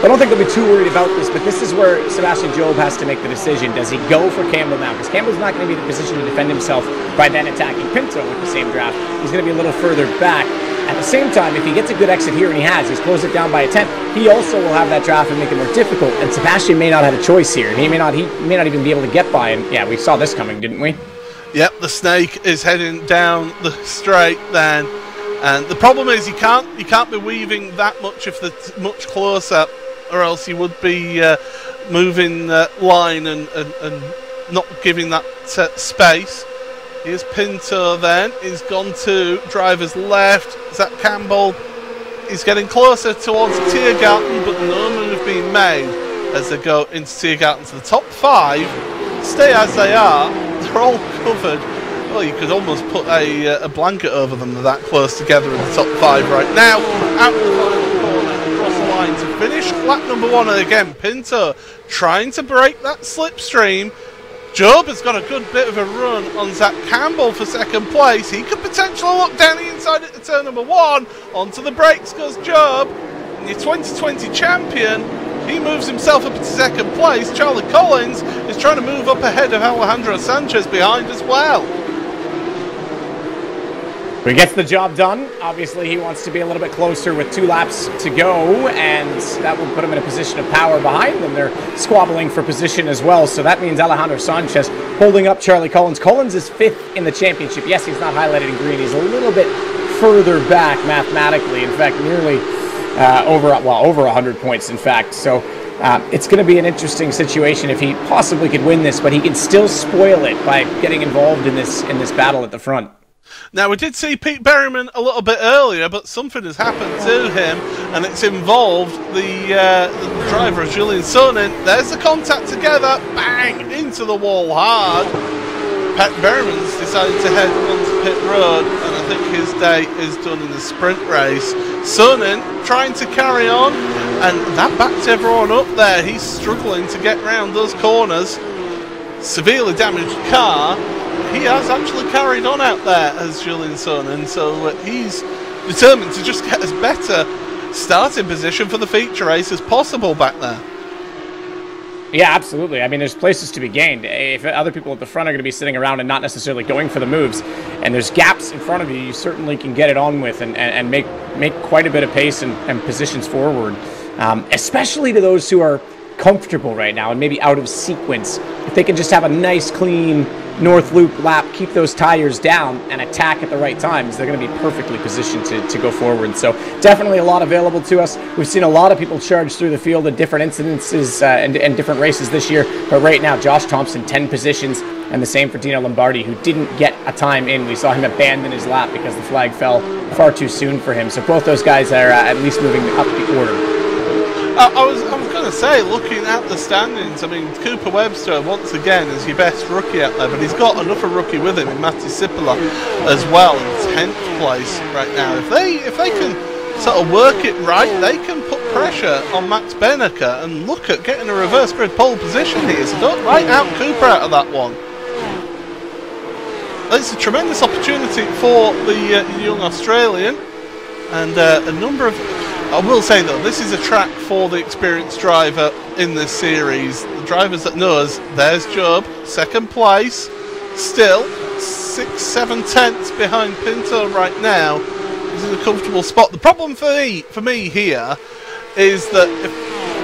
I don't think they'll be too worried about this, but this is where Sebastian Job has to make the decision. Does he go for Campbell now? Because Campbell's not going to be in the position to defend himself by then attacking Pinto with the same draft. He's going to be a little further back. At the same time, if he gets a good exit here, and he's closed it down by a 10, he also will have that draft and make it more difficult, and Sebastian may not have a choice here. He may not even be able to get by, and yeah, we saw this coming, didn't we? Yep, the snake is heading down the straight then, and the problem is you can't be weaving that much if it's much closer, or else you would be moving line and not giving that space. Here's Pinto then. He's gone to driver's left. Zach Campbell is getting closer towards Tiergarten, but no move being made as they go into Tiergarten. To the top 5 stay as they are. They're all covered. Well, you could almost put a blanket over them. They're that close together in the top 5 right now. Out the final corner, across the line to finish lap number 1. And again, Pinto trying to break that slipstream. Job has got a good bit of a run on Zach Campbell for second place. He could potentially look down the inside at the turn number 1. Onto the brakes goes Job. And your 2020 champion, he moves himself up to second place. Charlie Collins is trying to move up ahead of Alejandro Sanchez behind as well. He gets the job done. Obviously, he wants to be a little bit closer with 2 laps to go, and that will put him in a position of power behind them. They're squabbling for position as well, so that means Alejandro Sanchez holding up Charlie Collins. Collins is 5th in the championship. Yes, he's not highlighted in green. He's a little bit further back mathematically. In fact, nearly over 100 points, in fact. So it's going to be an interesting situation if he possibly could win this, but he can still spoil it by getting involved in this battle at the front. Now, we did see Pete Berryman a little bit earlier, but something has happened to him, and it's involved the driver of Julian Sonnen. There's the contact together, bang, into the wall hard. Pat Berryman's decided to head onto pit road, and I think his day is done in the sprint race. Sonnen trying to carry on, and that backs everyone up there. He's struggling to get round those corners. Severely damaged car. He has actually carried on out there as Julian Sonnen, so he's determined to just get as better starting position for the feature race as possible back there. Yeah, absolutely. I mean, there's places to be gained. If other people at the front are going to be sitting around and not necessarily going for the moves, and there's gaps in front of you, you certainly can get it on with and make quite a bit of pace and positions forward, especially to those who are comfortable right now and maybe out of sequence. If they can just have a nice, clean North Loop lap, keep those tires down, and attack at the right times, they're going to be perfectly positioned to go forward. So definitely a lot available to us. We've seen a lot of people charge through the field in different incidences and different races this year, but right now Josh Thompson 10 positions, and the same for Dino Lombardi, who didn't get a time in. We saw him abandon his lap because the flag fell far too soon for him. So both those guys are at least moving up the order. I was going to say, looking at the standings, I mean, Cooper Webster, once again, is your best rookie out there, but he's got another rookie with him in Matti Sipola as well, in 10th place right now. If they can sort of work it right, they can put pressure on Max Bennecker and look at getting a reverse grid pole position here, so don't write out Cooper out of that one. It's a tremendous opportunity for the young Australian, and a number of... I will say though, this is a track for the experienced driver in this series. The drivers that know us, there's Job, second place, still 6-7 tenths behind Pinto right now. He's in a comfortable spot. The problem for me here is that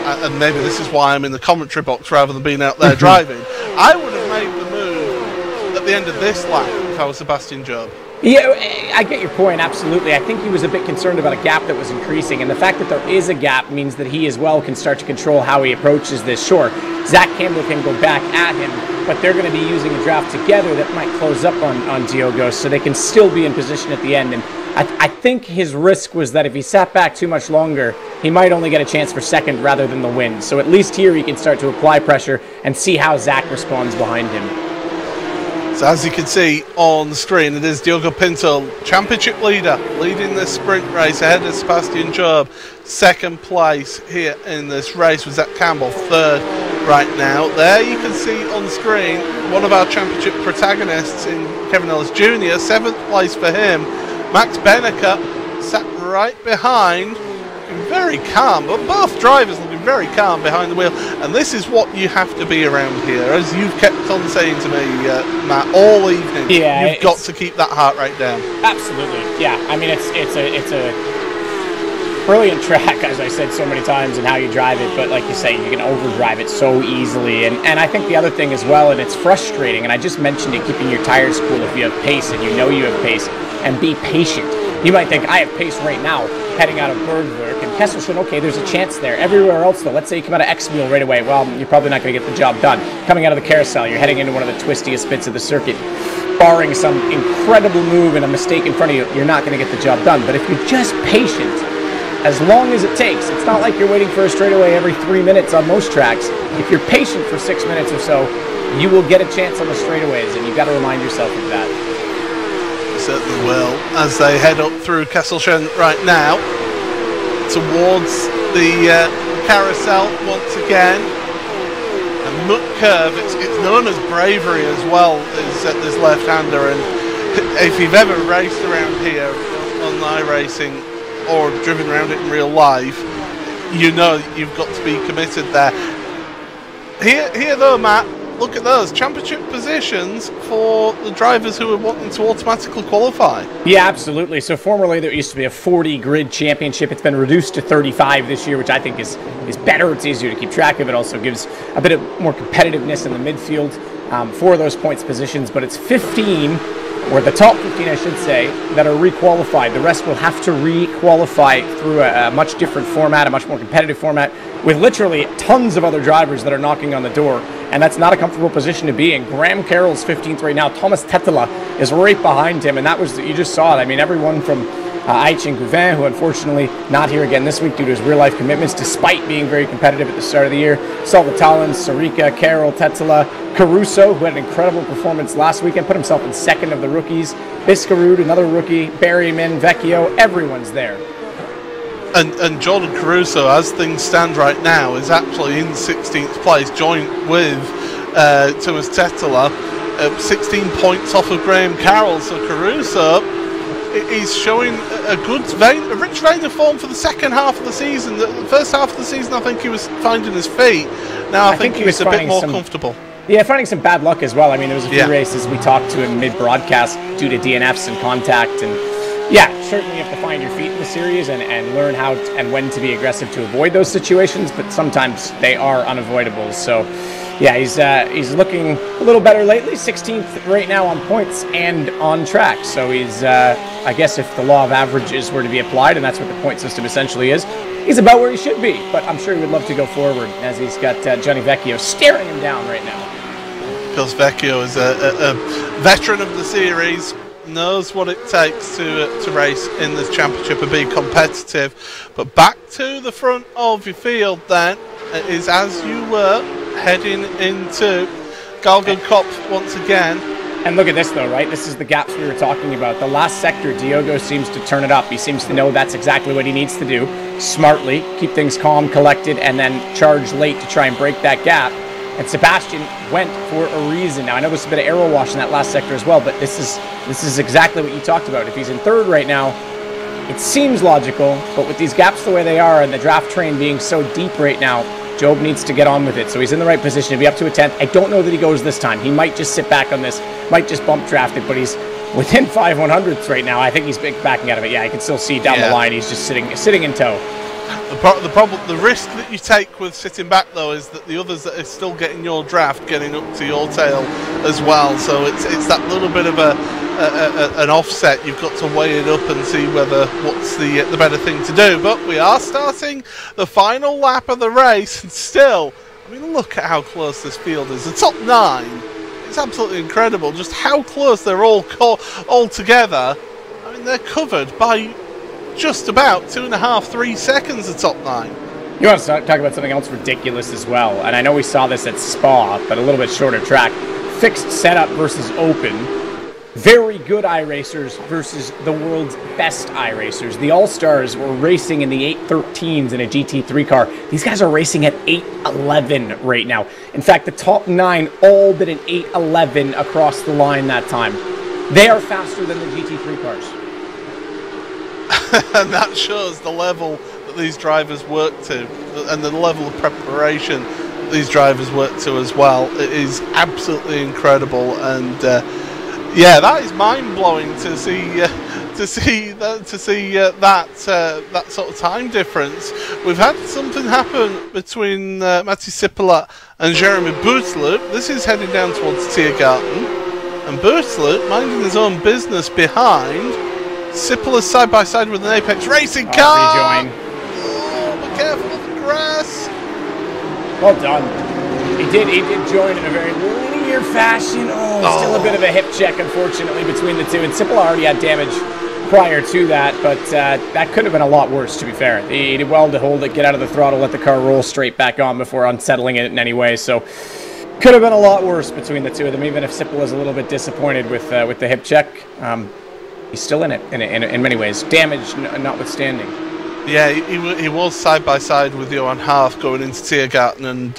and maybe this is why I'm in the commentary box rather than being out there driving, I would have made the move at the end of this lap if I was Sebastian Job. Yeah, I get your point, absolutely. I think he was a bit concerned about a gap that was increasing, and the fact that there is a gap means that he as well can start to control how he approaches this. Sure, Zach Campbell can go back at him, but they're going to be using a draft together that might close up on Diogo, so they can still be in position at the end. And I think his risk was that if he sat back too much longer, he might only get a chance for second rather than the win. So at least here he can start to apply pressure and see how Zach responds behind him. So as you can see on the screen, it is Diogo Pinto, championship leader, leading this sprint race ahead of Sebastian Job. Second place here in this race with Zach Campbell, third right now. There you can see on the screen one of our championship protagonists in Kevin Ellis Jr., seventh place for him. Max Bennecker sat right behind, looking very calm, but both drivers looking very calm behind the wheel, and this is what you have to be around here, as you've kept on saying to me, Matt, all evening. Yeah, you've got to keep that heart rate down. Absolutely, yeah. I mean, it's a brilliant track, as I said so many times, and how you drive it, but like you say, you can overdrive it so easily, and I think the other thing as well, and it's frustrating, and I just mentioned it, keeping your tires cool if you have pace, and you know you have pace, and be patient. You might think, I have pace right now, heading out of Nürburgring, and Kesselchen, okay, there's a chance there. Everywhere else, though, let's say you come out of X-Wheel right away, well, you're probably not going to get the job done. Coming out of the carousel, you're heading into one of the twistiest bits of the circuit. Barring some incredible move and a mistake in front of you, you're not going to get the job done. But if you're just patient, as long as it takes, it's not like you're waiting for a straightaway every 3 minutes on most tracks. If you're patient for 6 minutes or so, you will get a chance on the straightaways, and you've got to remind yourself of that. Certainly will, as they head up through Kesselchen right now towards the carousel once again. And Mutt Curve, it's known as bravery as well, is this left-hander, and if you've ever raced around here on iRacing or driven around it in real life, you know you've got to be committed there. Here though, Matt, look at those championship positions for the drivers who are wanting to automatically qualify. Yeah, absolutely. So formerly there used to be a 40 grid championship. It's been reduced to 35 this year, which I think is better. It's easier to keep track of. It also gives a bit of more competitiveness in the midfield for those points positions. But it's 15, or the top 15, I should say, that are re-qualified. The rest will have to re-qualify through a much different format, a much more competitive format, with literally tons of other drivers that are knocking on the door, and that's not a comfortable position to be in. Graham Carroll's 15th right now. Thomas Tetela is right behind him, and that was, you just saw it. I mean, everyone from Aichin Gouvin, who unfortunately not here again this week due to his real-life commitments, despite being very competitive at the start of the year. Salvatallon, Sarika, Carroll, Tetela, Caruso, who had an incredible performance last weekend, put himself in second of the rookies. Biscarud, another rookie, Berryman, Vecchio, everyone's there. And Jordan Caruso, as things stand right now, is actually in 16th place, joint with Thomas Tetela, 16 points off of Graham Carroll. So Caruso is showing a rich vein of form for the second half of the season. The first half of the season, I think he was finding his feet. Now I think he's a bit more comfortable. Yeah, finding some bad luck as well. I mean, there was a few races we talked to him mid-broadcast due to DNFs and contact, and yeah, certainly you have to find your feet in the series and learn how and when to be aggressive to avoid those situations, but sometimes they are unavoidable. So yeah, he's looking a little better lately. 16th right now on points and on track. So he's, I guess if the law of averages were to be applied, and that's what the point system essentially is, he's about where he should be. But I'm sure he would love to go forward, as he's got Johnny Vecchio staring him down right now. Because Vecchio is a veteran of the series, knows what it takes to race in this championship and be competitive. But back to the front of your field then is as you were heading into Galgen Kopf once again. And look at this though, right? This is the gaps we were talking about. The last sector, Diogo seems to turn it up. He seems to know that's exactly what he needs to do. Smartly, keep things calm, collected, and then charge late to try and break that gap. And Sebastian went for a reason. Now, I know there's a bit of arrow wash in that last sector as well, but this is exactly what you talked about. If he's in third right now, it seems logical, but with these gaps the way they are and the draft train being so deep right now, Job needs to get on with it. So he's in the right position to be up to a 10th. I don't know that he goes this time. He might just sit back on this, might just bump draft it, but he's within 5/100ths right now. I think he's backing out of it. Yeah, I can still see down the line. He's just sitting in tow. The problem, the risk that you take with sitting back though, is that the others that are still getting your draft getting up to your tail as well. So it's that little bit of an offset. You've got to weigh it up and see what's the better thing to do. But we are starting the final lap of the race, and still, I mean, look at how close this field is. The top 9, it's absolutely incredible just how close they're all together. I mean, they're covered by just about 2.5, 3 seconds, the top 9. You want to talk about something else ridiculous as well, and I know we saw this at Spa, but a little bit shorter track. Fixed setup versus open. Very good iRacers versus the world's best iRacers. The All-Stars were racing in the 813s in a GT3 car. These guys are racing at 811 right now. In fact, the top 9 all did an 811 across the line that time. They are faster than the GT3 cars. And that shows the level that these drivers work to, and the level of preparation that these drivers work to as well. It is absolutely incredible, and yeah, that is mind-blowing to see that sort of time difference. We've had something happen between Matti Sipilä and Jeremy Bootloop. This is heading down towards Tiergarten, and Bootloop minding his own business behind. Sipilä side by side with an Apex Racing car. Rejoin. Oh, be careful of the grass. Well done. He did join in a very linear fashion. Still a bit of a hip check, unfortunately, between the two. And Sipilä already had damage prior to that, but that could have been a lot worse, to be fair. He did well to hold it, get out of the throttle, let the car roll straight back on before unsettling it in any way. So could have been a lot worse between the two of them, even if Sipilä is a little bit disappointed with the hip check. He's still in it in many ways, damage notwithstanding. Yeah, he was side by side with Johan Haaf going into Tiergarten, and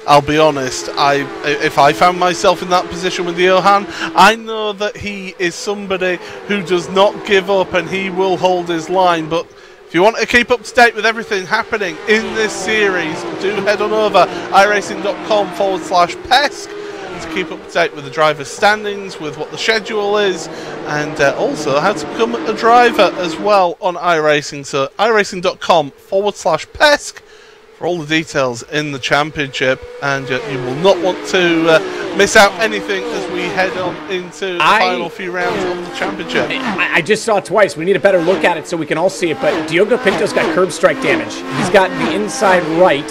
I'll be honest, if I found myself in that position with Johan, I know that he is somebody who does not give up and he will hold his line. But if you want to keep up to date with everything happening in this series, do head on over iracing.com/PESC to keep up to date with the driver's standings, with what the schedule is, and also how to become a driver as well on iRacing. So iracing.com/PESC for all the details in the championship, and you will not want to miss out anything as we head on into the final few rounds of the championship. I just saw it twice. We need a better look at it so we can all see it, but Diogo Pinto's got curb strike damage. He's got the inside right,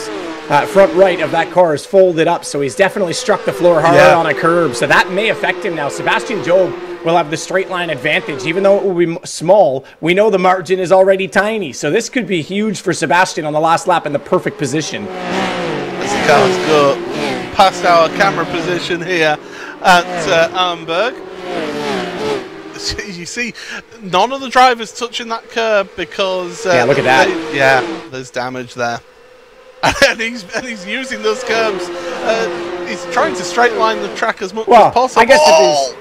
front right of that car is folded up, so he's definitely struck the floor hard on a curb, so that may affect him now. Sebastian Job will have the straight line advantage. Even though it will be small, we know the margin is already tiny, so this could be huge for Sebastian on the last lap in the perfect position. As the cars go past our camera position here at Arnberg, you see none of the drivers touching that curb because yeah, look at that. There's damage there. And he's using those curbs. He's trying to straight line the track as much as possible. I guess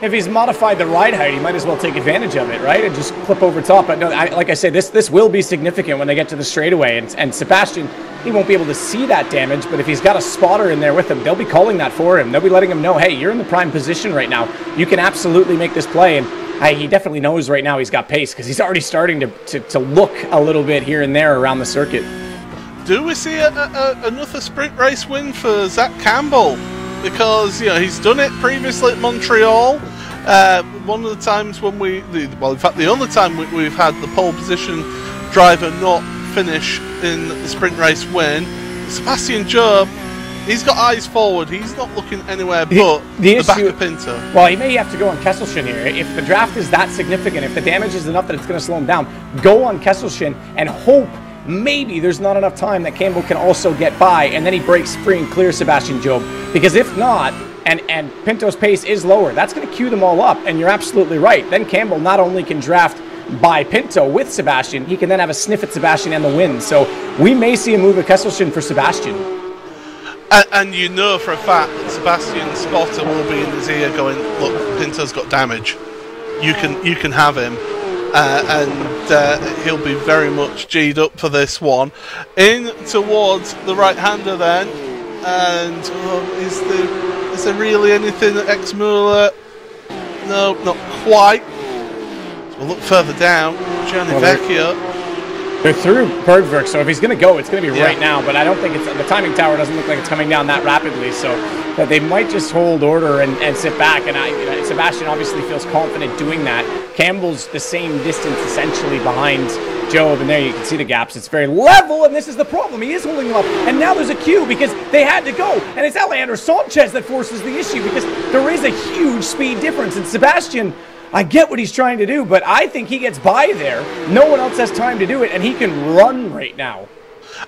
if he's modified the ride height, he might as well take advantage of it, right? And just clip over top. But no, like I say, this will be significant when they get to the straightaway. And Sebastian, he won't be able to see that damage, but if he's got a spotter in there with him, they'll be calling that for him. They'll be letting him know, hey, you're in the prime position right now. You can absolutely make this play. And he definitely knows right now he's got pace because he's already starting to look a little bit here and there around the circuit. Do we see another sprint race win for Zach Campbell? Because he's done it previously at Montreal. One of the times when in fact, the only time we've had the pole position driver not finish in the sprint race win. Sebastian Job, he's got eyes forward. He's not looking anywhere but the back of Pinto. Well, he may have to go on Kesselchen here. If the draft is that significant, if the damage is enough that it's going to slow him down, go on Kesselchen and hope maybe there's not enough time that Campbell can also get by, and then he breaks free and clears Sebastian Job. Because if not, and Pinto's pace is lower, that's going to cue them all up, and you're absolutely right. Then Campbell not only can draft by Pinto with Sebastian, he can then have a sniff at Sebastian and the win. So we may see a move at Kesselchen for Sebastian. And you know for a fact that Sebastian's spotter will be in his ear going, look, Pinto's got damage. You can have him. And he'll be very much G'd up for this one. In towards the right-hander then, and is there really anything at Exmuller? No, not quite. So we'll look further down. Gianni Vecchio. They're through Bergwerk, so if he's going to go, it's going to be Yeah. right now. But I don't think the timing tower doesn't look like it's coming down that rapidly. So that they might just hold order and sit back. And Sebastian obviously feels confident doing that. Campbell's the same distance essentially behind Job, and there you can see the gaps. It's very level, and this is the problem. He is holding them up, and now there's a queue because they had to go, and it's Alejandro Sanchez that forces the issue because there is a huge speed difference. And Sebastian, I get what he's trying to do, but I think he gets by there. No one else has time to do it, and he can run right now.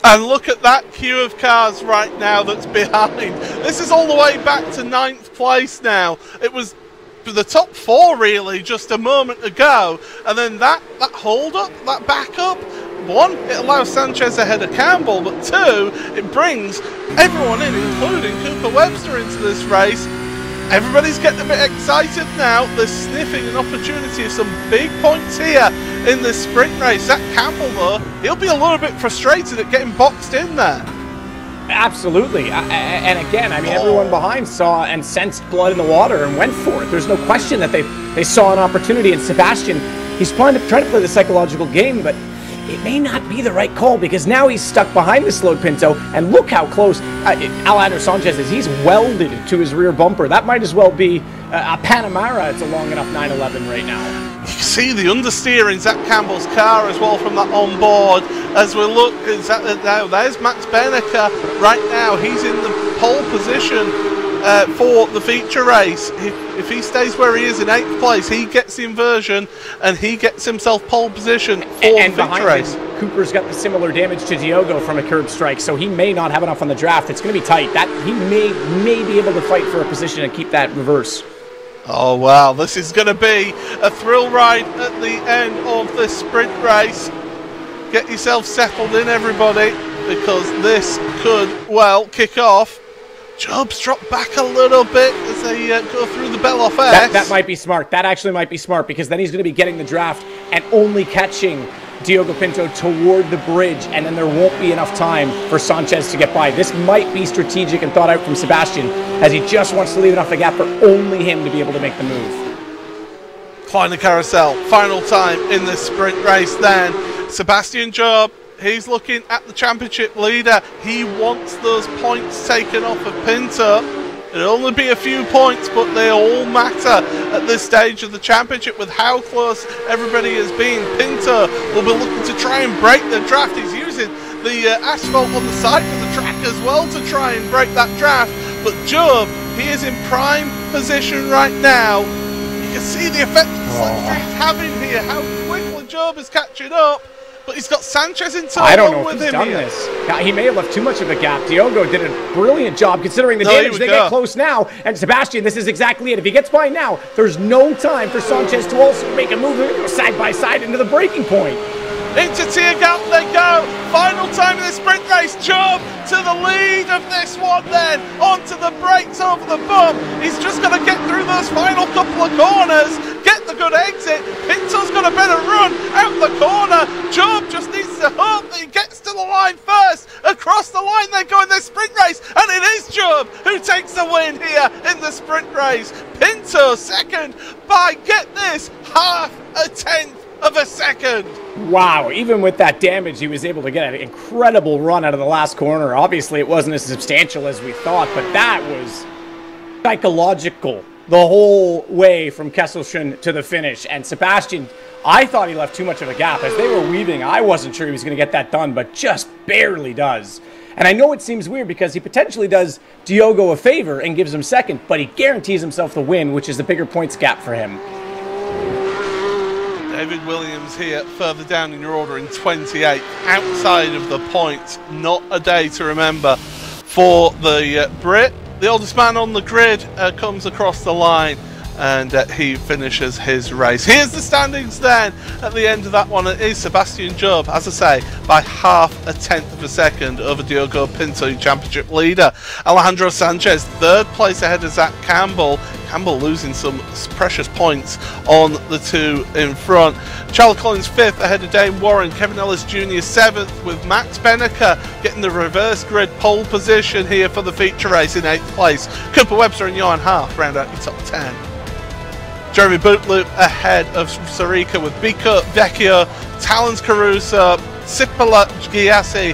And look at that queue of cars right now that's behind. This is all the way back to 9th place now. It was the top 4 really just a moment ago, and then that hold up, that backup. 1, it allows Sanchez ahead of Campbell, but 2, it brings everyone in, including Cooper Webster, into this race. Everybody's getting a bit excited now. They're sniffing an opportunity of some big points here in this sprint race. Zach Campbell, though, he'll be a little bit frustrated at getting boxed in there. Absolutely. And again, I mean, everyone behind saw and sensed blood in the water and went for it. There's no question that they saw an opportunity. And Sebastian, he's trying to play the psychological game, but it may not be the right call because now he's stuck behind the slowed Pinto, and look how close Alejandro Sanchez is. He's welded to his rear bumper. That might as well be a Panamera. It's a long enough 911 right now. You can see the understeer in Zach Campbell's car as well from that on board. As we look, now there's Max Bennecker right now. He's in the pole position for the feature race. If he stays where he is in 8th place, he gets the inversion and he gets himself pole position for the feature race. Cooper's got the similar damage to Diogo from a curb strike, so he may not have enough on the draft. It's going to be tight. That he may be able to fight for a position and keep that reverse. Oh wow, this is going to be a thrill ride at the end of this sprint race. Get yourself settled in, everybody, because this could, well, kick off. Job's dropped back a little bit as they go through the Bell off S. That might be smart. That actually might be smart because then he's going to be getting the draft and only catching Diogo Pinto toward the bridge, and then there won't be enough time for Sanchez to get by. This might be strategic and thought out from Sebastian, as he just wants to leave enough of a gap for only him to be able to make the move. Kleiner Carousel, final time in this sprint race then. Sebastian Job, he's looking at the championship leader. He wants those points taken off of Pinto. It'll only be a few points, but they all matter at this stage of the championship with how close everybody has been. Pinto will be looking to try and break the draft. He's using the asphalt on the side of the track as well to try and break that draft. But Job, he is in prime position right now. You can see the effect the slipstream's having here, how quickly Job is catching up. But he's got Sanchez in tow. I don't know with if he's him done here. this. Yeah, he may have left too much of a gap. Diogo did a brilliant job considering the damage. They get close now. And Sebastian, this is exactly it. If he gets by now, there's no time for Sanchez to also make a move. They're going to go side by side into the breaking point. Into tear gap they go. Final time in the sprint race. Job to the lead of this one then. Onto the brakes over the bump. He's just going to get through those final couple of corners. Get the good exit. Pinto's got a better run out the corner. Job just needs to hope that he gets to the line first. Across the line they go in this sprint race. And it is Job who takes the win here in the sprint race. Pinto second by, get this, half a tenth of a second. Wow, even with that damage, he was able to get an incredible run out of the last corner. Obviously, it wasn't as substantial as we thought, but that was psychological the whole way from Kesselchen to the finish. And Sebastian, I thought he left too much of a gap. As they were weaving, I wasn't sure he was going to get that done, but just barely does. And I know it seems weird because he potentially does Diogo a favor and gives him second, but he guarantees himself the win, which is the bigger points gap for him. David Williams here, further down in your order in 28th, outside of the points. Not a day to remember for the Brit. The oldest man on the grid comes across the line and he finishes his race. Here's the standings then at the end of that one. It is Sebastian Job, as I say, by half a tenth of a second over Diogo Pinto, championship leader. Alejandro Sanchez, third place ahead of Zach Campbell. Campbell losing some precious points on the two in front. Charles Collins fifth ahead of Dane Warren. Kevin Ellis Jr. seventh, with Max Bennecker getting the reverse grid pole position here for the feature race in 8th place. Cooper Webster and Johan Half round out your top 10. Jeremy Bootloop ahead of Sarika with Biko, Vecchio, Talons Caruso, Sipola, Giassi,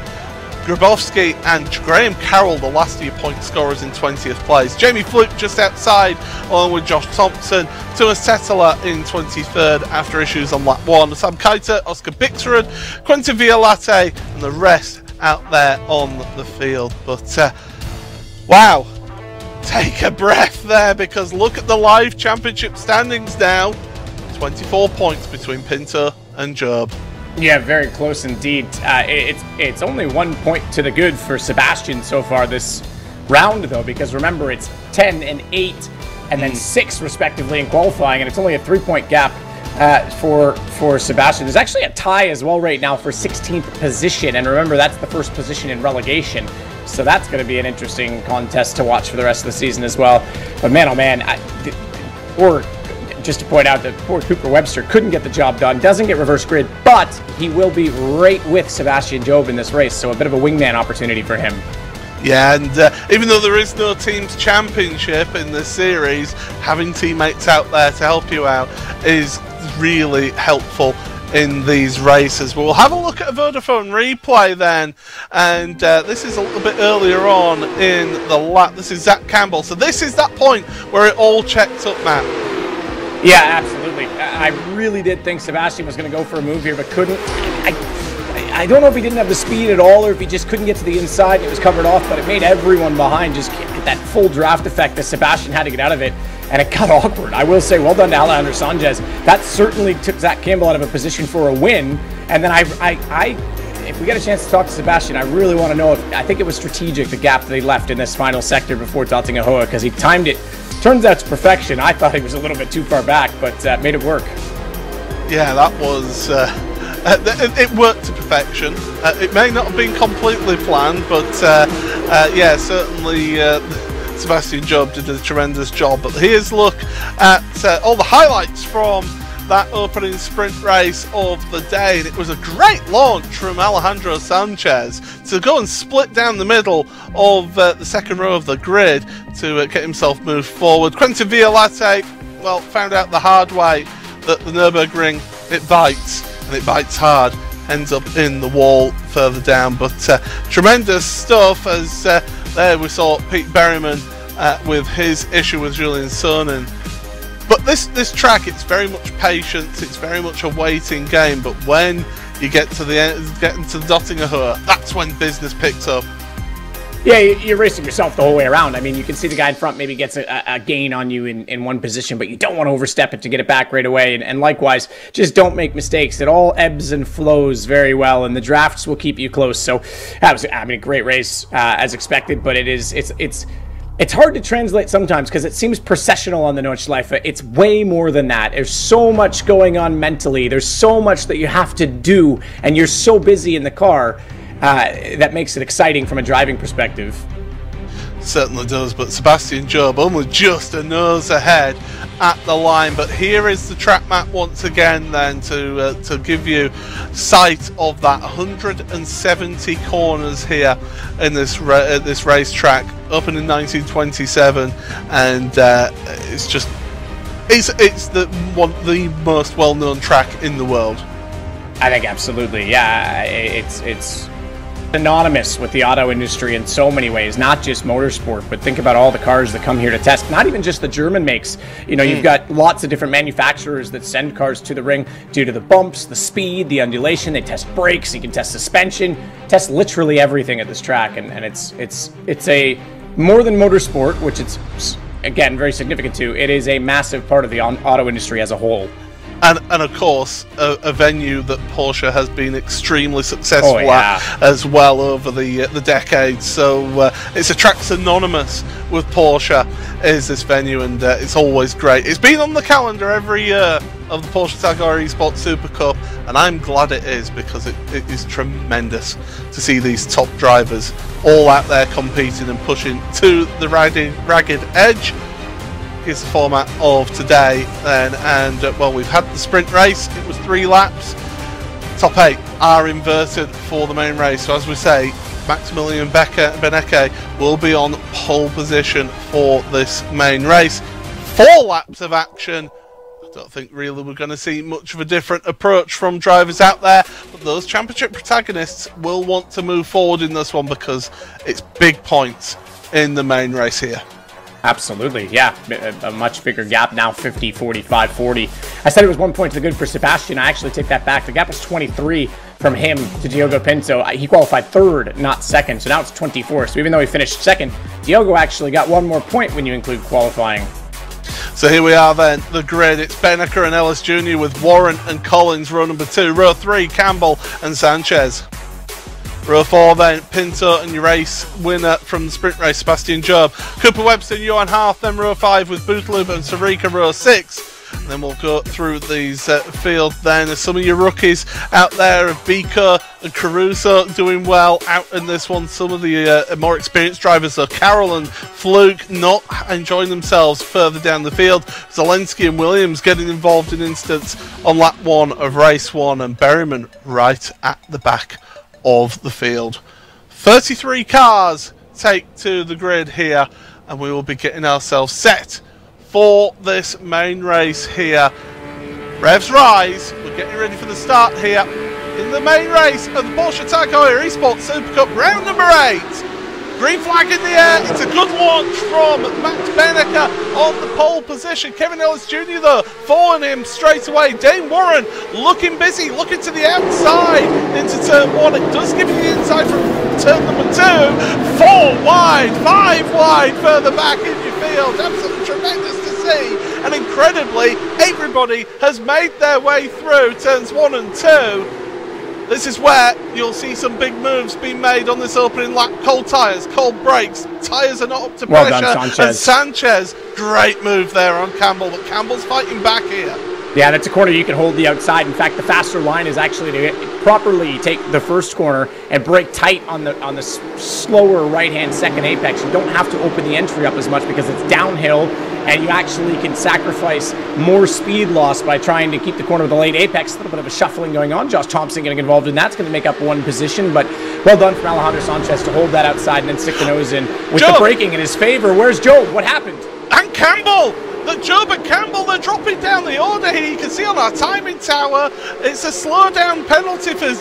Grabowski and Graham Carroll, the last of your point scorers in 20th place. Jamie Fluke just outside, along with Josh Thompson. Thomas Tetela in 23rd after issues on lap 1. Sam Keiter, Oscar Bixrud, Quentin Violate and the rest out there on the field. But wow, take a breath there, because look at the live championship standings now. 24 points between Pinto and Job. Yeah, very close indeed. It's only 1 point to the good for Sebastian so far this round, though, because remember, it's 10 and 8 and then 6 respectively in qualifying, and it's only a 3-point gap for Sebastian. There's actually a tie as well right now for 16th position, and remember, that's the first position in relegation, so that's going to be an interesting contest to watch for the rest of the season as well. But man, oh man, just to point out that poor Cooper Webster couldn't get the job done, doesn't get reverse grid, but he will be right with Sebastian Job in this race, so a bit of a wingman opportunity for him. Yeah, and even though there is no team's championship in this series, having teammates out there to help you out is really helpful in these races. We'll have a look at a Vodafone replay then, and this is a little bit earlier on in the lap. This is Zach Campbell, so this is that point where it all checked up, Matt. Yeah, absolutely. I really did think Sebastian was going to go for a move here, but couldn't. I don't know if he didn't have the speed at all, or if he just couldn't get to the inside and it was covered off, but it made everyone behind just get that full draft effect that Sebastian had to get out of it, and it got awkward. I will say, well done to Alejandro Sanchez. That certainly took Zach Campbell out of a position for a win, and then if we get a chance to talk to Sebastian, I really want to know if, I think it was strategic, the gap that they left in this final sector before Dalton Heuer, because he timed it. Turns out to perfection. I thought he was a little bit too far back, but made it work. Yeah, that was... it worked to perfection. It may not have been completely planned, but yeah, certainly Sebastian Job did a tremendous job. But here's a look at all the highlights from that opening sprint race of the day, and it was a great launch from Alejandro Sanchez to go and split down the middle of the second row of the grid to get himself moved forward. Quentin Violate, well, found out the hard way that the Nürburgring, it bites, and it bites hard, ends up in the wall further down. But tremendous stuff, as there we saw Pete Berryman with his issue with Julian Sonnen. But this track, it's very much patience, it's very much a waiting game, but when you get to the end, getting to the Dottinger Heuer, that's when business picks up. Yeah, you're racing yourself the whole way around. I mean, you can see the guy in front maybe gets a gain on you in one position, but you don't want to overstep it to get it back right away. And likewise, just don't make mistakes. It all ebbs and flows very well, and the drafts will keep you close. So that was, I mean, a great race as expected, but it's hard to translate sometimes because it seems processional on the Nordschleife. It's way more than that. There's so much going on mentally. There's so much that you have to do, and you're so busy in the car that makes it exciting from a driving perspective. Certainly does, but Sebastian Job only just a nose ahead at the line. But here is the track map once again then to give you sight of that 170 corners here in this racetrack, opened in 1927, and it's the most well-known track in the world. I think absolutely, yeah. It's synonymous with the auto industry in so many ways, not just motorsport, but think about all the cars that come here to test, not even just the German makes. You know, you've got lots of different manufacturers that send cars to the ring due to the bumps, the speed, the undulation. They test brakes, you can test suspension, test literally everything at this track, and it's a more than motorsport, which it's again very significant to. It is a massive part of the auto industry as a whole. And of course, a venue that Porsche has been extremely successful at as well over the decades. So it's a track synonymous with Porsche, is this venue, and it's always great. It's been on the calendar every year of the Porsche Heuer Esports Supercup, and I'm glad it is, because it is tremendous to see these top drivers all out there competing and pushing to the ragged edge. Here's the format of today then, and well, we've had the sprint race. It was 3 laps. Top 8 are inverted for the main race, so as we say, Maximilian Bennecker will be on pole position for this main race. 4 laps of action. I don't think really we're going to see much of a different approach from drivers out there, but those championship protagonists will want to move forward in this one because it's big points in the main race here. Absolutely, yeah. A much bigger gap now, 50, 45, 40. I said it was 1 point to the good for Sebastian. I actually take that back. The gap was 23 from him to Diogo Pinto. He qualified third, not second, so now it's 24. So even though he finished second, Diogo actually got 1 more point when you include qualifying. So here we are then, the grid. It's Bennecker and Ellis Jr. with Warren and Collins, row number 2. Row 3, Campbell and Sanchez. Row 4 then, Pinto and your race winner from the sprint race, Sebastian Job. Cooper Webster and Johan Harth, then row 5 with Bootloob and Sarika, row 6. And then we'll go through these field then. There's some of your rookies out there of Biko and Caruso doing well out in this one. Some of the more experienced drivers, so Carroll and Fluke, not enjoying themselves further down the field. Zelensky and Williams getting involved in instance on lap 1 of race 1, and Berryman right at the back of the field. 33 cars take to the grid here, and we will be getting ourselves set for this main race here. Revs rise, we're getting ready for the start here in the main race of the Porsche Heuer Esports Supercup, round number 8. Green flag in the air, it's a good launch from Max Bennecker on the pole position. Kevin Ellis Jr. though, following him straight away. Dane Warren looking busy, looking to the outside into turn 1. It does give you the inside from turn number 2. 4 wide, 5 wide further back in your field. Absolutely tremendous to see. And incredibly, everybody has made their way through turns 1 and 2. This is where you'll see some big moves being made on this opening lap. Cold tyres, cold brakes, tyres are not up to pressure. Well done, Sanchez. And Sanchez, great move there on Campbell, but Campbell's fighting back here. Yeah, that's a corner you can hold the outside. In fact, the faster line is actually to properly take the first corner and brake tight on the slower right-hand second apex. You don't have to open the entry up as much because it's downhill, and you actually can sacrifice more speed loss by trying to keep the corner with the late apex. A little bit of a shuffling going on. Josh Thompson getting involved in that's going to make up 1 position, but well done from Alejandro Sanchez to hold that outside and then stick the nose in with the braking in his favor. Where's Job? What happened? And Campbell! That Job and Campbell, they're dropping down the order here. You can see on our timing tower, it's a slow down penalty for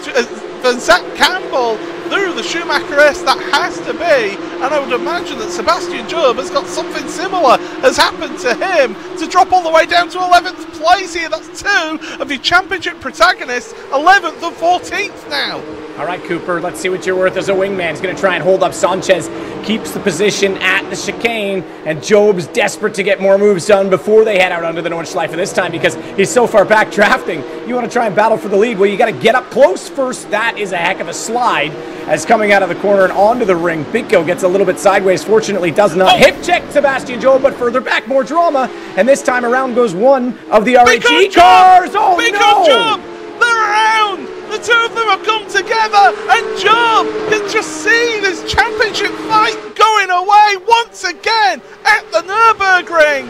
Zach Campbell through the Schumacher S. That has to be, and I would imagine that Sebastian Job has got something similar has happened to him to drop all the way down to 11th place here. That's 2 of your championship protagonists, 11th and 14th now. All right, Cooper, let's see what you're worth as a wingman. He's going to try and hold up Sanchez, keeps the position at the chicane, and Job's desperate to get more moves done before they head out under the Nordschleife this time because he's so far back drafting. You want to try and battle for the lead? Well, you got to get up close first. That is a heck of a slide as coming out of the corner and onto the ring. Biko gets a little bit sideways, fortunately does not hip check Sebastian Job, but further back, more drama, and this time around goes one of the RHE cars. Oh, Biko Job, they're around. The 2 of them have come together, and Job can just see this championship fight going away once again at the Nürburgring.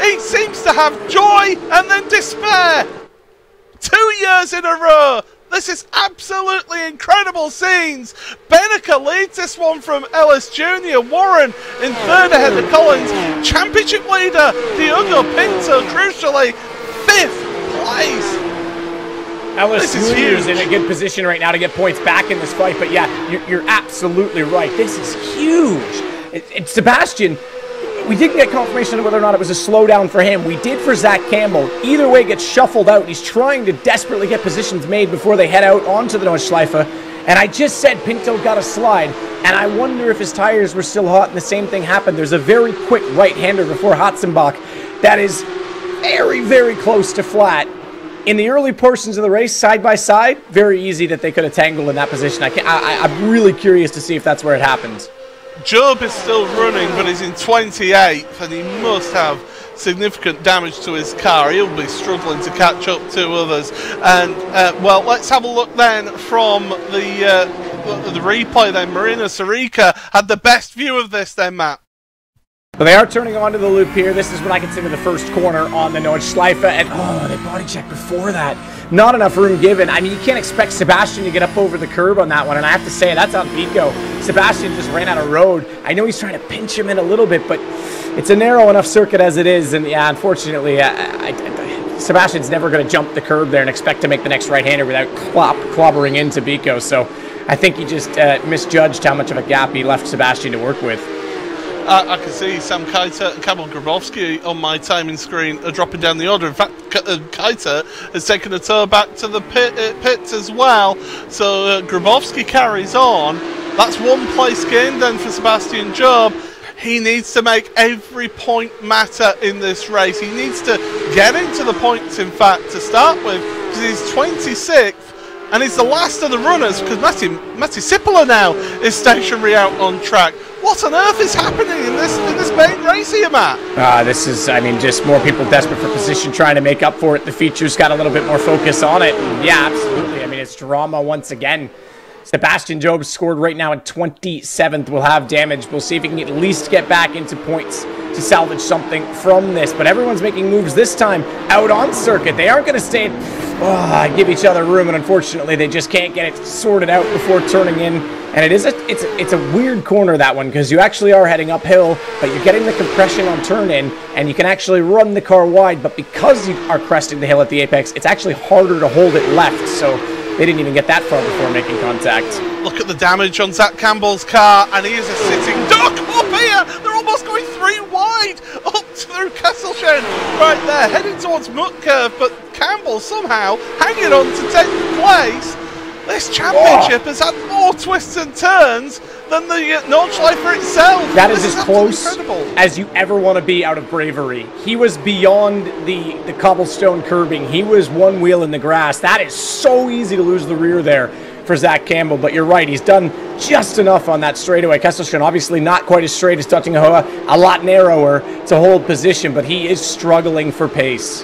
He seems to have joy and then despair. 2 years in a row. This is absolutely incredible scenes. Bennecker leads this one from Ellis Jr. Warren in 3rd ahead of Collins. Championship leader Diogo Pinto, crucially, 5th place. Ellis Jr. is in a good position right now to get points back in this fight, but yeah, you're absolutely right. This is huge. It's Sebastian. We didn't get confirmation of whether or not it was a slowdown for him. We did for Zach Campbell. Either way, gets shuffled out. He's trying to desperately get positions made before they head out onto the Nordschleife. And I just said Pinto got a slide, and I wonder if his tires were still hot, and the same thing happened. There's a very quick right-hander before Hatzenbach that is very, very close to flat. In the early portions of the race, side by side, very easy that they could have tangled in that position. I'm really curious to see if that's where it happens. Job is still running, but he's in 28th, and he must have significant damage to his car. He'll be struggling to catch up to others. And, well, let's have a look then from the replay then. Marina Sarika had the best view of this then, Matt. But they are turning onto the loop here. This is what I consider the first corner on the Nordschleife. And, oh, they body checked before that. Not enough room given. I mean, you can't expect Sebastian to get up over the curb on that one. And I have to say, that's on Biko. Sebastian just ran out of road. I know he's trying to pinch him in a little bit, but it's a narrow enough circuit as it is. And, yeah, unfortunately, Sebastian's never going to jump the curb there and expect to make the next right-hander without clobbering into Bico. So I think he just misjudged how much of a gap he left Sebastian to work with. I can see Sam Kiter and Kamil Grabowski on my timing screen are dropping down the order. In fact, Kiter has taken a tour back to the pits as well. So Grabowski carries on. That's 1 place gained then for Sebastian Job. He needs to make every point matter in this race. He needs to get into the points, in fact, to start with, because he's 26th. And he's the last of the runners, because Matti Sipola now is stationary out on track. What on earth is happening in this main race here, Matt? This is, I mean, just more people desperate for position, trying to make up for it. The feature's got a little bit more focus on it. And yeah, absolutely. I mean, it's drama once again. Sebastian Job scored right now at 27th. Will have damage. We'll see if he can at least get back into points to salvage something from this. But everyone's making moves this time out on circuit. They aren't going to stay give each other room, and unfortunately they just can't get it sorted out before turning in. And it's a weird corner, that one, because you actually are heading uphill, but you're getting the compression on turn in, and you can actually run the car wide. But because you are cresting the hill at the apex, it's actually harder to hold it left. So they didn't even get that far before making contact. Look at the damage on Zach Campbell's car, and he is a sitting duck up here. They're almost going 3 wide up through Kesselchen right there, heading towards Mutkerv, but Campbell somehow hanging on to 10th place. This championship has had more twists and turns than the Nordschleife itself. That is as close as you ever want to be out of Bravery. He was beyond the cobblestone curbing. He was 1 wheel in the grass. That is so easy to lose the rear there for Zach Campbell, but you're right, he's done just enough on that straightaway. Kesselchen obviously not quite as straight as Döttinghohe, a lot narrower to hold position, but he is struggling for pace.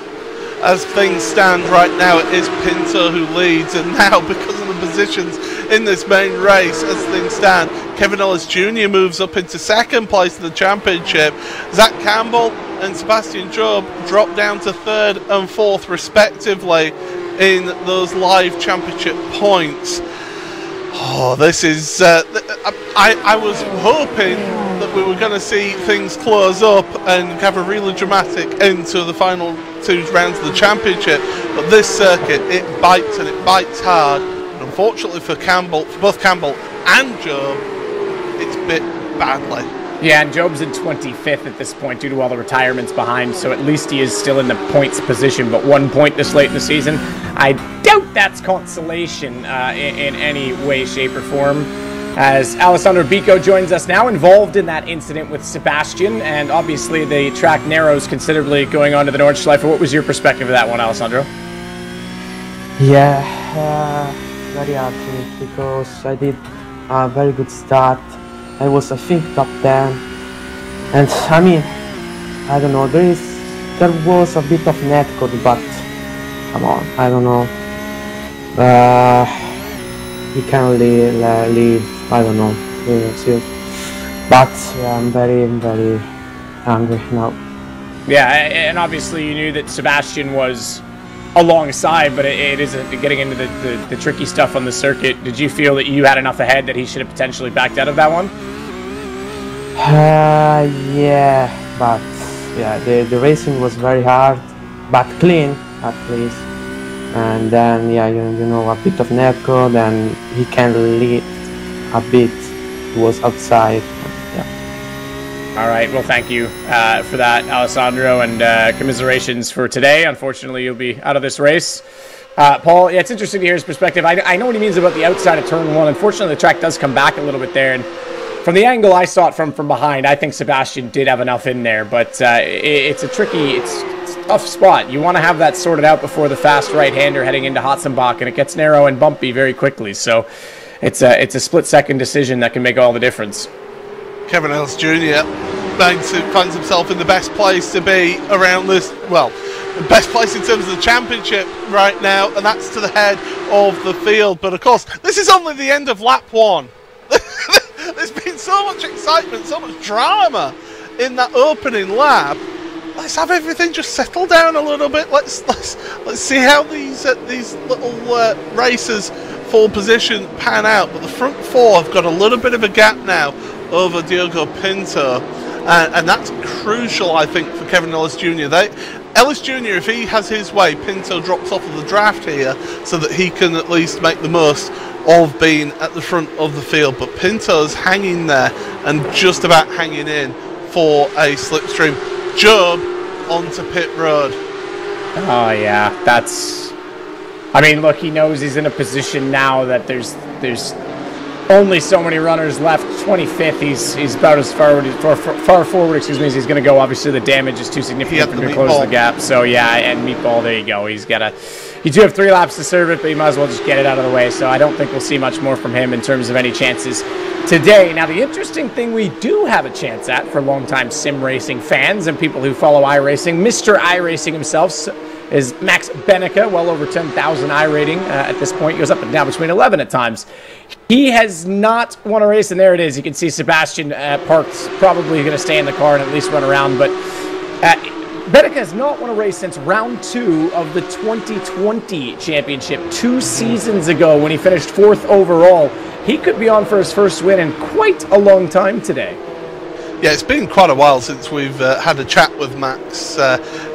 As things stand right now, it is Pinto who leads, and now because of the positions in this main race, as things stand, Kevin Ellis Jr. moves up into 2nd place in the championship. Zach Campbell and Sebastian Job drop down to 3rd and 4th respectively in those live championship points. Oh, this is... I was hoping that we were going to see things close up and have a really dramatic end to the final 2 rounds of the championship, but this circuit, it bites, and it bites hard. And unfortunately for both Campbell and Job, it's bit badly. Yeah, and Job's in 25th at this point due to all the retirements behind, so at least he is still in the points position, but 1 point this late in the season, I doubt that's consolation in any way, shape, or form. As Alessandro Bico joins us now, involved in that incident with Sebastian, and obviously the track narrows considerably going on to the Nordschleife. What was your perspective of that one, Alessandro? Yeah, very hard for me, because I did a very good start. I was, I think, top 10, and I mean, I don't know, there was a bit of netcode, but come on, I don't know. You can leave, I don't know, but yeah, I'm very, very angry now. Yeah, and obviously you knew that Sebastian was alongside, but it is getting into the tricky stuff on the circuit. Did you feel that you had enough ahead that he should have potentially backed out of that one? Yeah, but yeah, the racing was very hard, but clean at least. And then yeah, you know, a bit of netcode, and he can lead a bit. He was outside. Yeah. All right, well, thank you for that, Alessandro, and commiserations for today. Unfortunately, you'll be out of this race. Paul, yeah, it's interesting to hear his perspective. I know what he means about the outside of turn 1. Unfortunately, the track does come back a little bit there, and from the angle I saw it from behind, I think Sebastian did have enough in there, but it's a tricky, it's a tough spot. You want to have that sorted out before the fast right-hander heading into Hotzenbach, and it gets narrow and bumpy very quickly, so it's a split-second decision that can make all the difference. Kevin Ellis Jr. finds himself in the best place to be around this, well, the best place in terms of the championship right now, and that's to the head of the field. But of course, this is only the end of lap 1. There's been so much excitement, so much drama in that opening lap. Let's have everything just settle down a little bit. Let's see how these little racers for position pan out. But the front 4 have got a little bit of a gap now over Diogo Pinto, and that's crucial, I think, for Kevin Ellis Jr. Ellis Jr., if he has his way, Pinto drops off of the draft here so that he can at least make the most of being at the front of the field. But Pinto's hanging there and just about hanging in for a slipstream. Job onto pit road. Oh yeah, that's... I mean, look, he knows he's in a position now that there's only so many runners left. 25th, he's about as far forward, excuse me, as he's going to go. Obviously, the damage is too significant for him to close the gap. So yeah, and Meatball, there you go. You do have 3 laps to serve it, but you might as well just get it out of the way. So I don't think we'll see much more from him in terms of any chances today. Now, the interesting thing we do have a chance at for longtime sim racing fans and people who follow iRacing, Mr. iRacing himself, is Max Bennecker, well over 10,000 iRating at this point. He goes up and down between 11 at times. He has not won a race, and there it is. You can see Sebastian parked, probably going to stay in the car and at least run around, but Bennecker has not won a race since round 2 of the 2020 championship 2 seasons ago when he finished 4th overall. He could be on for his first win in quite a long time today. Yeah, it's been quite a while since we've had a chat with Max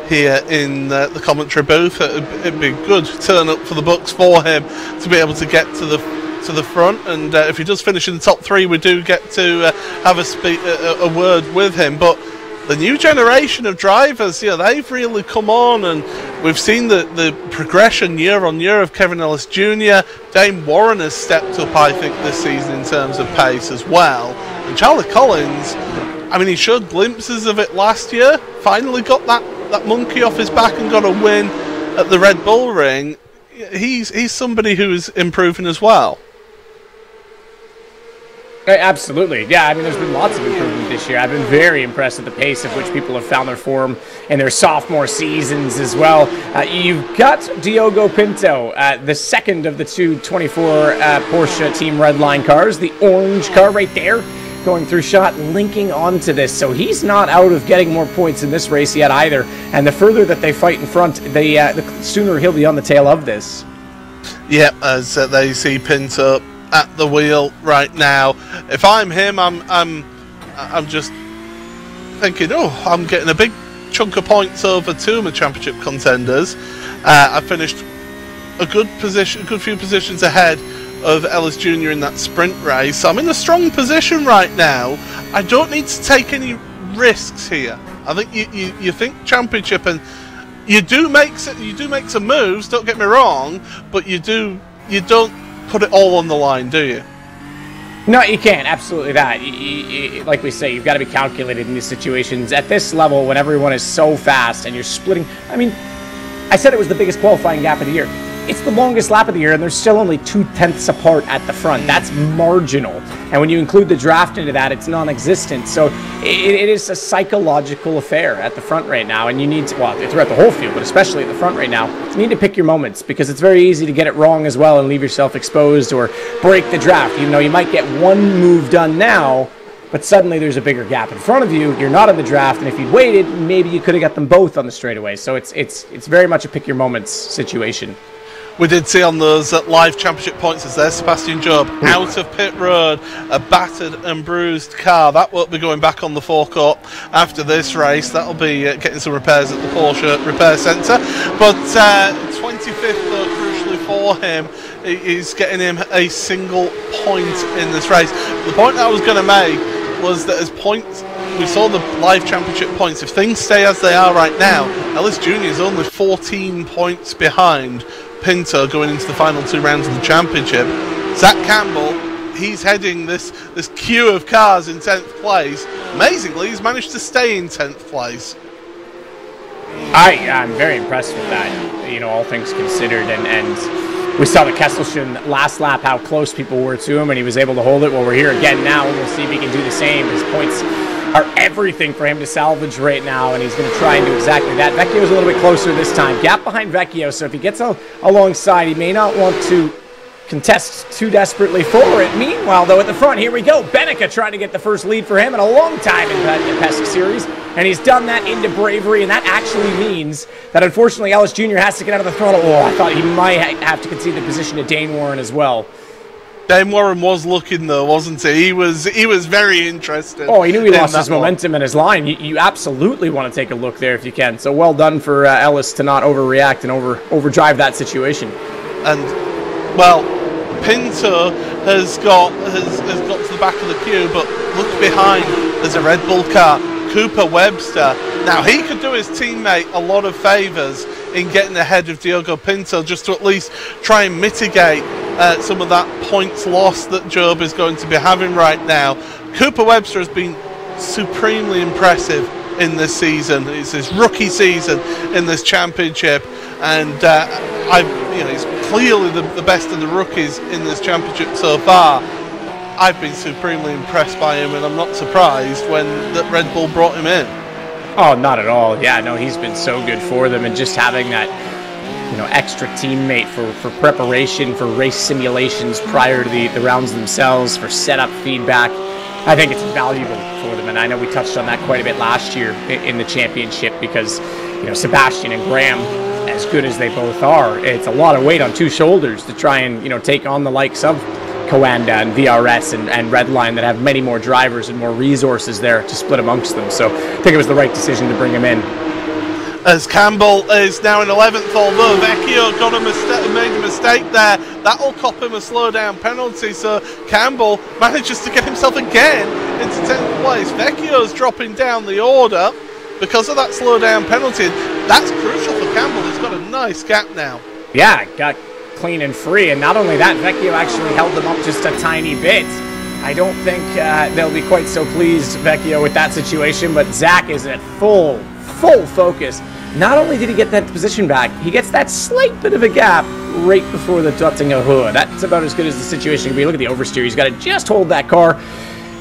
here in the commentary booth. It'd be good turn up for the books for him to be able to get to the front, and if he does finish in the top 3, we do get to have a word with him. But the new generation of drivers, they've really come on, and we've seen the progression year on year of Kevin Ellis Jr. Dane Warren has stepped up, I think, this season in terms of pace as well. And Charlie Collins, I mean, he showed glimpses of it last year, finally got that monkey off his back and got a win at the Red Bull Ring. He's somebody who's improving as well. Absolutely. Yeah, I mean, there's been lots of improvement this year. I've been very impressed at the pace at which people have found their form in their sophomore seasons as well. You've got Diogo Pinto, the second of the 224 Porsche Team Redline cars, the orange car right there, going through shot, linking onto this. So he's not out of getting more points in this race yet either. And the further that they fight in front, the sooner he'll be on the tail of this. Yeah, as they see Pinto at the wheel right now. If I'm him, I'm just thinking, I'm getting a big chunk of points over 2 of my championship contenders. I finished a good few positions ahead of Ellis Jr. in that sprint race. So I'm in a strong position right now. I don't need to take any risks here. I think you think championship, and you do make some moves. Don't get me wrong, but you don't put it all on the line, do you? No, you can't. Absolutely that. Like we say, you've got to be calculated in these situations. At this level, when everyone is so fast and you're splitting... I mean, I said it was the biggest qualifying gap of the year. It's the longest lap of the year, and there's still only 2/10 apart at the front. That's marginal. And when you include the draft into that, it's non-existent. So it is a psychological affair at the front right now, and you need to, well, throughout the whole field, but especially at the front right now, you need to pick your moments, because it's very easy to get it wrong as well and leave yourself exposed or break the draft. You know, you might get one move done now, but suddenly there's a bigger gap in front of you. You're not in the draft, and if you'd waited, maybe you could have got them both on the straightaway. So it's very much a pick your moments situation. We did see on those live championship points as there's Sebastian Job out of pit road, a battered and bruised car. That won't be going back on the forecourt after this race. That'll be getting some repairs at the Porsche Repair Centre. But 25th, though, crucially for him, is getting him a single point in this race. The point I was going to make was that as points, we saw the live championship points. If things stay as they are right now, Ellis Jr. is only 14 points behind Pinto going into the final 2 rounds of the championship. Zach Campbell, he's heading this queue of cars in 10th place. Amazingly, he's managed to stay in 10th place. I'm very impressed with that, you know, all things considered, and we saw the Kesselchen last lap, how close people were to him, and he was able to hold it. Well, we're here again now, and we'll see if he can do the same. His points are everything for him to salvage right now, and he's going to try and do exactly that. Vecchio's a little bit closer this time. Gap behind Vecchio, so if he gets alongside, he may not want to contest too desperately for it. Meanwhile, though, at the front, here we go. Bennecker trying to get the first lead for him in a long time in the PESC series, and he's done that into bravery, and that actually means that, unfortunately, Ellis Jr. has to get out of the throttle. Oh, I thought he might have to concede the position to Dane Warren as well. Dame Warren was looking though, wasn't he? He was very interested. Oh, he knew he lost his momentum and his line. You absolutely want to take a look there if you can. So well done for Ellis to not overreact and overdrive that situation. And well, Pinto has got to the back of the queue, but look behind. There's a Red Bull car. Cooper Webster. Now he could do his teammate a lot of favours in getting ahead of Diogo Pinto, just to at least try and mitigate some of that points loss that Job is going to be having right now. Cooper Webster has been supremely impressive in this season. It's his rookie season in this championship, and he's clearly the best of the rookies in this championship so far. I've been supremely impressed by him, and I'm not surprised when that Red Bull brought him in. Oh, not at all. Yeah, no, he's been so good for them, and just having that, extra teammate for preparation, for race simulations prior to the rounds themselves, for setup feedback. I think it's valuable for them, and I know we touched on that quite a bit last year in the championship because, Sebastian and Graham, as good as they both are, it's a lot of weight on two shoulders to try and, take on the likes of Coanda and VRS and Redline that have many more drivers and more resources there to split amongst them. So I think it was the right decision to bring him in. As Campbell is now in 11th, although Vecchio made a mistake there. That will cop him a slowdown penalty, so Campbell manages to get himself again into 10th place. Vecchio's dropping down the order because of that slowdown penalty. That's crucial for Campbell. He's got a nice gap now. Yeah, got clean and free, and not only that, Vecchio actually held them up just a tiny bit. I don't think they'll be quite so pleased, Vecchio, with that situation, but Zach is at full focus. Not only did he get that position back, he gets that slight bit of a gap right before the Dottinger Hood. That's about as good as the situation can be. Look at the oversteer. He's got to just hold that car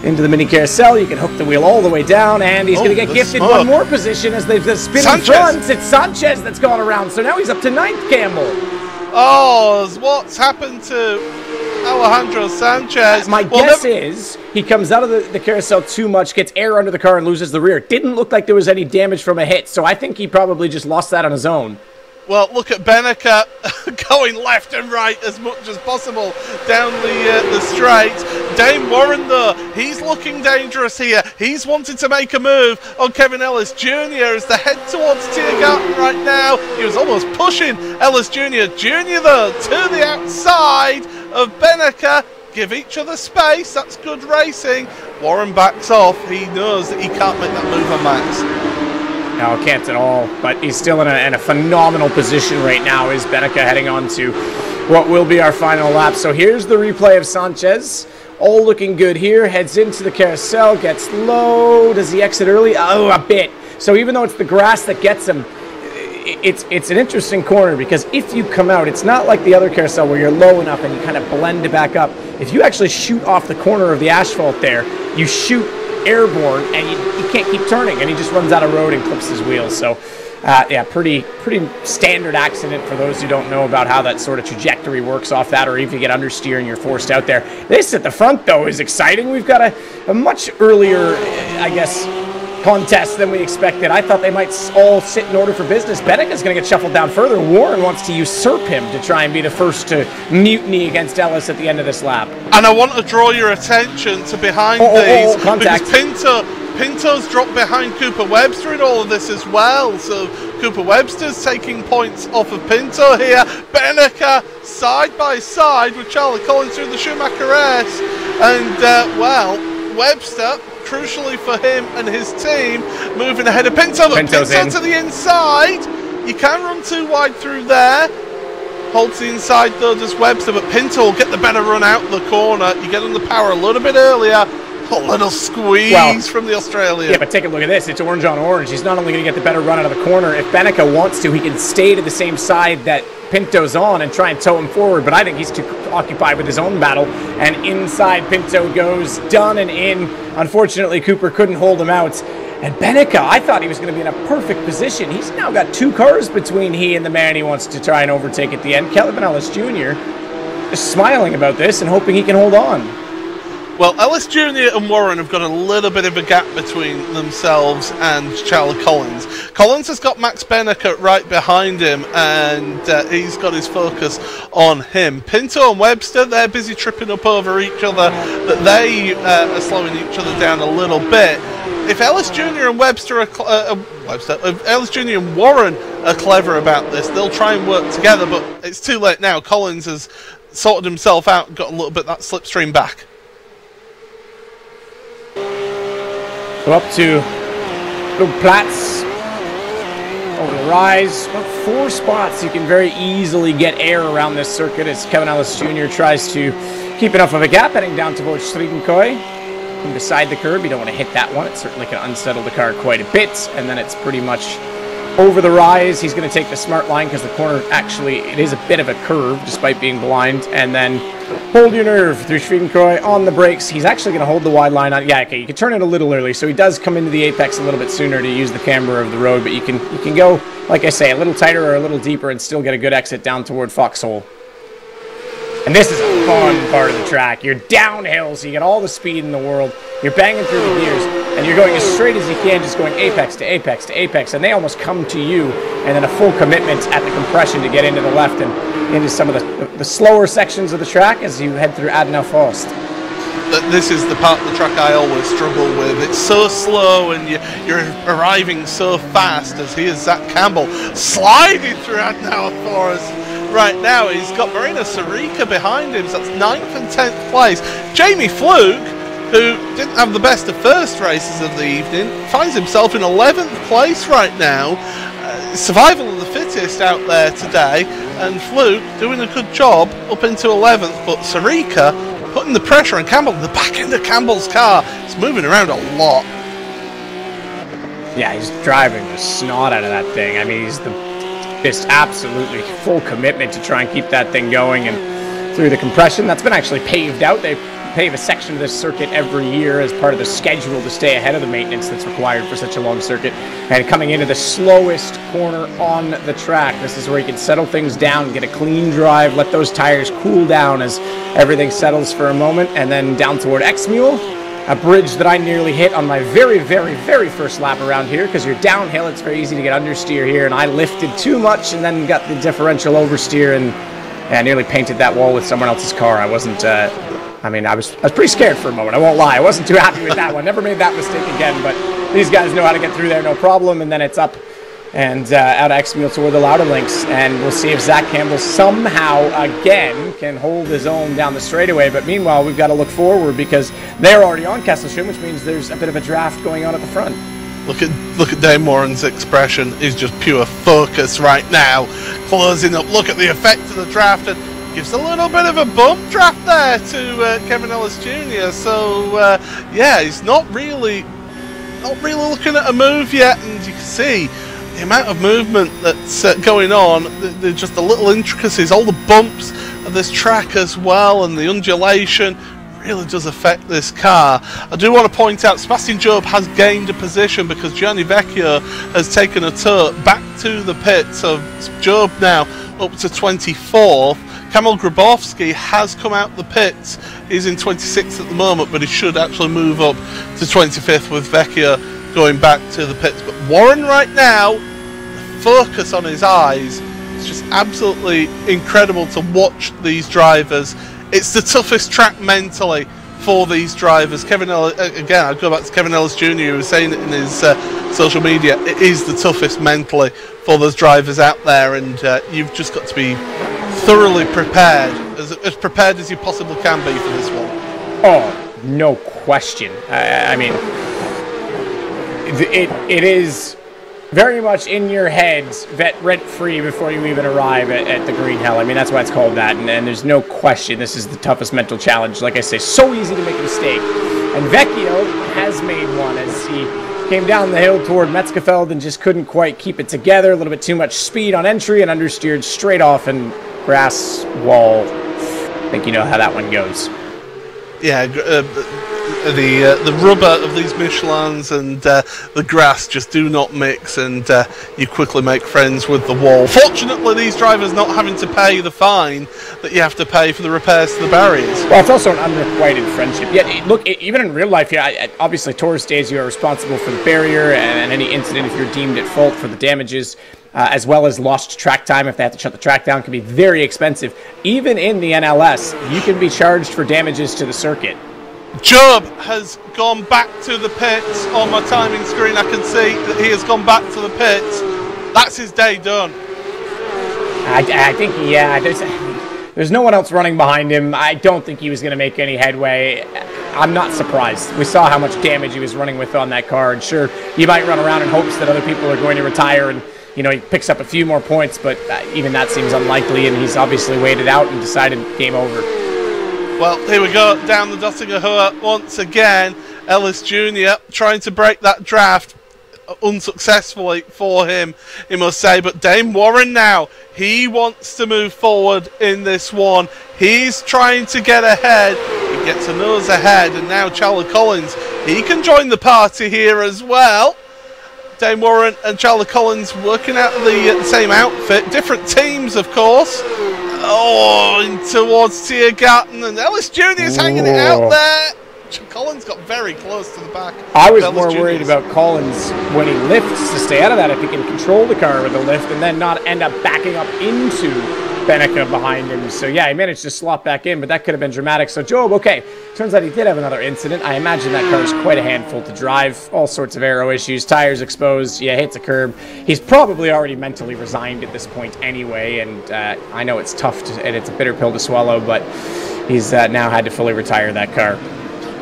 into the mini carousel. You can hook the wheel all the way down, and he's going to get gifted one more position as they spin in front. It's Sanchez that's gone around, so now he's up to 9th, Campbell. Oh, what's happened to Alejandro Sanchez? My guess is he comes out of the carousel too much, gets air under the car, and loses the rear. It didn't look like there was any damage from a hit, so I think he probably just lost that on his own. Well, look at Bennecker going left and right as much as possible down the straight. Dame Warren, though, he's looking dangerous here. He's wanting to make a move on Kevin Ellis Jr. as they head towards Tiergarten right now. He was almost pushing Ellis Jr. Jr., though, to the outside of Bennecker. Give each other space. That's good racing. Warren backs off. He knows that he can't make that move on Max. No, can't at all, but he's still in a phenomenal position right now as Bennecker heading on to what will be our final lap. So here's the replay of Sanchez. All looking good here. Heads into the carousel, gets low. Does he exit early? Oh, a bit. So even though it's the grass that gets him, it's an interesting corner because if you come out, it's not like the other carousel where you're low enough and you kind of blend back up. If you actually shoot off the corner of the asphalt there, you shoot airborne and you can't keep turning, and he just runs out of road and clips his wheels. So yeah, pretty standard accident for those who don't know about how that sort of trajectory works off that, or if you get understeer and you're forced out there. This at the front though is exciting. We've got a much earlier, I guess, contest than we expected. I thought they might all sit in order for business. Benneker's going to get shuffled down further. Warren wants to usurp him to try and be the first to mutiny against Ellis at the end of this lap. And I want to draw your attention to behind these because Pinto's dropped behind Cooper Webster in all of this as well. So Cooper Webster's taking points off of Pinto here. Bennecker side by side with Charlie Collins through the Schumacher S. And well, Webster, crucially for him and his team, moving ahead of Pinto. But Pinto to the inside. You can run too wide through there. Holds the inside though, does Webster, but Pinto will get the better run out the corner. You get on the power a little bit earlier. A little squeeze from the Australian. Yeah, but take a look at this. It's orange on orange. He's not only going to get the better run out of the corner. If Bennecker wants to, he can stay to the same side that Pinto's on and try and tow him forward, but I think he's too occupied with his own battle, and inside Pinto goes, done and in. Unfortunately, Cooper couldn't hold him out. And Bennecker, I thought he was going to be in a perfect position. He's now got 2 cars between he and the man he wants to try and overtake at the end. Kelvin Ellis Jr. is smiling about this and hoping he can hold on. Well, Ellis Jr. and Warren have got a little bit of a gap between themselves and Charlie Collins. Collins has got Max Bennecker right behind him, and he's got his focus on him. Pinto and Webster, they're busy tripping up over each other, but they are slowing each other down a little bit. If Ellis Jr. and if Ellis Jr. and Warren are clever about this, they'll try and work together, but it's too late now. Collins has sorted himself out and got a little bit of that slipstream back. So up to Luke Platz over the rise. About 4 spots you can very easily get air around this circuit as Kevin Ellis Jr. tries to keep enough of a gap heading down towards Striedenkoi. From beside the curb, you don't want to hit that one. It certainly can unsettle the car quite a bit, and then it's pretty much over the rise. He's going to take the smart line because the corner, actually, it is a bit of a curve despite being blind, and then hold your nerve through Striedenkoi on the brakes. He's actually going to hold the wide line on. Yeah, okay, you can turn it a little early, so he does come into the apex a little bit sooner to use the camber of the road, but you can go, like I say, a little tighter or a little deeper and still get a good exit down toward Foxhole. And this is a fun part of the track. You're downhill, so you get all the speed in the world. You're banging through the gears, and you're going as straight as you can, just going apex to apex to apex, and they almost come to you, and then a full commitment at the compression to get into the left and into some of the slower sections of the track as you head through Adna Faust. This is the part of the track I always struggle with. It's so slow and you're arriving so fast, as here's Zach Campbell sliding through Adna Faust. Right now, he's got Marina Sarica behind him, so that's 9th and 10th place. Jamie Fluke, who didn't have the best of first races of the evening, finds himself in 11th place right now. Survival of the fittest out there today, and Fluke doing a good job up into 11th, but Sarica putting the pressure on Campbell, the back end of Campbell's car. It's moving around a lot. Yeah, he's driving the snot out of that thing. I mean, he's just absolutely full commitment to try and keep that thing going and through the compression. That's been actually paved out. They pave a section of this circuit every year as part of the schedule to stay ahead of the maintenance that's required for such a long circuit. And coming into the slowest corner on the track, this is where you can settle things down, get a clean drive, let those tires cool down as everything settles for a moment, and then down toward Exmule, a bridge that I nearly hit on my very, very, very first lap around here, because you're downhill, it's very easy to get understeer here, and I lifted too much and then got the differential oversteer and I nearly painted that wall with someone else's car. I wasn't, I was pretty scared for a moment, I won't lie. I wasn't too happy with that one. Never made that mistake again, but these guys know how to get through there, no problem, and then it's up and out of Exmule toward the louder links, and we'll see if Zach Campbell somehow again can hold his own down the straightaway. But meanwhile, we've got to look forward because they're already on Kesselstrom, which means there's a bit of a draft going on at the front. Look at Dame Warren's expression. Is just pure focus right now, closing up. Look at the effect of the draft, and gives a little bit of a bump draft there to Kevin Ellis Jr. So yeah, he's not really looking at a move yet, and you can see the amount of movement that's going on. There's just the little intricacies, all the bumps of this track as well, and the undulation really does affect this car. I do want to point out Sebastian Job has gained a position because Gianni Vecchio has taken a tour back to the pits. So Job now up to 24th. Kamil Grabowski has come out the pits. He's in 26th at the moment, but he should actually move up to 25th with Vecchio going back to the pits. But Warren right now, the focus on his eyes, it's just absolutely incredible to watch these drivers. It's the toughest track mentally for these drivers. Kevin Ellis, again, I'll go back to Kevin Ellis Jr., who was saying it in his social media, it is the toughest mentally for those drivers out there, and you've just got to be thoroughly prepared, as prepared as you possibly can be for this one. Oh, no question. I mean, it is very much in your heads, rent-free before you even arrive at the Green Hell. I mean, that's why it's called that, and there's no question this is the toughest mental challenge. Like I say, so easy to make a mistake. And Vecchio has made one as he came down the hill toward Metzgefeld and just couldn't quite keep it together. A little bit too much speed on entry and understeered straight off and grass wall. I think you know how that one goes. Yeah, the rubber of these Michelins and the grass just do not mix, and you quickly make friends with the wall. Fortunately, these drivers not having to pay the fine that you have to pay for the repairs to the barriers. Well, it's also an unrequited friendship. Yeah, look, even in real life, yeah, obviously tourist days you are responsible for the barrier and any incident if you're deemed at fault for the damages. As well as lost track time if they have to shut the track down, can be very expensive. Even in the NLS, you can be charged for damages to the circuit. Job has gone back to the pits. On my timing screen I can see that he has gone back to the pits. That's his day done. I think, yeah, there's no one else running behind him. I don't think he was going to make any headway. I'm not surprised. We saw how much damage he was running with on that car, and sure, you might run around in hopes that other people are going to retire and he picks up a few more points, but even that seems unlikely, and he's obviously waited out and decided game over. Well, here we go, down the Dottinger Heuer once again. Ellis Jr. trying to break that draft, unsuccessfully for him, he must say. But Dame Warren now, he wants to move forward in this one. He's trying to get ahead. He gets a nose ahead, and now Charlie Collins, he can join the party here as well. Dame Warren and Charlie Collins working out of the same outfit, different teams of course. Oh, in towards Tiergarten, and Ellis Jr. is hanging it out there. Collins got very close to the back. I was more worried about Collins when he lifts to stay out of that, if he can control the car with a lift and then not end up backing up into Bennecker behind him. So yeah, he managed to slot back in, but that could have been dramatic. So Job, okay, turns out he did have another incident. I imagine that car is quite a handful to drive. All sorts of aero issues, tires exposed, yeah, hits a curb. He's probably already mentally resigned at this point anyway, and I know it's tough and it's a bitter pill to swallow, but he's now had to fully retire that car.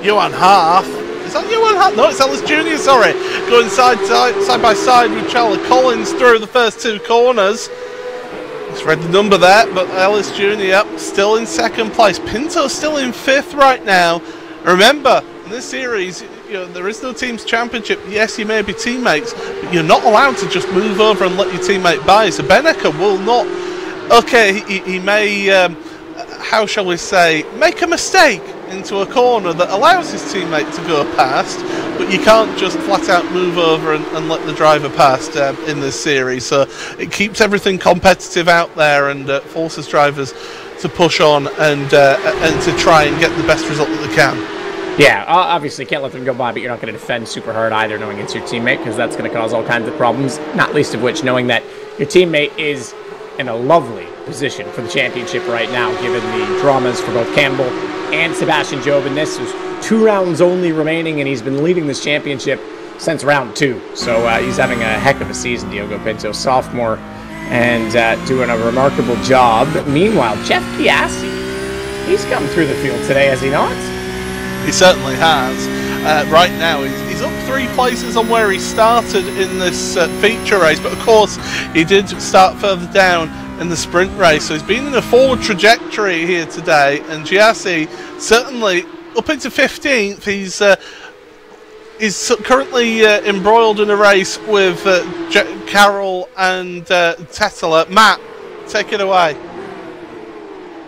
Johan Half. Is that Johan Half? No, it's Ellis Jr., sorry. Going side by side with Charlie Collins through the first two corners. Just read the number there, but Ellis Jr. still in second place. Pinto still in fifth right now. Remember, in this series, there is no team's championship. Yes, you may be teammates, but you're not allowed to just move over and let your teammate by. So Bennecker will not. Okay, he may, how shall we say, make a mistake into a corner that allows his teammate to go past, but you can't just flat out move over and let the driver past in this series. So it keeps everything competitive out there and forces drivers to push on and to try and get the best result that they can. Yeah, obviously can't let them go by, but you're not going to defend super hard either knowing it's your teammate, because that's going to cause all kinds of problems, not least of which knowing that your teammate is in a lovely position for the championship right now, given the dramas for both Campbell and Sebastian Job in this. There's 2 rounds only remaining, and he's been leading this championship since round 2. So he's having a heck of a season, Diogo Pinto, sophomore, and doing a remarkable job. Meanwhile, Jeff Chiassi, he's come through the field today, has he not? He certainly has. Right now, he's up 3 places on where he started in this feature race, but of course, he did start further down in the sprint race, so he's been in a forward trajectory here today, and Giassi certainly up into 15th. He's currently embroiled in a race with Carroll and Tetela. Matt, take it away.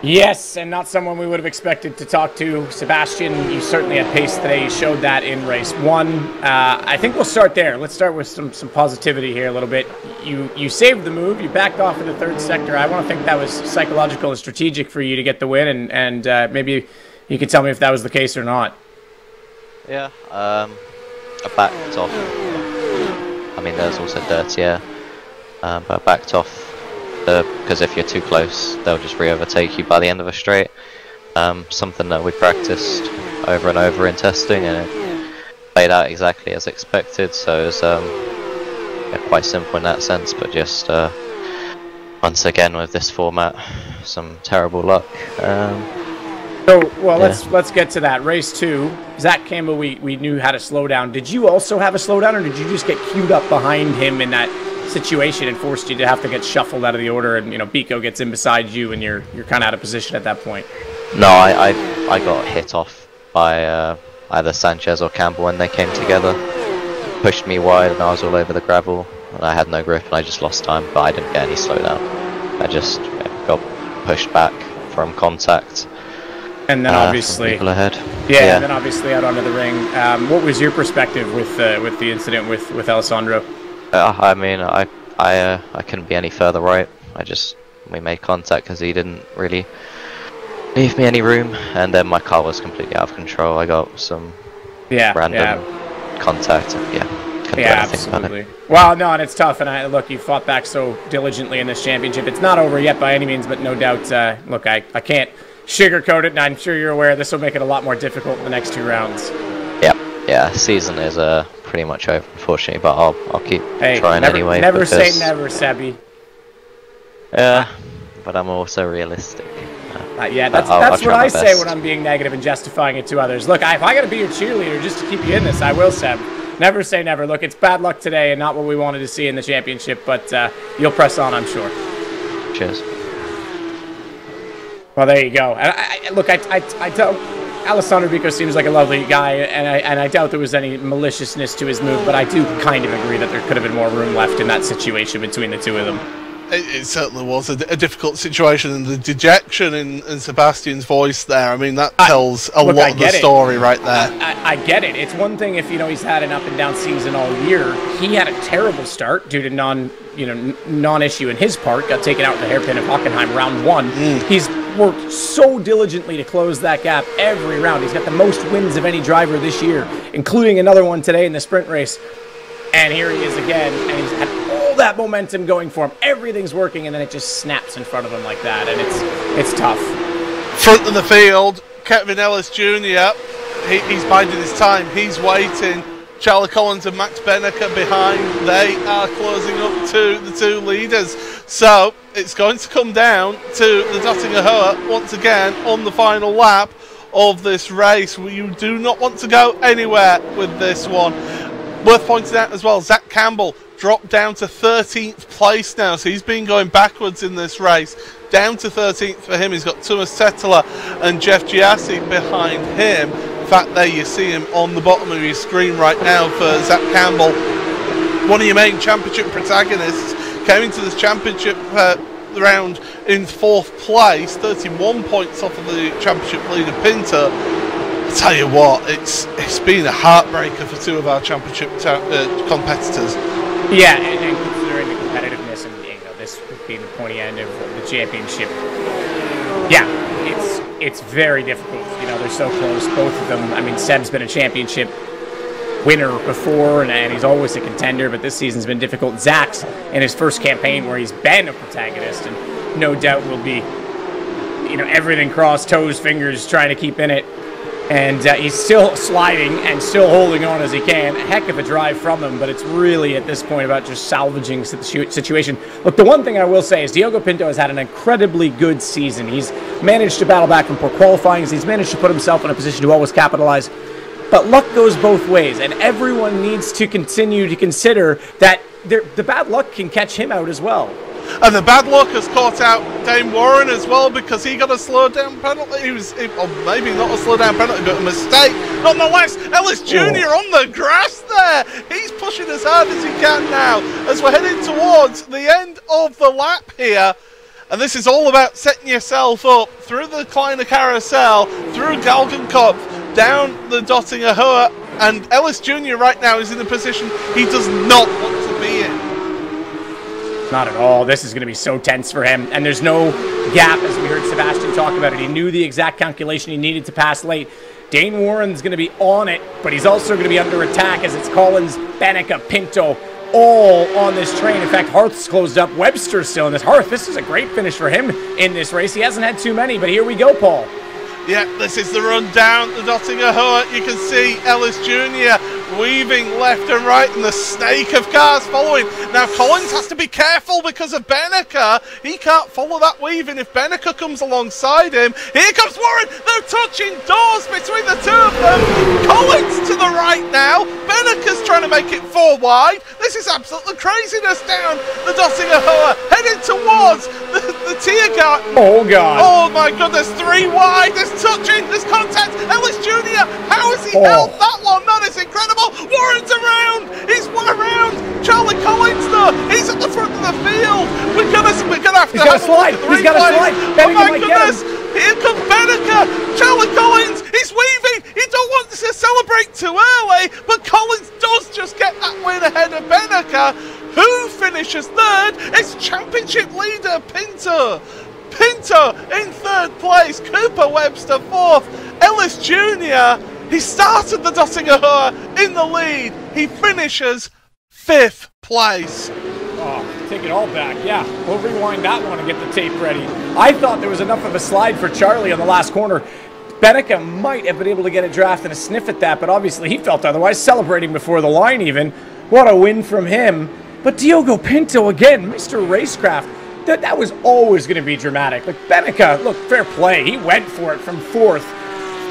Yes, and not someone we would have expected to talk to. Sebastian, you certainly had pace today. You showed that in race 1. I think we'll start there. Let's start with some positivity here a little bit. You saved the move. You backed off in the 3rd sector. I want to think that was psychological and strategic for you to get the win, and maybe you could tell me if that was the case or not. Yeah, I backed off. I mean, there's also dirt, yeah, but I backed off. Because if you're too close, they'll just re-overtake you by the end of a straight. Something that we practiced over and over in testing, and it played out exactly as expected. So it was yeah, quite simple in that sense, but just once again with this format, some terrible luck. Let's get to that. Race 2, Zach Campbell, we knew how to slow down. Did you also have a slowdown, or did you just get queued up behind him in that situation and forced you to have to get shuffled out of the order, and Biko gets in beside you and you're kind of out of position at that point? No, I got hit off by either Sanchez or Campbell when they came together. Pushed me wide and I was all over the gravel and I had no grip and I just lost time, but I didn't get any slowdown. I just got pushed back from contact And then obviously, people ahead. Yeah, and then obviously out onto the ring. What was your perspective with the incident with Alessandro? I mean, I couldn't be any further right. We made contact because he didn't really leave me any room, and then my car was completely out of control. I got some random contact. Couldn't do anything about it. Well, no, and it's tough. And look, you fought back so diligently in this championship. It's not over yet by any means, but no doubt. Look, I can't sugarcoat it, and I'm sure you're aware this will make it a lot more difficult in the next 2 rounds. Yeah. Season is pretty much over, unfortunately, but I'll keep trying anyway. Never say never, Sebi. Yeah, but I'm also realistic. That's what I say when I'm being negative and justifying it to others. Look, if I got to be your cheerleader just to keep you in this, I will, Seb. Never say never. Look, it's bad luck today and not what we wanted to see in the championship, but you'll press on, I'm sure. Cheers. Well, there you go. And I doubt Alessandro Vico seems like a lovely guy, and I doubt there was any maliciousness to his move, but I do kind of agree that there could have been more room left in that situation between the two of them. It certainly was a difficult situation, and the dejection in Sebastian's voice there, I mean, that tells a lot of the story right there. I get it. It's one thing if, he's had an up-and-down season all year. He had a terrible start due to non-issue in his part. Got taken out in the hairpin of Hockenheim round 1. He's worked so diligently to close that gap every round. He's got the most wins of any driver this year, including another one today in the sprint race. And here he is again, and he's had all that momentum going for him. Everything's working, and then it just snaps in front of him like that, and it's tough. Front of the field, Kevin Ellis Jr., he's biding his time. He's waiting. Charlie Collins and Max Bennecker behind. They are closing up to the 2 leaders. So it's going to come down to the Dottinger Heuer once again on the final lap of this race. You do not want to go anywhere with this one. Worth pointing out as well, Zach Campbell dropped down to 13th place now, so he's been going backwards in this race. Down to 13th for him. He's got Thomas Settler and Jeff Giassi behind him. In fact, there you see him on the bottom of your screen right now for Zach Campbell. One of your main championship protagonists came into this championship round in 4th place, 31 points off of the championship leader Pinto. I'll tell you what, it's been a heartbreaker for 2 of our championship competitors. Yeah, and considering the competitiveness and this being the pointy end of the championship, it's very difficult. They're so close, both of them. I mean, Seb's been a championship winner before, and he's always a contender, but this season's been difficult. Zach's in his first campaign where he's been a protagonist, and no doubt will be, everything crossed, toes, fingers, trying to keep in it. And he's still sliding and still holding on as he can. A heck of a drive from him, but it's really at this point about just salvaging the situation. Look, the one thing I will say is Diogo Pinto has had an incredibly good season. He's managed to battle back from poor qualifying. He's managed to put himself in a position to always capitalize. But luck goes both ways, and everyone needs to continue to consider that the bad luck can catch him out as well. And the bad luck has caught out Dane Warren as well, because he got a slow down penalty. Or maybe not a slow down penalty, but a mistake. Nonetheless, Ellis Jr. on the grass there. He's pushing as hard as he can now as we're heading towards the end of the lap here. And this is all about setting yourself up through the Kleiner Carousel, through Galgenkopf, down the Dottinger Heuer. And Ellis Jr. right now is in a position he does not want to be in. Not at all. This is going to be so tense for him. And there's no gap, as we heard Sebastian talk about it. He knew the exact calculation he needed to pass late. Dane Warren's going to be on it, but he's also going to be under attack as it's Collins, Bennecker, Pinto, all on this train. In fact, Harth's closed up. Webster's still in this. Harth, this is a great finish for him in this race. He hasn't had too many, but here we go, Paul. Yeah, this is the run down the Dottinger Heuer. You can see Ellis Jr. weaving left and right, and the snake of cars following. Now Collins has to be careful because of Bennecker. He can't follow that weaving if Bennecker comes alongside him. Here comes Warren. They're touching doors between the 2 of them. Collins to the right now. Bennecker's trying to make it 4 wide. This is absolute craziness down the Dottinger Heuer, heading towards the Tiergarten. Oh God! Oh my goodness! 3 wide. There's touching. There's contact. Ellis Jr. How has he held that long? That is incredible. Warren's around. He's around. Charlie Collins though. He's at the front of the field. We're gonna have to. He's got to slide. He's got to slide. Oh my goodness! Here comes Bennecker. Charlie brake too early, but Collins does just get that win ahead of Bennecker, who finishes third. It's championship leader Pinto. Pinto in third place, Cooper Webster fourth, Ellis Jr. He started the Dottinger Heuer in the lead. He finishes fifth place. Oh, take it all back. Yeah, we'll rewind that one and get the tape ready. I thought there was enough of a slide for Charlie on the last corner. Bennecker might have been able to get a draft and a sniff at that, but obviously he felt otherwise, celebrating before the line even. What a win from him. But Diogo Pinto again, Mr. Racecraft. That was always going to be dramatic. Like, Bennecker, look, fair play. He went for it from fourth,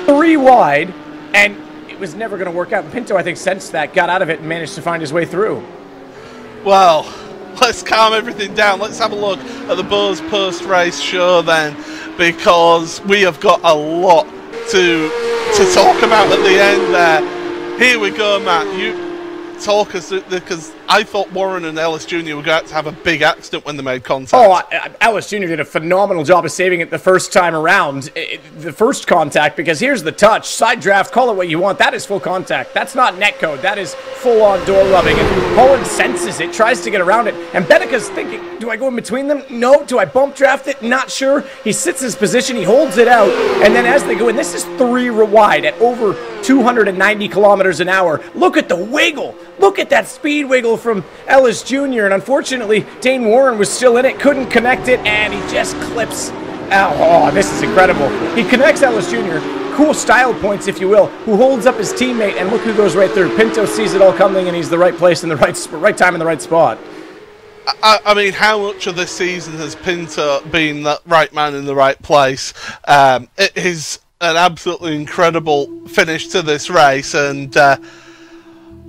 3 wide, and it was never going to work out. Pinto, I think, sensed that, got out of it, and managed to find his way through. Well, let's calm everything down. Let's have a look at the Buzz post-race show then, because we have got a lot to talk about at the end there. Here we go, Matt. You talk us, because I thought Warren and Ellis Jr. were going to have a big accident when they made contact. Oh, Ellis Jr. did a phenomenal job of saving it the first time around. The first contact, because here's the touch. Side draft, call it what you want. That is full contact. That's not netcode. That is full-on door rubbing. And Holland senses it, tries to get around it. And Bennecker's thinking, do I go in between them? No. Do I bump draft it? Not sure. He sits his position. He holds it out. And then as they go in, this is 3 wide at over 290 kilometers an hour. Look at the wiggle. Look at that speed wiggle from Ellis Jr. And unfortunately, Dane Warren was still in it, couldn't connect it, and he just clips out. Oh, this is incredible. He connects Ellis Jr., cool style points, if you will, who holds up his teammate, and look who goes right through. Pinto sees it all coming, and he's the right place in the right time in the right spot. I mean, how much of this season has Pinto been that right man in the right place? It is an absolutely incredible finish to this race, and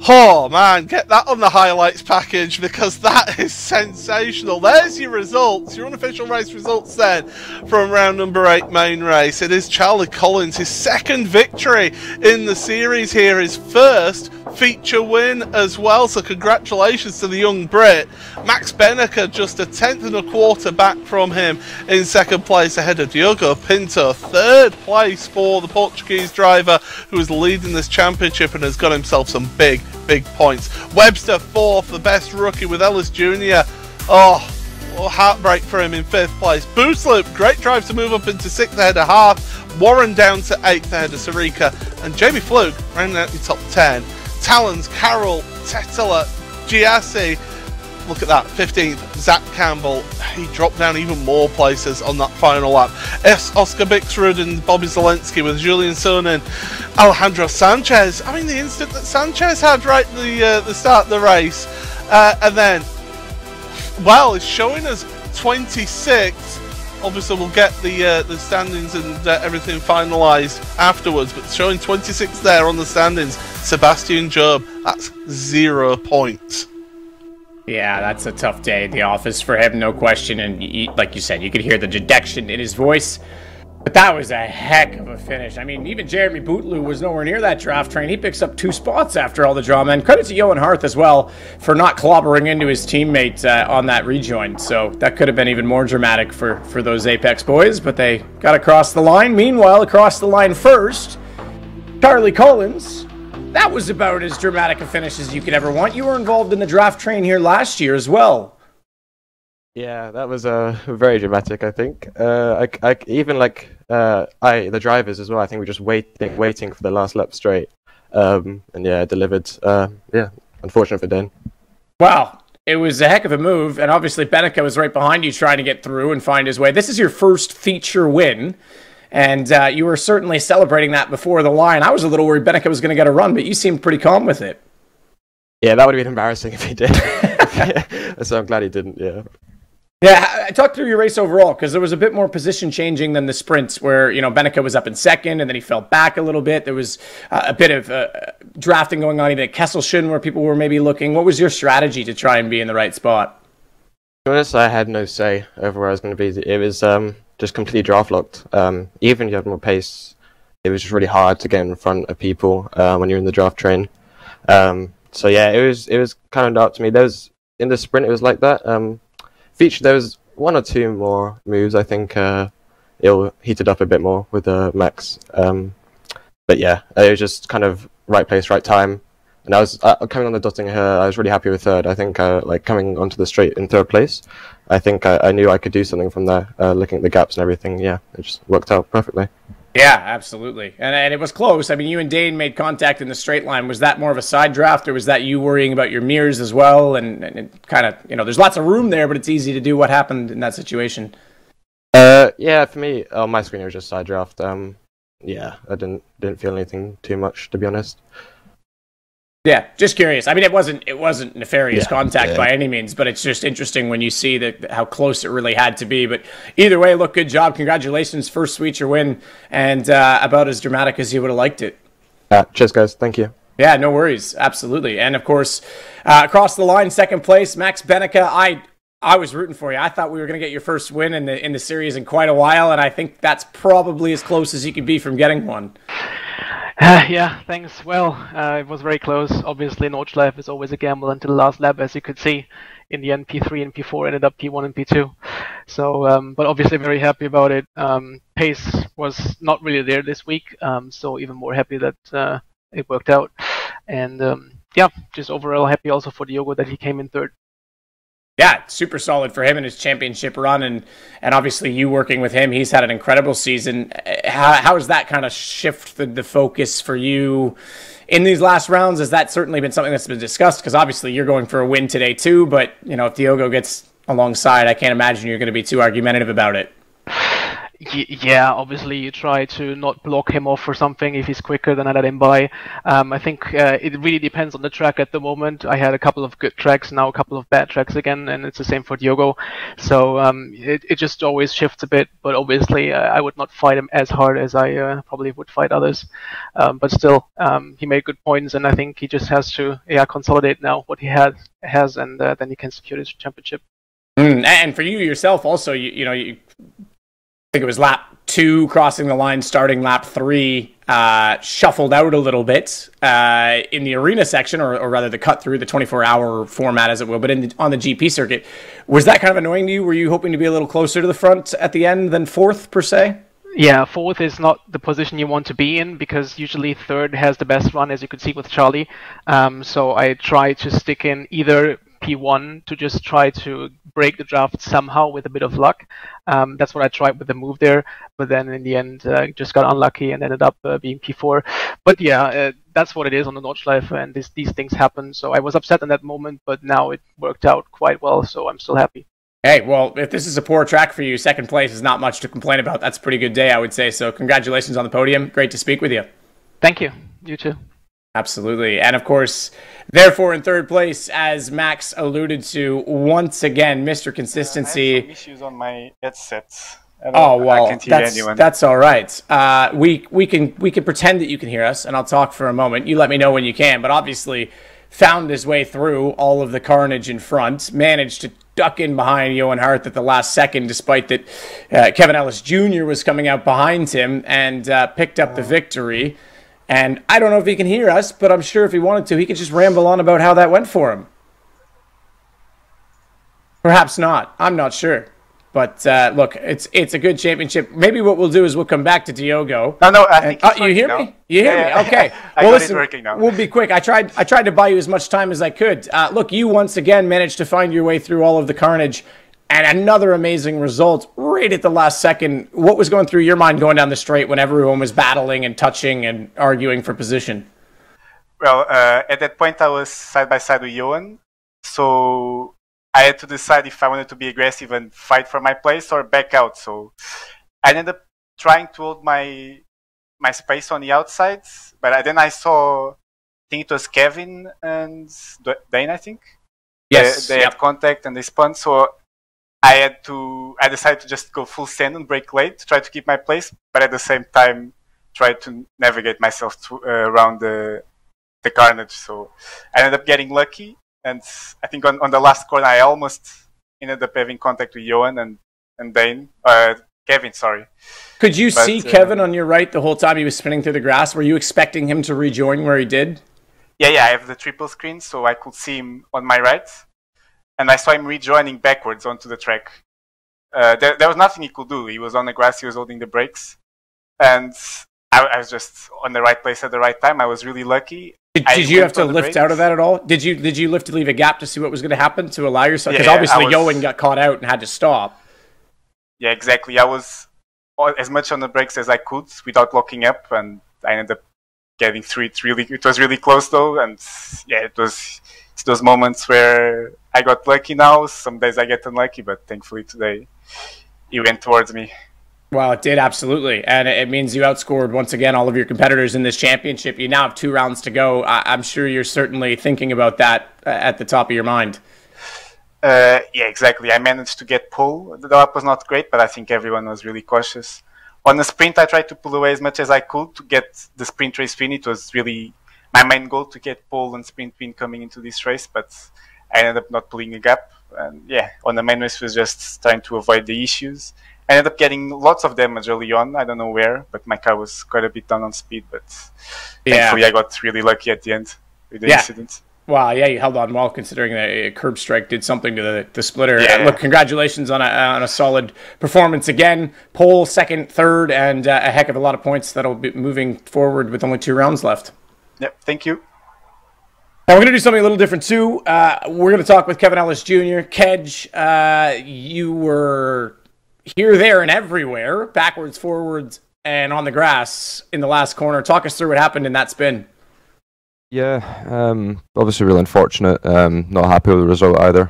oh man, get that on the highlights package, because that is sensational. There's your results, your unofficial race results then from round number 8 main race. It is Charlie Collins, his second victory in the series here, his first feature win as well, so congratulations to the young Brit. Max Bennecker just a 10th back from him in second place ahead of Diogo Pinto. Third place for the Portuguese driver who is leading this championship and has got himself some big points. Webster fourth, the best rookie with Ellis Jr. Oh, heartbreak for him in 5th place. Boosloop, great drive to move up into 6th ahead of Half. Warren down to 8th ahead of Sarika. And Jamie Fluke rounding out the top 10. Talons, Carroll, Tetela, Giassi. Look at that, 15th, Zach Campbell. He dropped down even more places on that final lap. Oscar Bixrud and Bobby Zelensky with Julian Sonnen, Alejandro Sanchez. I mean, the instant that Sanchez had right at the start of the race. And then, well, it's showing us 26th. Obviously, we'll get the standings and everything finalised afterwards, but showing 26th there on the standings. Sebastian Job, that's 0 points. Yeah, that's a tough day at the office for him, no question. And like you said, you could hear the dejection in his voice. But that was a heck of a finish. I mean, even Jeremy Bootloo was nowhere near that draft train. He picks up 2 spots after all the drama. And credit to Johan Harth as well for not clobbering into his teammate on that rejoin. So that could have been even more dramatic for those Apex boys. But they got across the line. Meanwhile, across the line first, Charlie Collins. That was about as dramatic a finish as you could ever want. You were involved in the draft train here last year as well. Yeah, that was very dramatic, I think. The drivers as well, I think we were just waiting for the last lap straight. And yeah, delivered. Yeah, unfortunate for Dan. Wow, it was a heck of a move. And obviously Bennecker was right behind you trying to get through and find his way. This is your first feature win. And you were certainly celebrating that before the line. I was a little worried Bennecker was going to get a run, but you seemed pretty calm with it. Yeah, that would have been embarrassing if he did. So I'm glad he didn't, yeah. Yeah, talk through your race overall, because there was a bit more position changing than the sprints where, you know, Bennecker was up in second and then he fell back a little bit. There was a bit of drafting going on even at Kesselschön where people were maybe looking. What was your strategy to try and be in the right spot? To be honest, I had no say over where I was going to be. It was just completely draft locked. Even if you had more pace, it was just really hard to get in front of people when you're in the draft train. So yeah, it was kind of dark to me. In the sprint, it was like that. Feature, there was 1 or 2 more moves. I think it'll heat it up a bit more with Max. But yeah, it was just kind of right place, right time. And I was coming on the Dotting here. I was really happy with third. I think like coming onto the straight in third place, I think I knew I could do something from there. Looking at the gaps and everything, yeah, it just worked out perfectly. Yeah, absolutely. And it was close. I mean, you and Dane made contact in the straight line. Was that more of a side draft, or was that you worrying about your mirrors as well? And it kind of, there's lots of room there, but it's easy to do what happened in that situation. Yeah, for me, on my screen it was just side draft. Yeah, I didn't feel anything too much, to be honest. Yeah, just curious. I mean, it wasn't nefarious contact by any means, but it's just interesting when you see how close it really had to be. But either way, look, good job. Congratulations. First Sweeter win, and about as dramatic as you would have liked it. Cheers, guys. Thank you. Yeah, no worries. Absolutely. And, of course, across the line, second place, Max Bennecker. I was rooting for you. I thought we were going to get your first win in the series in quite a while, and I think that's probably as close as you could be from getting one. Yeah, thanks. Well, it was very close. Obviously, Nordschleife is always a gamble until the last lap, as you could see. In the end, P3 and P4 ended up P1 and P2. So, but obviously very happy about it. Pace was not really there this week, so even more happy that it worked out. And yeah, just overall happy also for Diogo that he came in third. Yeah, super solid for him in his championship run, and obviously you working with him, he's had an incredible season. How has that kind of shifted the focus for you in these last rounds? Has that certainly been something that's been discussed? Because obviously you're going for a win today too, but if Diogo gets alongside, I can't imagine you're going to be too argumentative about it. Yeah, obviously you try to not block him off or something if he's quicker, then I let him by. I think it really depends on the track at the moment. I had a couple of good tracks, now a couple of bad tracks again, and it's the same for Diogo. So it just always shifts a bit, but obviously I would not fight him as hard as I probably would fight others. But still, he made good points, and I think he just has to consolidate now what he has, and then he can secure his championship. And for you yourself also, you I think it was lap 2 crossing the line, starting lap 3, shuffled out a little bit in the arena section, or rather the cut through the 24-hour format, as it will, but on the GP circuit. Was that kind of annoying to you? Were you hoping to be a little closer to the front at the end than fourth, per se? Yeah, fourth is not the position you want to be in, because usually third has the best run, as you could see with Charlie. So I try to stick in either P1 to just try to break the draft somehow with a bit of luck. That's what I tried with the move there, but then in the end just got unlucky and ended up being P4. But yeah, that's what it is on the Nordschleife, and these things happen. So I was upset in that moment, but now it worked out quite well, so I'm still happy. Hey, well, if this is a poor track for you, second place is not much to complain about. That's a pretty good day, I would say. So congratulations on the podium. Great to speak with you. Thank you. You too. Absolutely. And of course, therefore in third place, as Max alluded to, once again, Mr. Consistency. I have some issues on my headset. Oh, well, that's all right. We can pretend that you can hear us, and I'll talk for a moment. You let me know when you can, but obviously found his way through all of the carnage in front, managed to duck in behind Johan Hart at the last second, despite that Kevin Ellis Jr. was coming out behind him, and picked up the victory. And I don't know if he can hear us, but I'm sure if he wanted to, he could just ramble on about how that went for him. Perhaps not. I'm not sure. But look, it's a good championship. Maybe what we'll do is we'll come back to Diogo. No, I think you hear me? You hear me? Okay. Well, listen, we'll be quick. I tried to buy you as much time as I could. Look, you once again managed to find your way through all of the carnage, and another amazing result right at the last second. What was going through your mind going down the straight when everyone was battling and touching and arguing for position? Well, at that point I was side by side with Johan, so I had to decide if I wanted to be aggressive and fight for my place or back out. So I ended up trying to hold my space on the outside, but then I saw, I think it was Kevin and Dane, I think. Yes. They had contact and they spun, so I decided to just go full send and break late to try to keep my place, but at the same time try to navigate myself around the carnage. So I ended up getting lucky, and I think on the last corner I almost ended up having contact with Johan and Dane. Kevin, sorry. Could you see Kevin on your right the whole time he was spinning through the grass? Were you expecting him to rejoin where he did? Yeah, I have the triple screen, so I could see him on my right. And I saw him rejoining backwards onto the track. There was nothing he could do. He was on the grass, he was holding the brakes. And I was just on the right place at the right time. I was really lucky. Did you have to lift out of that at all? Did you lift to leave a gap to see what was going to happen to allow yourself? Because obviously Johan got caught out and had to stop. Yeah, exactly. I was as much on the brakes as I could without locking up, and I ended up getting through it. It was really close though, and yeah, it's those moments where I got lucky. Now some days I get unlucky, but thankfully today it went towards me. Well, it did, absolutely. And it means you outscored, once again, all of your competitors in this championship. You now have 2 rounds to go. I'm sure you're certainly thinking about that at the top of your mind. Yeah, exactly. I managed to get pole. The lap was not great, but I think everyone was really cautious. On the sprint, I tried to pull away as much as I could to get the sprint race win. It was really my main goal to get pole and sprint win coming into this race, but I ended up not pulling a gap. And yeah, on the main race was just trying to avoid the issues. I ended up getting lots of damage early on. I don't know where, but my car was quite a bit down on speed. But thankfully, I got really lucky at the end with the incident. Wow, yeah, you held on well considering the curb strike did something to the splitter. Look, congratulations on a solid performance again. Pole, second, third, and a heck of a lot of points that'll be moving forward with only 2 rounds left. Yep, thank you. Now we're going to do something a little different too. We're going to talk with Kevin Ellis Jr. Kedge, you were here, there, and everywhere, backwards, forwards, and on the grass in the last corner. Talk us through what happened in that spin. Yeah, obviously really unfortunate. Not happy with the result either.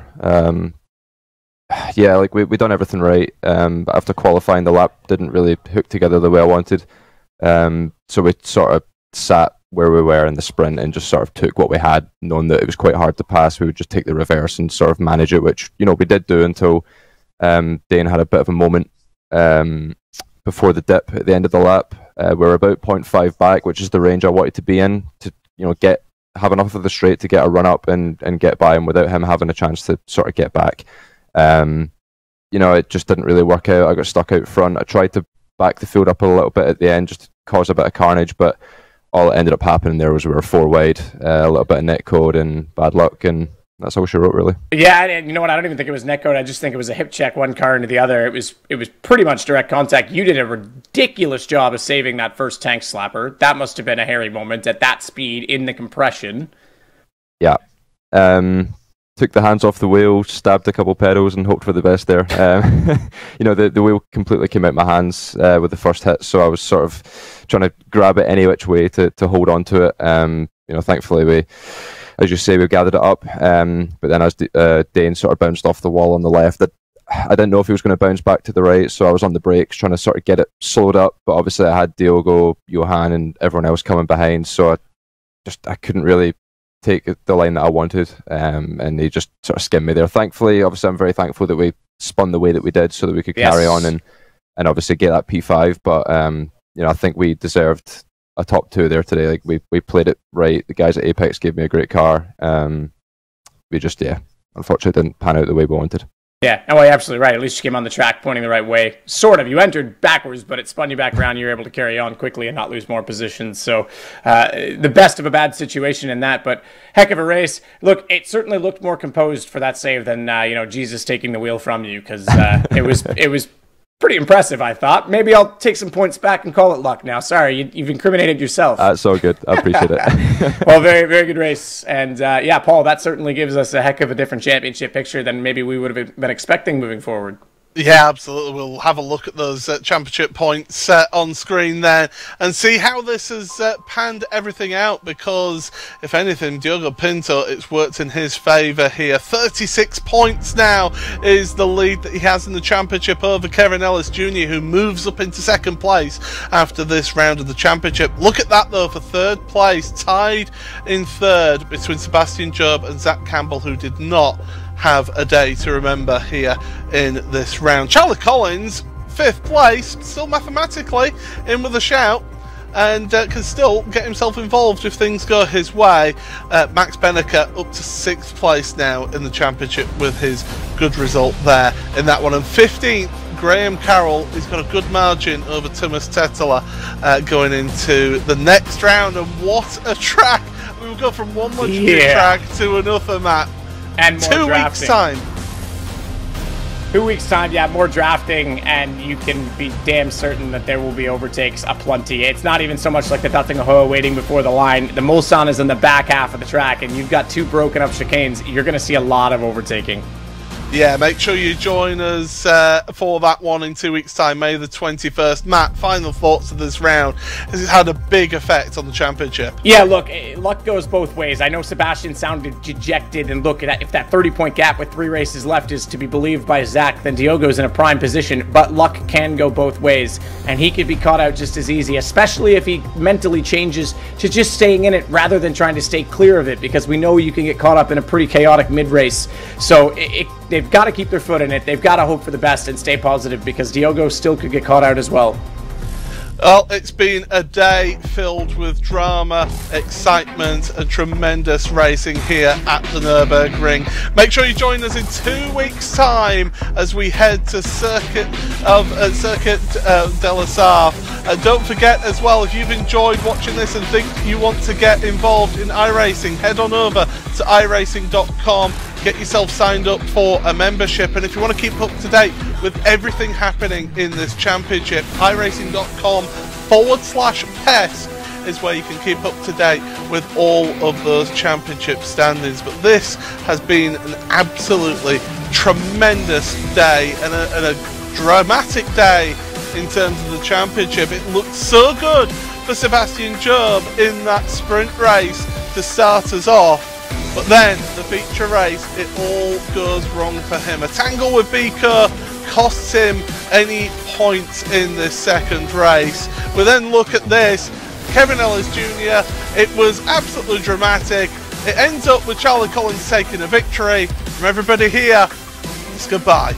Yeah, like we done everything right, but after qualifying, the lap didn't really hook together the way I wanted. So we sort of sat where we were in the sprint and just sort of took what we had, knowing that it was quite hard to pass. We would just take the reverse and sort of manage it, which we did do until Dane had a bit of a moment before the dip at the end of the lap. We're about 0.5 back, which is the range I wanted to be in to have enough of the straight to get a run up and get by him without him having a chance to sort of get back. It just didn't really work out. I got stuck out front. I tried to back the field up a little bit at the end just to cause a bit of carnage, but all that ended up happening there was we were 4 wide, a little bit of net code and bad luck, and that's all she wrote, really. Yeah, and you know what? I don't even think it was net code. I just think it was a hip check, one car into the other. It was pretty much direct contact. You did a ridiculous job of saving that first tank slapper. That must have been a hairy moment at that speed in the compression. Yeah. Took the hands off the wheel, stabbed a couple pedals, and hoped for the best there. The wheel completely came out my hands with the first hit, so I was sort of trying to grab it any which way to hold on to it. Thankfully we, as you say, we gathered it up, but then as Dane sort of bounced off the wall on the left, I didn't know if he was going to bounce back to the right, so I was on the brakes trying to sort of get it slowed up, but obviously I had Diogo, Johan, and everyone else coming behind, so I couldn't really take the line that I wanted, and he just sort of skimmed me there. Thankfully, obviously I'm very thankful that we spun the way that we did so that we could carry on and obviously get that P5, but I think we deserved a top 2 there today. Like we played it right. The guys at Apex gave me a great car. We just unfortunately didn't pan out the way we wanted. Yeah, and well, you're absolutely right. At least you came on the track pointing the right way. Sort of. You entered backwards, but it spun you back around. You were able to carry on quickly and not lose more positions. So the best of a bad situation in that, but heck of a race. Look, it certainly looked more composed for that save than Jesus taking the wheel from you, because it was pretty impressive, I thought. Maybe I'll take some points back and call it luck now. Sorry, you've incriminated yourself. That's all good. I appreciate it. Well, very, very good race. And Paul, that certainly gives us a heck of a different championship picture than maybe we would have been expecting moving forward. Yeah, absolutely. We'll have a look at those championship points on screen there and see how this has panned everything out, because if anything, Diogo Pinto, it's worked in his favour here. 36 points now is the lead that he has in the championship over Kevin Ellis Jr., who moves up into second place after this round of the championship. Look at that though, for third place, tied in third between Sebastian Job and Zach Campbell, who did not have a day to remember here in this round. Charlie Collins, 5th place, still mathematically in with a shout, and can still get himself involved if things go his way. Max Bennecker up to 6th place now in the championship with his good result there in that one. And 15th, Graham Carroll, he's got a good margin over Thomas Tetela going into the next round. And what a track! We will go from one legendary track to another, Matt. And more 2 weeks' time. 2 weeks' time, you have more drafting, and you can be damn certain that there will be overtakes aplenty. It's not even so much like the Dutting Ahoa waiting before the line. The Mulsanne is in the back half of the track, and you've got 2 broken up chicanes. You're going to see a lot of overtaking. Yeah, make sure you join us for that one in 2 weeks' time, May the 21st. Matt, final thoughts of this round. Has it had a big effect on the championship? Yeah, look, luck goes both ways. I know Sebastian sounded dejected, and look, if that 30-point gap with 3 races left is to be believed by Zach, then Diogo's in a prime position, but luck can go both ways, and he could be caught out just as easy, especially if he mentally changes to just staying in it rather than trying to stay clear of it, because we know you can get caught up in a pretty chaotic mid-race. So they've got to keep their foot in it. They've got to hope for the best and stay positive, because Diogo still could get caught out as well. Well, it's been a day filled with drama, excitement, and tremendous racing here at the Nürburgring. Make sure you join us in 2 weeks' time as we head to Circuit de la Sarre. And don't forget as well, if you've enjoyed watching this and think you want to get involved in iRacing, head on over to iracing.com. Get yourself signed up for a membership, and if you want to keep up to date with everything happening in this championship, iracing.com/PESC is where you can keep up to date with all of those championship standings. But this has been an absolutely tremendous day and a dramatic day in terms of the championship. It looked so good for Sebastian Job in that sprint race to start us off. But then, the feature race, it all goes wrong for him. A tangle with Bico costs him any points in this second race. We then look at this, Kevin Ellis Jr., it was absolutely dramatic. It ends up with Charlie Collins taking a victory. From everybody here, it's goodbye.